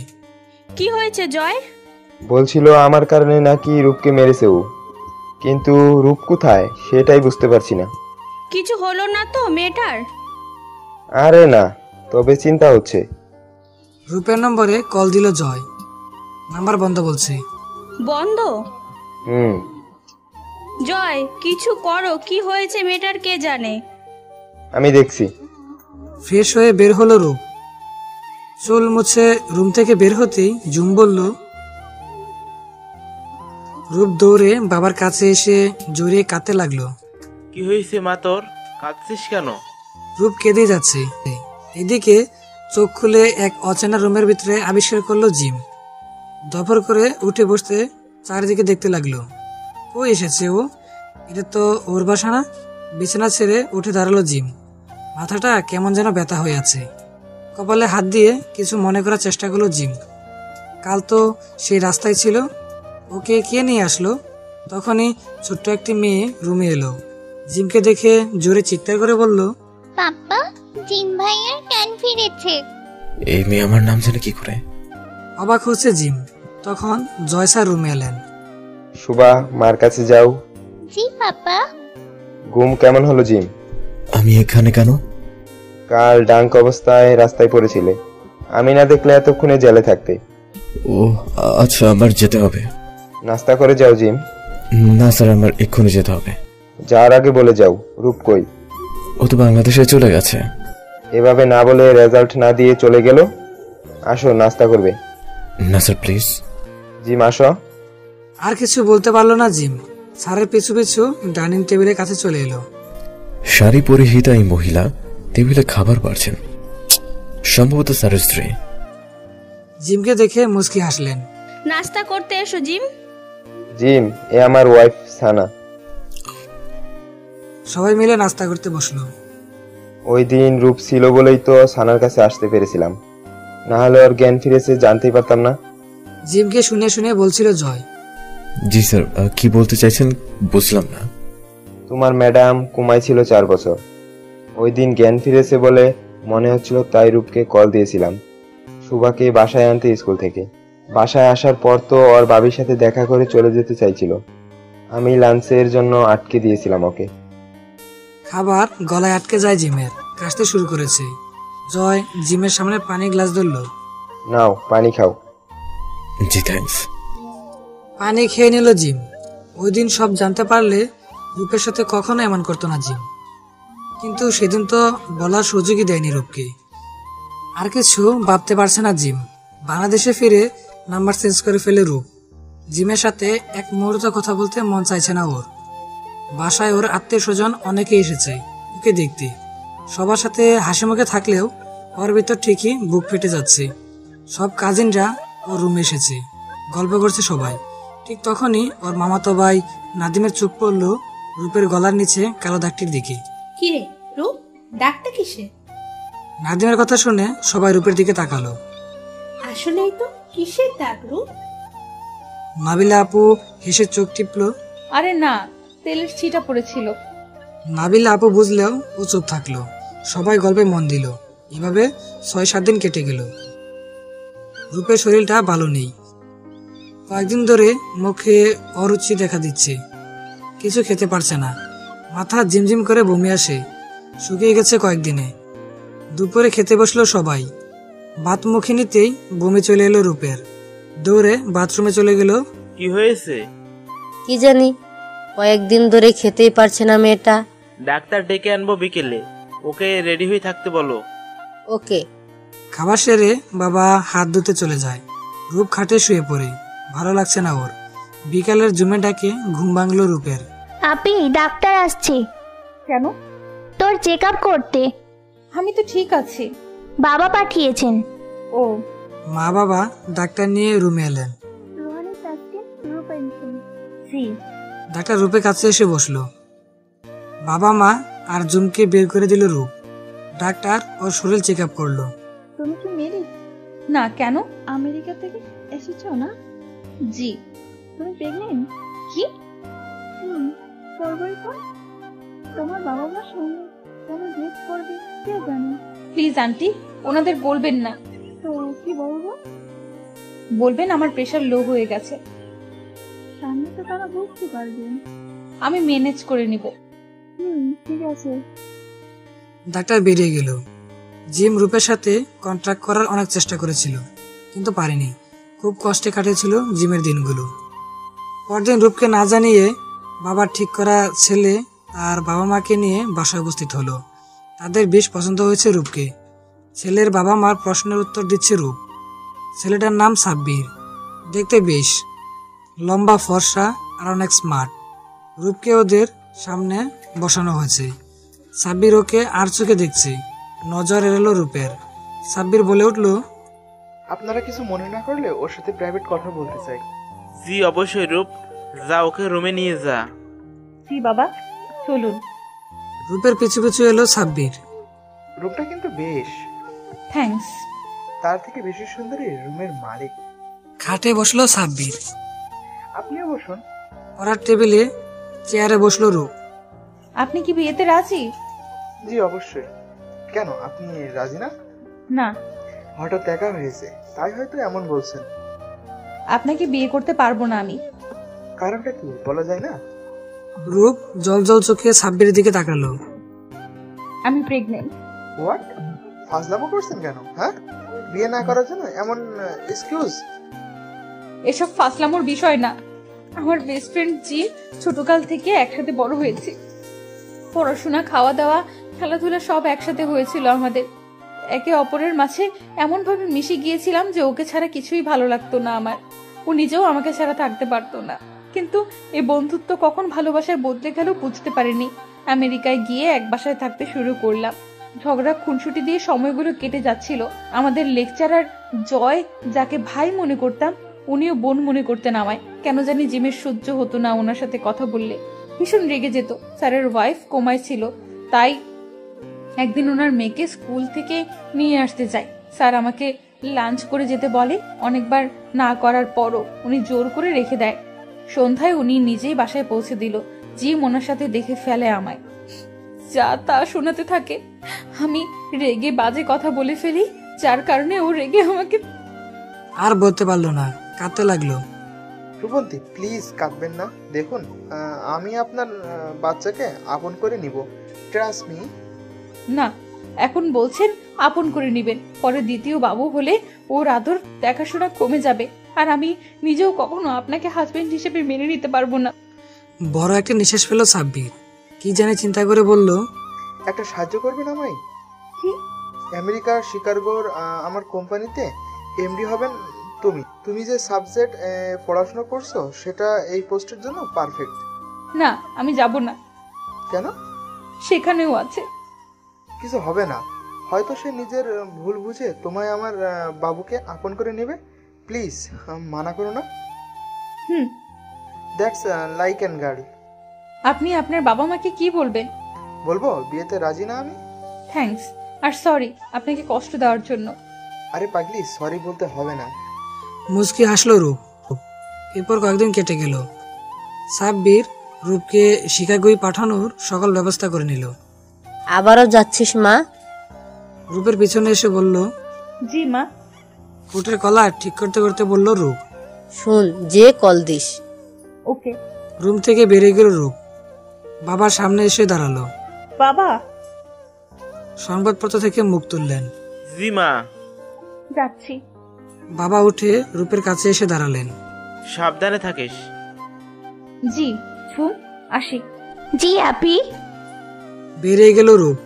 Speaker 9: কি হয়েছে জয়?
Speaker 7: বলছিল আমার কারণে নাকি রূপকে মেরেছে ও, কিন্তু রূপ কোথায় সেটাই বুঝতে পারছি না।
Speaker 9: কিছু হলো না তো মেয়েটার?
Speaker 7: আরে না, তবে চিন্তা হচ্ছে।
Speaker 1: রূপের নম্বরে কল দিল জয়। নাম্বার বন্ধ বলছে।
Speaker 9: বন্ধ?
Speaker 7: হুম।
Speaker 9: জয় কিছু করো, কি হয়েছে মেয়েটার কে জানে।
Speaker 7: আমি দেখছি।
Speaker 1: ফ্রেশ হয়ে বের হলো রূপ। চুল মুছে রুম থেকে বের হতেই জুম বলল। রূপ দৌড়ে বাবার কাছে এসে জড়িয়ে কাঁদতে লাগলো।
Speaker 10: কি হয়েছে মা তোর? কাঁদছিস কেন?
Speaker 1: রূপ কেঁদে যাচ্ছে। এদিকে চোখ খুলে এক অচেনা রুমের ভিতরে আবিষ্কার করলো জিম। দফর করে উঠে বসতে চারিদিকে দেখতে লাগলো। কই এসেছে ও? এটা তো ওর বাসা না। বিছানা ছেড়ে উঠে দাঁড়ালো জিম। মাথাটা কেমন যেন ব্যথা হয়ে আছে। কপালে হাত দিয়ে কিছু মনে করার চেষ্টা করলো জিম। কাল তো সেই রাস্তায় ছিল। ওকে কে নিয়ে আসলো? তখনই ছোট্ট একটি মেয়ে রুমে এলো। জিমকে দেখে জোরে চিৎকার করে বলল,
Speaker 8: পাপ্পা, জিম ভাইয়ার জ্ঞান ফিরেছে।
Speaker 2: এই মেয়ে আমার নাম জানে কি করে?
Speaker 1: অবাক হচ্ছে জিম। তখন জয় স্যার রুমে এলেন।
Speaker 7: সুবা, মার কাছে যাও।
Speaker 8: জি পাপ্পা।
Speaker 7: ঘুম কেমন হলো জিম?
Speaker 2: আমি এখানে কেন?
Speaker 7: কাল ডাঙ্ক অবস্থায় রাস্তায় পড়েছিলে। আমি না দেখলে এতক্ষণে জেলে থাকতে।
Speaker 2: ও আচ্ছা, আমার যেতে হবে।
Speaker 7: নাস্তা করে যাও জিম।
Speaker 2: না স্যার, আমার এক্ষুনি যেতে হবে।
Speaker 7: যাওয়ার আগে বলে যাও রূপ কই।
Speaker 2: ও তো বাংলাদেশে চলে গেছে।
Speaker 7: এভাবে না বলে রেজাল্ট না দিয়ে চলে গেল। আসো, নাস্তা করবে।
Speaker 2: না স্যার, প্লিজ।
Speaker 7: জিম আসো।
Speaker 1: আর কিছু বলতে পারলো না জিম। স্যারের পিছু পিছু ডাইনিং টেবিলের কাছে চলে এলো।
Speaker 2: শাড়ি পরিহিতা এই মহিলা টেবিলে খাবার পারছেন। সম্ভবত স্যারের স্ত্রী।
Speaker 1: জিমকে দেখে মুচকি হাসলেন।
Speaker 9: নাস্তা করতে এসো জিম।
Speaker 7: জিম, এ আমার ওয়াইফ সানা।
Speaker 1: সবাই মিলে নাস্তা করতে বসলো।
Speaker 7: ওই দিন রূপ ছিল বলেই তো সানার কাছে আসতে পেরেছিলাম, না হলে ওর জ্ঞান ফিরেছে জানতেই পারতাম না।
Speaker 1: জিমকে শুনে শুনে বলছিল জয়।
Speaker 2: জি স্যার, কি বলতে চাইছেন বুঝলাম না।
Speaker 7: তোমার ম্যাডাম কুমাই ছিল 4 বছর। ওই দিন জ্ঞান ফিরেছে বলে মনে হচ্ছিল, তাই রূপকে কল দিয়েছিলাম। সুভাকে বাসায় আনতে স্কুল থেকে। বাসায় আসার পর তো ওর বাবির সাথে দেখা করে চলে যেতে চাইছিল। আমি লাঞ্চের জন্য আটকে দিয়েছিলাম ওকে।
Speaker 1: খাবার গলায় আটকে যায় জিমের, কাশতে শুরু করেছে। জয় জিমের সামনে পানি গ্লাস ধরল।
Speaker 7: নাও পানি খাও।
Speaker 2: জি থ্যাঙ্কস।
Speaker 1: পানি খেয়ে নিল জিম। ওই দিন সব জানতে পারলে রূপের সাথে কখনো এমন করতো না জিম, কিন্তু সেদিন তো বলার সুযোগই দেয়নি রূপকে। আর কিছু ভাবতে পারছে না জিম। বাংলাদেশে ফিরে নাম্বার চেঞ্জ করে ফেলে রূপ। জিমের সাথে এক মুহূর্ত কথা বলতে মন চাইছে না ওর। বাসায় ওর আত্মীয় স্বজন অনেকে এসেছে ওকে দেখতে। সবার সাথে হাসি মুখে থাকলেও ওর ভিতর ঠিকই বুক ফেটে যাচ্ছে। সব কাজিনরা ওর রুমে এসেছে, গল্প করছে সবাই। ঠিক তখনই ওর মামাতো ভাই নাদিমের চোখ পড়ল রূপের গলার নিচে কালো দাগটির দিকে।
Speaker 9: কি রে রূপ, ডাকটা কিসে?
Speaker 1: নাদিমের কথা শুনে সবাই রূপের দিকে তাকালো।
Speaker 9: আসলেই তো কিসের দাগ রূপ?
Speaker 1: নাবিলা আপু হেসে চোখ টিপল।
Speaker 3: আরে না, তেলের ছিটা পড়েছিল।
Speaker 1: নাবিলা আপু বুঝলেও ও চুপ থাকলো। সবাই গল্পে মন দিল। এভাবে 6-7 দিন কেটে গেল। রূপের শরীরটা ভালো নেই। কয়েকদিন ধরে মুখে অরুচি দেখা দিচ্ছে, কিছু খেতে পারছে না। মাথা ঝিমঝিম করে বমি আসে, শুকিয়ে গেছে কয়েকদিনে। দুপুরে খেতে বসলো সবাই। ভাত মুখে নিতেই বমি চলে এলো রূপের। দৌড়ে বাথরুমে চলে গেল।
Speaker 10: কি হয়েছে?
Speaker 5: কি জানি, কয়েকদিন ধরে খেতেই পারছে না মেয়েটা।
Speaker 10: ডাক্তার ডেকে আনবো বিকেলে, ওকে রেডি হয়ে থাকতে বলো।
Speaker 5: ওকে।
Speaker 1: খাবার সেরে বাবা হাত ধুতে চলে যায়। রূপ খাটে শুয়ে পড়ে, ভালো লাগছে না ওর। বিকালের জুমে ডাকে ঘুম ভাঙলো রূপের।
Speaker 8: আপি, ডাক্তার আসছে।
Speaker 3: কেন?
Speaker 8: তোর চেক আপ করতে।
Speaker 3: আমি তো ঠিক আছি।
Speaker 8: বাবা পাঠিয়েছেন।
Speaker 3: ও।
Speaker 1: মা বাবা ডাক্তার নিয়ে রুমে এলেন।
Speaker 3: জি।
Speaker 1: ডাক্তার রূপের কাছে এসে বসলো। বাবা মা আর জুমকে বের করে দিল রূপ। ডাক্তার ওর শরীর চেক আপ করলো।
Speaker 3: তুমি কি মেরিট? না, কেন? আমেরিকা থেকে এসেছো না? জি। তুমি প্রেগনেন্ট? কি? করবই তো। তোমার বাবা মা সঙ্গে কেন ডেট করবে কে জানে। প্লিজ আন্টি, ওনাদের বলবেন না। তো কি বলবো? বলবেন আমার প্রেশার লো হয়ে গেছে। সামনে তো তারা বুঝতে পারবেন। আমি ম্যানেজ করে নিব। ঠিক আছে।
Speaker 1: ডাক্তার বেরিয়ে গেল। জিম রূপের সাথে কন্ট্রাক্ট করার অনেক চেষ্টা করেছিল, কিন্তু পারেনি। খুব কষ্টে কাটিয়েছিল জিমের দিনগুলো। পরদিন রূপকে না জানিয়ে বাবার ঠিক করা ছেলে আর বাবা মাকে নিয়ে বাসায় উপস্থিত হলো। তাদের বেশ পছন্দ হয়েছে রূপকে। ছেলের বাবা মার প্রশ্নের উত্তর দিচ্ছে রূপ। ছেলেটার নাম সাব্বির। দেখতে বেশ লম্বা, ফর্সা আর অনেক স্মার্ট। রূপকে ওদের সামনে বসানো হয়েছে। সাব্বির ওকে আর চোখে দেখছে। নজর এলো রূপের। সাব্বির বলে উঠল,
Speaker 6: আপনারা কিছু মনে না করলে ওর সাথে প্রাইভেট কথা বলতে চাই।
Speaker 10: জি অবশ্যই রূপ, যা ওকে রুমে নিয়ে যা।
Speaker 3: জি বাবা, চলুন।
Speaker 1: রূপের পিছু পিছু এলো সাব্বির।
Speaker 6: রূপটা কিন্তু বেশ।
Speaker 3: থ্যাঙ্কস।
Speaker 6: তার থেকে বেশি সুন্দরী রুমের মালিক।
Speaker 1: খাটে বসলো সাব্বির।
Speaker 6: আপনিও বসুন।
Speaker 1: পড়ার টেবিলে চেয়ারে বসলো রূপ।
Speaker 3: আপনি কি বিয়েতে রাজি?
Speaker 6: জি অবশ্যই। কেন, আপনি রাজি না?
Speaker 3: না।
Speaker 6: হঠাৎ দেখা হয়েছে তাই হয়তো এমন বলছেন।
Speaker 3: আপনাকে বিয়ে করতে পারবো না আমি।
Speaker 6: কারণটা কি বলা যায় না?
Speaker 1: রূপ জল জল চোখে সাব্বিরের দিকে তাকালো।
Speaker 3: আমি প্রেগনেন্ট।
Speaker 6: হোয়াট? ফাজলামো করছেন কেন? হ্যাঁ, বিয়ে না করার জন্য এমন এক্সকিউজ?
Speaker 3: এসব ফাসলামোর বিষয় না। আমার বেস্ট ফ্রেন্ড জি, ছোটকাল থেকে একসাথে বড় হয়েছে। পড়াশোনা, খাওয়া দাওয়া, খেলাধুলা সব একসাথে হয়েছিল আমাদের। একে অপরের মাঝে এমন ভাবে মিশে গিয়েছিলাম যে ওকে ছাড়া কিছুই ভালো লাগতো না আমার। ও নিজেও আমাকে ছাড়া থাকতে পারতো না। কিন্তু এই বন্ধুত্ব কখন ভালোবাসার বদলে গেল বুঝতে পারিনি। আমেরিকায় গিয়ে এক বাসায় থাকতে শুরু করলাম। ঝগড়া খুনসুটি দিয়ে সময়গুলো কেটে যাচ্ছিল। আমাদের লেকচারার জয়, যাকে ভাই মনে করতাম, উনিও বোন মনে করতেন আমায়। কেন জানি জিমের সহ্য হতো না ওনার সাথে কথা বললে, ভীষণ রেগে যেত। স্যারের ওয়াইফ কোমায় ছিল, তাই একদিন ওনার মেয়েকে স্কুল থেকে নিয়ে আসতে চাই। স্যার আমাকে লাঞ্চ করে যেতে বলে। অনেকবার না করার পরও উনি জোর করে রেখে দেয়। সন্ধ্যায় উনি নিজেই বাসায় পৌঁছে দিল। জিম ওনার সাথে দেখে ফেলে আমায়, যা তা শোনাতে থাকে। আমি রেগে বাজে কথা বলে ফেলি। যার কারণে ও রেগে আমাকে।
Speaker 1: আর বলতে পারলো না, কাঁদতে লাগলো।
Speaker 6: রূপন্তী প্লিজ কাঁদবেন না। দেখুন আমি আপনার বাচ্চাকে আপন করে নিব, ট্রাস্ট মি।
Speaker 3: না, এখন বলছেন আপন করে নেবেন, পরে দ্বিতীয় বাবু হলে ওর আদর দেখাশোনা কমে যাবে, আর আমি নিজেও কখনো আপনাকে হাজবেন্ড হিসেবে মেনে নিতে পারবো না।
Speaker 1: বড় একটা নিঃশ্বাস ফেল সাব্বির, কি জানে চিন্তা করে বলল,
Speaker 6: একটা সাহায্য করবেন আমায়?
Speaker 3: কি?
Speaker 6: আমেরিকার শিকাগোর আমার কোম্পানিতে এমডি হবেন তুমি। তুমি যে সাবজেক্ট পড়াশোনা করছো সেটা এই পোস্টের জন্য পারফেক্ট।
Speaker 3: না, আমি যাব না।
Speaker 6: কেন?
Speaker 3: সেখানেও আছে।
Speaker 6: কিছু হবে না, হয়তো সে নিজের ভুল বুঝে তোমায় আমার বাবুকে আপন করে নেবে। প্লিজ মানা করো না।
Speaker 3: হুম।
Speaker 6: That's like and girl.
Speaker 3: আপনি আপনার বাবা মাকে কি বলবেন?
Speaker 6: বলবো বিয়েতে রাজি না আমি।
Speaker 3: থ্যাঙ্কস, আর সরি আপনাকে কষ্ট দেওয়ার জন্য।
Speaker 6: আরে পাগলি, সরি বলতে হবে না।
Speaker 1: মুচকি হাসলো রূপ। এরপর কয়েকদিন কেটে গেল। সাব্বির রূপকে শিকাগোয় পাঠানোর সকল ব্যবস্থা করে নিল।
Speaker 5: আবারও যাচ্ছিস মা?
Speaker 1: রূপের পিছনে এসে বলল,
Speaker 3: জি মা।
Speaker 1: কোটের কলার ঠিক করতে করতে বলল রূপ,
Speaker 5: শুন, যে কল দিস।
Speaker 3: ওকে।
Speaker 1: রুম থেকে বেরিয়ে গেল রূপ। বাবার সামনে এসে দাঁড়ালো।
Speaker 3: বাবা।
Speaker 1: সংবাদপত্র থেকে মুখ তুললেন।
Speaker 10: জি মা।
Speaker 3: যাচ্ছি।
Speaker 1: বাবা উঠে রূপের কাছে এসে দাঁড়ালেন।
Speaker 10: সাবধানে থাকিস।
Speaker 3: জি ঝুম, আসি।
Speaker 8: জি আপি।
Speaker 1: বেরিয়ে গেল রূপ।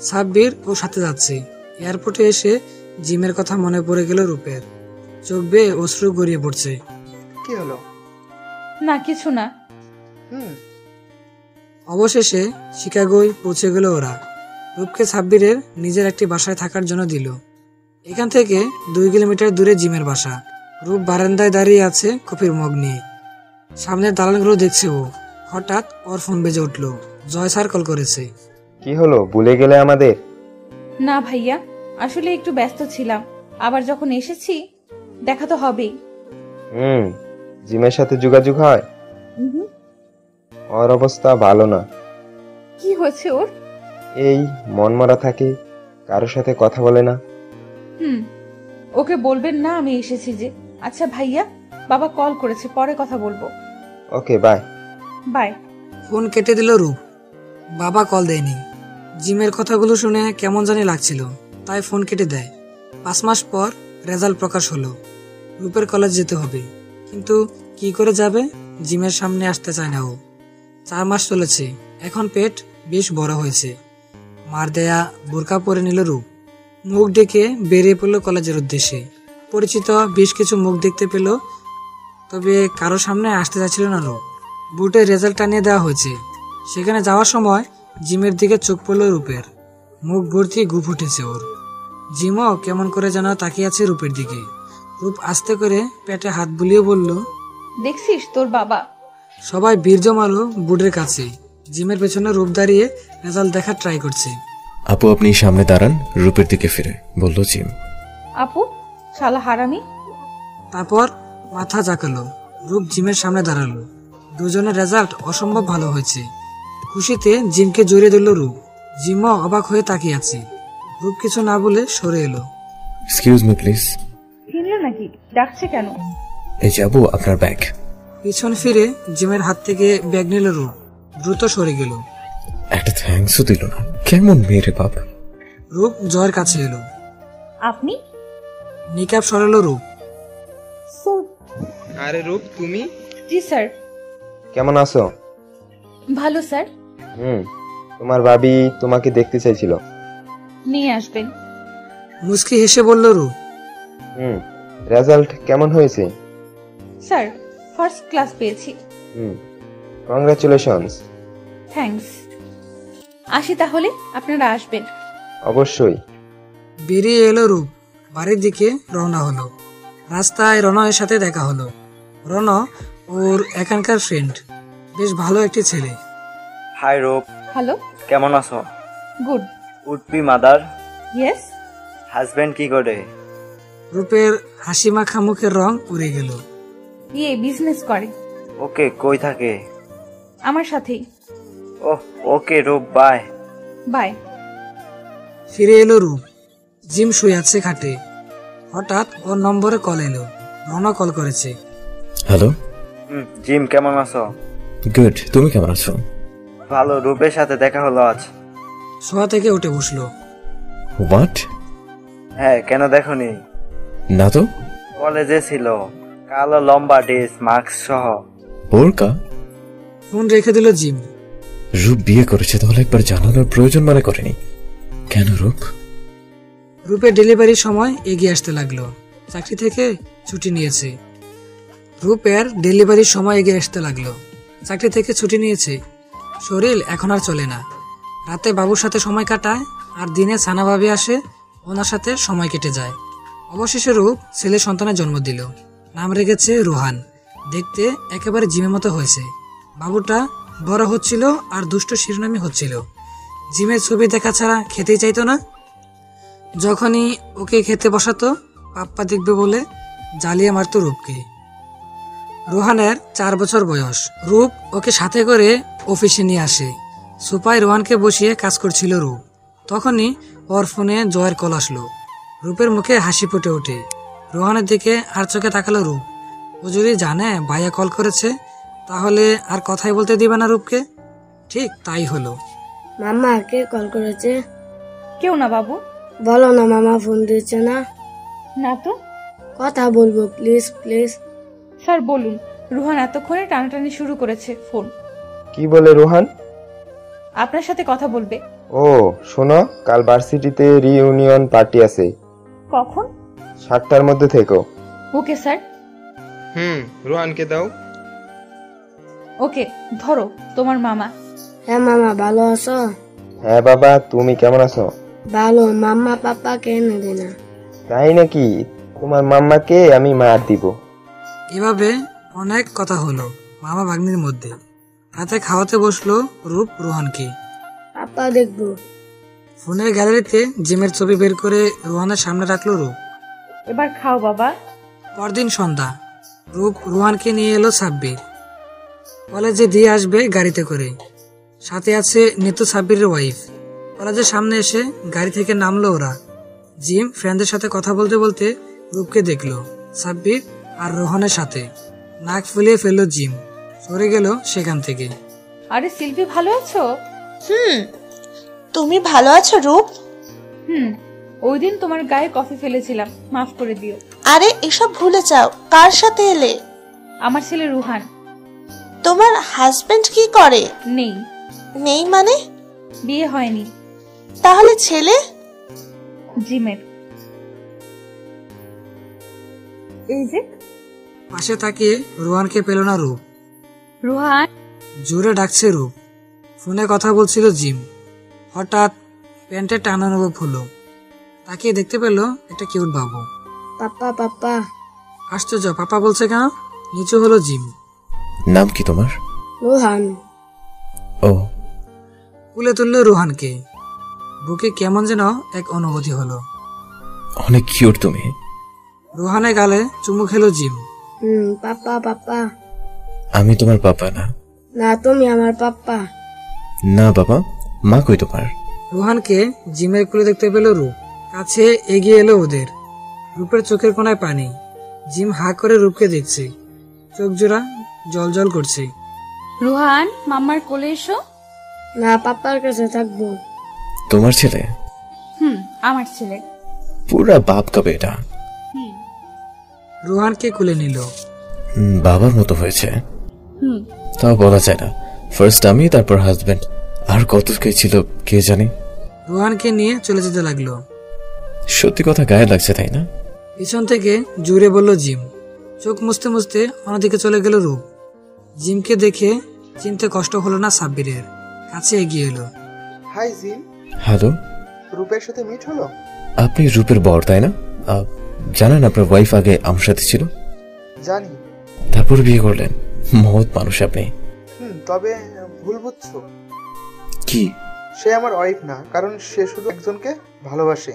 Speaker 1: সাব্বির ও সাথে যাচ্ছে। এয়ারপোর্টে এসে জিমের কথা মনে পড়ে গেল রূপের। চোখ বেয়ে অশ্রু গড়িয়ে পড়ছে।
Speaker 6: কি হলো?
Speaker 3: না, কিছু না।
Speaker 1: অবশেষে শিকাগোয় পৌঁছে গেল ওরা। রূপকে সাব্বিরের নিজের একটি বাসায় থাকার জন্য দিল। এখান থেকে 2 কিলোমিটার দূরে জিমের বাসা। রূপ বারান্দায় দাঁড়িয়ে আছে কফির মগ নিয়ে। সামনের দালানগুলো দেখছে ও। হঠাৎ ওর ফোন বেজে উঠল। জয় স্যার কল করেছে।
Speaker 7: কি হলো, ভুলে গেলে আমাদের?
Speaker 3: না ভাইয়া, আসলে একটু ব্যস্ত ছিলাম, আবার যখন এসেছি দেখা তো হবেই।
Speaker 7: জিমের সাথে যোগাযোগ হয়? ওর অবস্থা ভালো না।
Speaker 3: কি হয়েছে ওর?
Speaker 7: এই মনমরা থাকে, কারোর সাথে কথা বলে না।
Speaker 3: ওকে বলবেন না আমি এসেছি যে। আচ্ছা ভাইয়া, বাবা কল করেছে, পরে কথা বলবো।
Speaker 7: ওকে, বাই।
Speaker 3: বাই।
Speaker 1: ফোন কেটে দিল রূপ। বাবা কল দেয়নি। জিমের কথাগুলো শুনে কেমন জানি লাগছিল, তাই ফোন কেটে দেয়। 5 মাস পর রেজাল্ট প্রকাশ হলো। রূপের কলেজ যেতে হবে, কিন্তু কি করে যাবে? জিমের সামনে আসতে চায় না ও। 4 মাস চলেছে, এখন পেট বেশ বড় হয়েছে। মার দেয়া বোরকা পরে নিল রূপ। মুখ ডেকে বেরিয়ে পড়লো কলেজের উদ্দেশ্যে। পরিচিত বেশ কিছু মুখ দেখতে পেল, তবে কারো সামনে আসতে চাচ্ছিল না রূপ। বুটের রেজাল্ট টানিয়ে দেওয়া হয়েছে। সেখানে যাওয়ার সময় জিমের দিকে চোখ পড়ল রূপের। মুখ ভর্তি গুপ উঠেছে ওর। জিমও কেমন করে যেন তাকিয়ে আছে রূপের দিকে। রূপ আস্তে করে পেটে হাত বুলিয়ে বলল,
Speaker 3: দেখছিস তোর বাবা?
Speaker 1: সবাই বীর জমালো বুটের কাছে। জিমের পেছনে রূপ দাঁড়িয়ে রেজাল্ট দেখার ট্রাই করছে।
Speaker 2: আপু আপনি সামনে দাঁড়ান, রূপের দিকে ফিরে বলল জিম।
Speaker 3: আপু, শালা হারামি।
Speaker 1: তারপর মাথা জাকালো। রূপ জিমের সামনে দাঁড়ালো। দুজনের রেজাল্ট অসম্ভব ভালো হয়েছে। খুশিতে জিমকে জড়িয়ে ধরল রূপ। জিমও অবাক হয়ে তাকিয়ে আছে। রূপ কিছু না বলে সরে এলো।
Speaker 2: Excuse me please.
Speaker 3: চিনলো নাকি? ডাকছে কেন?
Speaker 2: এই যে আপু, আপনার ব্যাগ।
Speaker 1: পিছন ফিরে জিমের হাত থেকে ব্যাগ নিল রূপ। দ্রুত সরে গেল।
Speaker 2: একটা থ্যাঙ্কসও দিল না, কেমন মেয়ে বাপ।
Speaker 1: রূপ জয়ের কাছে এলো।
Speaker 3: আপনি?
Speaker 1: নিকাব সরালো রূপ।
Speaker 7: আরে রূপ, তুমি?
Speaker 3: জি স্যার।
Speaker 7: কেমন আছো?
Speaker 3: ভালো স্যার।
Speaker 7: তোমার ভাবি তোমাকে দেখতে চাইছিল।
Speaker 3: নিয়ে আসবেন।
Speaker 1: মুস্কি হেসে বলল রূপ।
Speaker 7: রেজাল্ট কেমন হয়েছে?
Speaker 3: স্যার, ফার্স্ট ক্লাস পেয়েছি।
Speaker 7: কংগ্রাচুলেশনস।
Speaker 3: থ্যাঙ্কস। আসি তাহলে, আপনারা আসবেন।
Speaker 7: অবশ্যই।
Speaker 1: বেরিয়ে এলো রূপ। বাড়ির দিকে রওনা হলো। রাস্তায় রনয়ের সাথে দেখা হলো। রন ওর এখানকার ফ্রেন্ড, বেশ ভালো একটি ছেলে।
Speaker 11: হাই রূপ।
Speaker 3: হ্যালো।
Speaker 11: কেমন আছো?
Speaker 3: Good.
Speaker 11: Would be mother?
Speaker 3: Yes.
Speaker 11: Husband কি করে?
Speaker 1: রূপের হাসি মাখা মুখের রং উড়ে গেল।
Speaker 3: বিজনেস করে।
Speaker 11: ওকে, কই থাকে?
Speaker 3: আমার সাথেই।
Speaker 11: ওহ, ওকে রূপ, বাই।
Speaker 3: বাই।
Speaker 1: ফিরে এলো রূপ। জিম শুয়ে আছে খাটে। হঠাৎ ওর নম্বরে কল এলো। রওনা কল করেছে।
Speaker 2: হ্যালো।
Speaker 11: জিম কেমন আছো?
Speaker 2: গুড, তুমি কেমন আছো?
Speaker 11: ভালো, রূপের সাথে দেখা হলো আজ।
Speaker 1: শোয়া থেকে উঠে বসলো।
Speaker 2: হোয়াট?
Speaker 11: হ্যাঁ, কেন দেখোনি?
Speaker 2: না তো।
Speaker 11: কলেজে ছিল, কালো লম্বা ড্রেস, মাস্ক সহ।
Speaker 2: বোরকা?
Speaker 1: ফোন রেখে দিল জিম।
Speaker 2: রূপ বিয়ে করেছে, তাহলে একবার জানানোর প্রয়োজন মনে করেনি কেন?
Speaker 1: রূপের ডেলিভারির সময় এগিয়ে আসতে লাগলো। চাকরি থেকে ছুটি নিয়েছে। রূপের ডেলিভারির সময় এগিয়ে আসতে লাগলো। চাকরি থেকে ছুটি নিয়েছে। শরীর এখন আর চলে না। রাতে বাবুর সাথে সময় কাটায়, আর দিনে সানা ভাবি আসে, ওনার সাথে সময় কেটে যায়। অবশেষে রূপ ছেলে সন্তানের জন্ম দিল। নাম রেখেছে রুহান। দেখতে একেবারে জিমের মতো হয়েছে। বাবুটা বড় হচ্ছিল আর দুষ্ট শিরোনামই হচ্ছিল। জিমের ছবি দেখা ছাড়া খেতেই চাইতো না। যখনই ওকে খেতে বসাতো, পাপ্পা দেখবে বলে জ্বালিয়ে মারতো রূপকে। রোহানের 4 বছর বয়স। রূপ ওকে সাথে করে অফিসে নিয়ে আসে। সোফায় রোহানকে বসিয়ে কাজ করছিল রূপ। তখনই ওর ফোনে জয়ের কল আসলো। রূপের মুখে হাসি ফুটে ওঠে। রোহানের দিকে আর চোখে তাকালো রূপ। ও যদি জানে ভাইয়া কল করেছে, তাহলে আর কথাই বলতে দিবে না রূপকে। ঠিক তাই হলো।
Speaker 5: মামা কে কল করেছে?
Speaker 3: কেউ না বাবু।
Speaker 5: বলো না মামা ফোন দিচ্ছে না।
Speaker 3: না তো।
Speaker 5: কথা বলবো প্লিজ প্লিজ।
Speaker 3: স্যার বলুন। রুহান এতক্ষণে টানাটানি শুরু করেছে ফোন।
Speaker 7: কি বলে রোহান?
Speaker 3: আপনার সাথে কথা বলবে।
Speaker 7: ও শোনো, কাল ভার্সিটিতে রিইউনিয়ন পার্টি আছে।
Speaker 3: কখন?
Speaker 7: 7টার মধ্যে থেকো।
Speaker 3: Okay sir.
Speaker 6: রোহানকে দাও।
Speaker 3: ওকে, ধরো তোমার মামা।
Speaker 5: হ্যাঁ মামা, ভালো আছো?
Speaker 7: হ্যাঁ বাবা, তুমি কেমন আছো?
Speaker 5: ভালো। মাম্মা পাপা কে নেবে না?
Speaker 7: তাই নাকি? তোমার মাম্মাকে আমি মার দিব।
Speaker 1: এভাবে অনেক কথা হলো মামা ভাগ্নির মধ্যে। রাতে খাওয়াতে বসলো রূপ রোহানকে।
Speaker 5: পাপা দেখবো।
Speaker 1: ফোনের গ্যালারিতে জিমের ছবি বের করে রোহানের সামনে রাখলো রূপ।
Speaker 3: এবার খাও বাবা।
Speaker 1: পরদিন সন্ধ্যা। রূপ রোহানকে নিয়ে এলো সাব্বির। কলেজে দিয়ে আসবে গাড়িতে করে। সাথে আছে নিতু, সাব্বিরের ওয়াইফ। কলেজের সামনে এসে গাড়ি থেকে নামলো ওরা। জিম ফ্রেন্ডদের সাথে কথা বলতে বলতে রূপকে দেখলো সাব্বির আর রোহানের সাথে। নাক ফুলিয়ে ফেললো জিম। সরে গেল সেখান থেকে।
Speaker 3: আরে শিল্পী, ভালো আছো?
Speaker 12: তুমি ভালো আছো রূপ?
Speaker 3: ওই দিন তোমার গায়ে কফি ফেলেছিলাম, মাফ করে দিও।
Speaker 12: আরে এসব ভুলে যাও। কার সাথে এলে?
Speaker 3: আমার ছেলে রুহান।
Speaker 12: তোমার হাজবেন্ড কি করে?
Speaker 3: নেই।
Speaker 12: নেই মানে?
Speaker 3: বিয়ে হয়নি।
Speaker 12: তাহলে ছেলে?
Speaker 3: জিমের। এই যে।
Speaker 1: পাশে তাকিয়ে রোহানকে পেল না রূপ।
Speaker 3: রুহান
Speaker 1: জোরে ডাকছে রূপ। ফোনে কথা বলছিল জিম। হঠাৎ প্যান্টের টান অনুভব হলো। তাকিয়ে দেখতে পেল একটা কিউট বাবু।
Speaker 5: পাপা পাপা।
Speaker 1: আশ্চর্য, পাপা বলছে কেন? নিচু হলো জিম।
Speaker 2: নাম কি তোমার?
Speaker 5: রোহান।
Speaker 2: ও।
Speaker 1: কুলে তুললো রোহানকে। বুকে কেমন যেন এক অনুভূতি হলো।
Speaker 2: অনেক কিউট তুমি।
Speaker 1: রোহানের গালে চুমু খেলো জিম।
Speaker 5: পাপা পাপা।
Speaker 2: আমি তোমার পাপা না।
Speaker 5: না, তুমি আমার পাপা।
Speaker 2: না বাবা, মা কই তোমার?
Speaker 1: রোহানকে জিমের কুলে দেখতে পেল রূপ। কাছে এগিয়ে এলো ওদের। রূপের চোখের কোনায় পানি। জিম হা করে রূপকে দেখছে। চোখ জোড়া জল জল করছে।
Speaker 3: রুহান, মাম্মার কোলে এসো।
Speaker 5: না, পাপার কাছে থাকবো।
Speaker 2: তোমার ছেলে?
Speaker 3: আমার ছেলে।
Speaker 2: পুরা বাপ কা বেটা।
Speaker 1: রোহানকে কুলে নিল।
Speaker 2: বাবার মতো হয়েছে। তাও বলা যায় না। ফার্স্ট আমি, তারপর হাজবেন্ড, আর কত কে ছিল কে জানে।
Speaker 1: রোহানকে নিয়ে চলে যেতে লাগলো।
Speaker 2: সত্যি কথা গায়ে লাগছে, তাই না?
Speaker 1: পিছন থেকে জুড়ে বলল জিম। চোখ মুছতে মুছতে অন্যদিকে চলে গেল রূপ। জিমকে দেখে চিনতে কষ্ট হলো না সাব্বিরের। কাছে এগিয়ে এলো।
Speaker 6: Hi Jim.
Speaker 2: হ্যালো।
Speaker 6: রূপের সাথে মিট হলো?
Speaker 2: আপনি রূপের বর, তাই না? জানেন আপনার ওয়াইফ আগে আমার সাথে ছিল?
Speaker 6: জানি।
Speaker 2: তারপর বিয়ে করলেন। মহৎ মানুষ আপনি।
Speaker 6: তবে ভুল বুঝছো।
Speaker 2: কি?
Speaker 6: সে আমার ওয়াইফ না, কারণ সে শুধু একজনকে ভালোবাসে।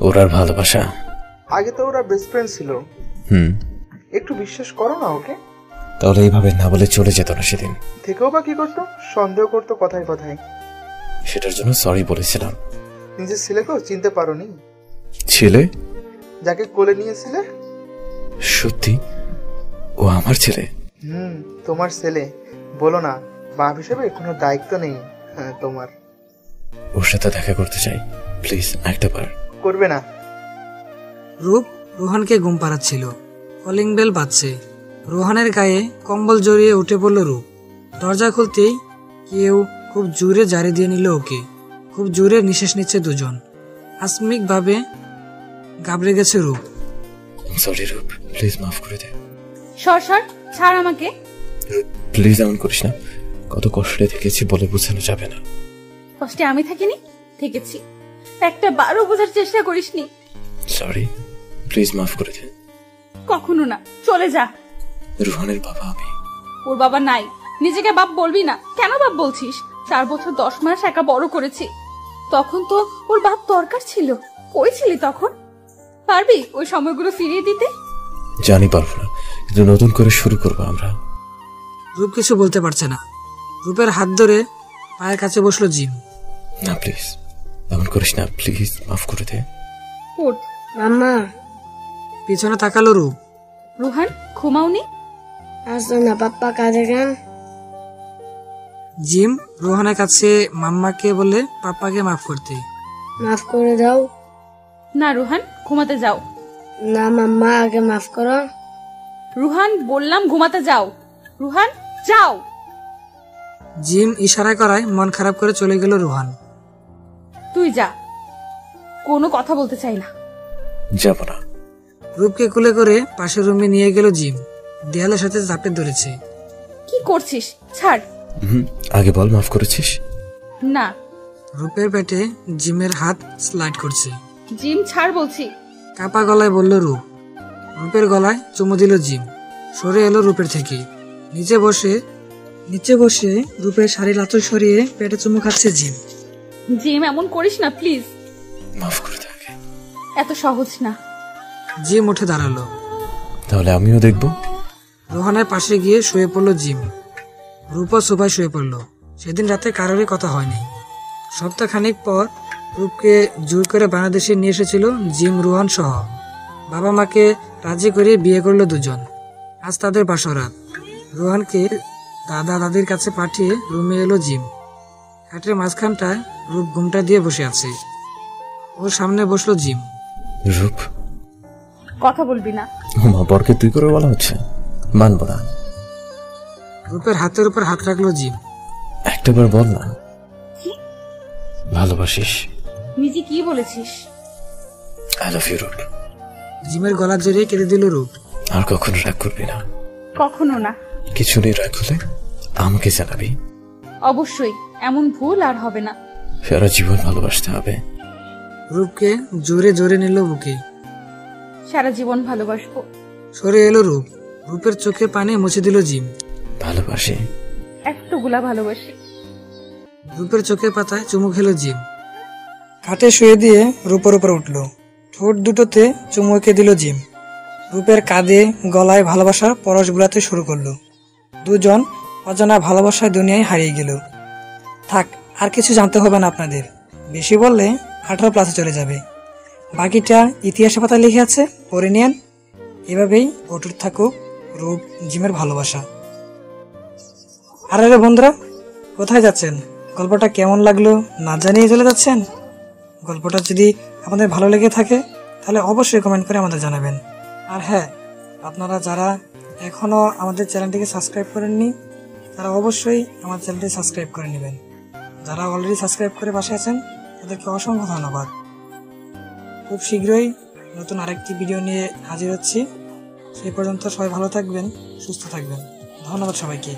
Speaker 2: ওরার ভালোবাসা?
Speaker 6: আগে তো ওরা বেস্ট ফ্রেন্ড ছিল। একটু বিশ্বাস করো না ওকে।
Speaker 2: তাহলে এইভাবে না বলে চলে যেত না সেদিন?
Speaker 6: থেকেও বা কি করতো? সন্দেহ করতো কথায় কথায়।
Speaker 2: সেটার জন্য সরি বলেছিলাম।
Speaker 6: নিজের ছেলেকেও চিনতে পারোনি?
Speaker 2: ছেলে?
Speaker 6: যাকে কোলে নিয়েছিলে।
Speaker 2: সত্যি ও আমার ছেলে?
Speaker 6: তোমার ছেলে। বলো না, বাপ হিসেবে কোনো দায়িত্ব নেই তোমার।
Speaker 2: ওর সাথে দেখা করতে চাই, প্লিজ একটা বার।
Speaker 6: করবে না?
Speaker 1: রূপ রোহানকে ঘুম পাড়াচ্ছিল। কলিং বেল বাজছে। রোহানের গায়ে কম্বল জড়িয়ে উঠে পড়ল রূপ। দরজা খুলতেই কেউ খুব জোরে জারি দিয়ে নিল ওকে। খুব জোরে নিঃশ্বাস নিচ্ছে দুজন। আকস্মিক ভাবে ঘাবড়ে গেছে রূপ।
Speaker 2: সরি রূপ, প্লিজ মাফ করে দে।
Speaker 3: সর সর, ছাড় আমাকে।
Speaker 2: প্লিজ এমন করিস না, কত কষ্টে থেকেছি বলে বোঝানো যাবে না।
Speaker 3: কষ্টে আমি থাকিনি? থেকেছি, একটা বারও বোঝার চেষ্টা করিসনি।
Speaker 2: সরি, প্লিজ মাফ করে দে।
Speaker 3: কখনো না, চলে যা।
Speaker 2: রোহানের বাবা আমি।
Speaker 3: ওর বাবা নাই, নিজেকে বাপ বলবি না। কেন বাপ বলছিস? 4 বছর 10 মাস একা বড় করেছি। তখন তো ওর বাপ দরকার ছিল। কই ছিলি তখন? পারবি ওই সময়গুলো ফিরিয়ে দিতে?
Speaker 2: জানি পারবো না, কিন্তু নতুন করে শুরু করবো আমরা।
Speaker 1: রূপ কিছু বলতে পারছে না। রূপের হাত ধরে পায়ের কাছে বসলো জিম।
Speaker 2: না প্লিজ এমন করিস না, প্লিজ মাফ করে দে।
Speaker 3: ওঠ।
Speaker 5: মাম্মা।
Speaker 1: পিছনে তাকালো রূপ।
Speaker 3: রোহান, ঘুমাওনি?
Speaker 5: আসো না, পাপ্পা কাঁদে কেন?
Speaker 1: জিম রোহানের কাছে মাম্মাকে বলে পাপ্পাকে মাফ করতে।
Speaker 5: মাফ করে দাও।
Speaker 3: না রোহান, ঘুমাতে যাও।
Speaker 5: না মাম্মা, আগে মাফ করো।
Speaker 3: রোহান, বললাম ঘুমাতে যাও। রোহান, যাও।
Speaker 1: জিম ইশারা করায় মন খারাপ করে চলে গেল রোহান।
Speaker 3: তুই যা, কোনো কথা বলতে চাই না।
Speaker 2: যাব না।
Speaker 1: রূপকে কোলে করে পাশের রুমে নিয়ে গেল জিম। দেয়ালের সাথে চাপে ধরেছে।
Speaker 3: কি করছিস? ছাড়।
Speaker 2: আগে বল মাফ করেছিস?
Speaker 3: না।
Speaker 1: রূপের পেটে জিমের হাত স্লাইড করছে।
Speaker 3: জিম, ছাড় বলছি।
Speaker 1: কাপা গলায় বলল রূপ। রূপের গলায় চুমু দিল জিম। সরে এলো রূপের থেকে। নিচে বসে রূপের শাড়ির আঁচল সরিয়ে পেটে চুমু খাচ্ছে জিম।
Speaker 3: জিম, এমন করিস না প্লিজ।
Speaker 2: মাফ করে থাকে।
Speaker 3: এত সহজ না।
Speaker 1: জিম উঠে দাঁড়ালো।
Speaker 2: তাহলে আমিও দেখবো।
Speaker 1: রোহানের পাশে গিয়ে শুয়ে পড়ল জিম। রূপও সোফায় শুয়ে পড়ল। সেদিন রাতে কারোরই কথা হয়নি। সপ্তাহখানেক পর রূপকে জোর করে বাংলাদেশে নিয়ে এসেছিল জিম, রোহান সহ। বাবা মাকে রাজি করে বিয়ে করলো দুজন। আজ তাদের বাসরাত। রোহানকে দাদা দাদির কাছে পাঠিয়ে রুমে এলো জিম। খাটের মাঝখানটায় রূপ ঘুমটা দিয়ে বসে আছে। ওর সামনে বসলো জিম।
Speaker 2: রূপ,
Speaker 3: কথা বলবি না।
Speaker 2: মা বরকে তুই করে বলা হচ্ছে, মানবো না।
Speaker 1: রূপের হাতের উপর হাত রাখলো জিম।
Speaker 2: একটাবার বল না ভালোবাসিস।
Speaker 3: নিজে কি বলেছিস?
Speaker 2: আই লাভ ইউ রূপ।
Speaker 1: জিমের গলা জড়িয়ে কেটে দিল রূপ।
Speaker 2: আর কখনো রাগ করবি না।
Speaker 3: কখনো না।
Speaker 2: কিছু নেই, রাগ হলে আমাকে জানাবি।
Speaker 3: অবশ্যই, এমন ভুল আর হবে না।
Speaker 2: সারা জীবন ভালোবাসতে হবে।
Speaker 1: রূপকে জোরে জোরে নিল বুকে।
Speaker 3: সারা জীবন ভালোবাসবো।
Speaker 1: সরে এলো রূপ। রূপের চোখে পানি মুছে দিল জিম।
Speaker 2: ভালোবাসি,
Speaker 3: এতগুলা ভালোবাসি।
Speaker 1: রূপের চোখের পাতায় চুমু খেলো জিম। খাটে শুয়ে দিয়ে রূপের উপর উঠল। ঠোঁট দুটোতে চুমু এঁকে দিল জিম। রূপের কাঁধে গলায় ভালোবাসার পরশ বুলাতে শুরু করলো। দুজন অজানা ভালোবাসার দুনিয়ায় হারিয়ে গেল। থাক, আর কিছু জানতে হবে না আপনাদের। বেশি বললে 18+ চলে যাবে। বাকিটা ইতিহাসের পাতায় লিখে আছে, পড়ে নিন। এভাবেই অটুট থাকুক রূপ জিমের ভালোবাসা। আরে বন্ধুরা, কোথায় যাচ্ছেন? গল্পটা কেমন লাগলো না জানিয়ে চলে যাচ্ছেন? গল্পটা যদি আপনাদের ভালো লেগে থাকে তাহলে অবশ্যই কমেন্ট করে আমাদের জানাবেন। আর হ্যাঁ, আপনারা যারা এখনও আমাদের চ্যানেলটিকে সাবস্ক্রাইব করেননি তারা অবশ্যই আমার চ্যানেলটি সাবস্ক্রাইব করে নেবেন। যারা অলরেডি সাবস্ক্রাইব করে পাশে আছেন তাদেরকে অসংখ্য ধন্যবাদ। খুব শীঘ্রই নতুন আরেকটি ভিডিও নিয়ে হাজির হচ্ছি। সেই পর্যন্ত সবাই ভালো থাকবেন, সুস্থ থাকবেন। ধন্যবাদ সবাইকে।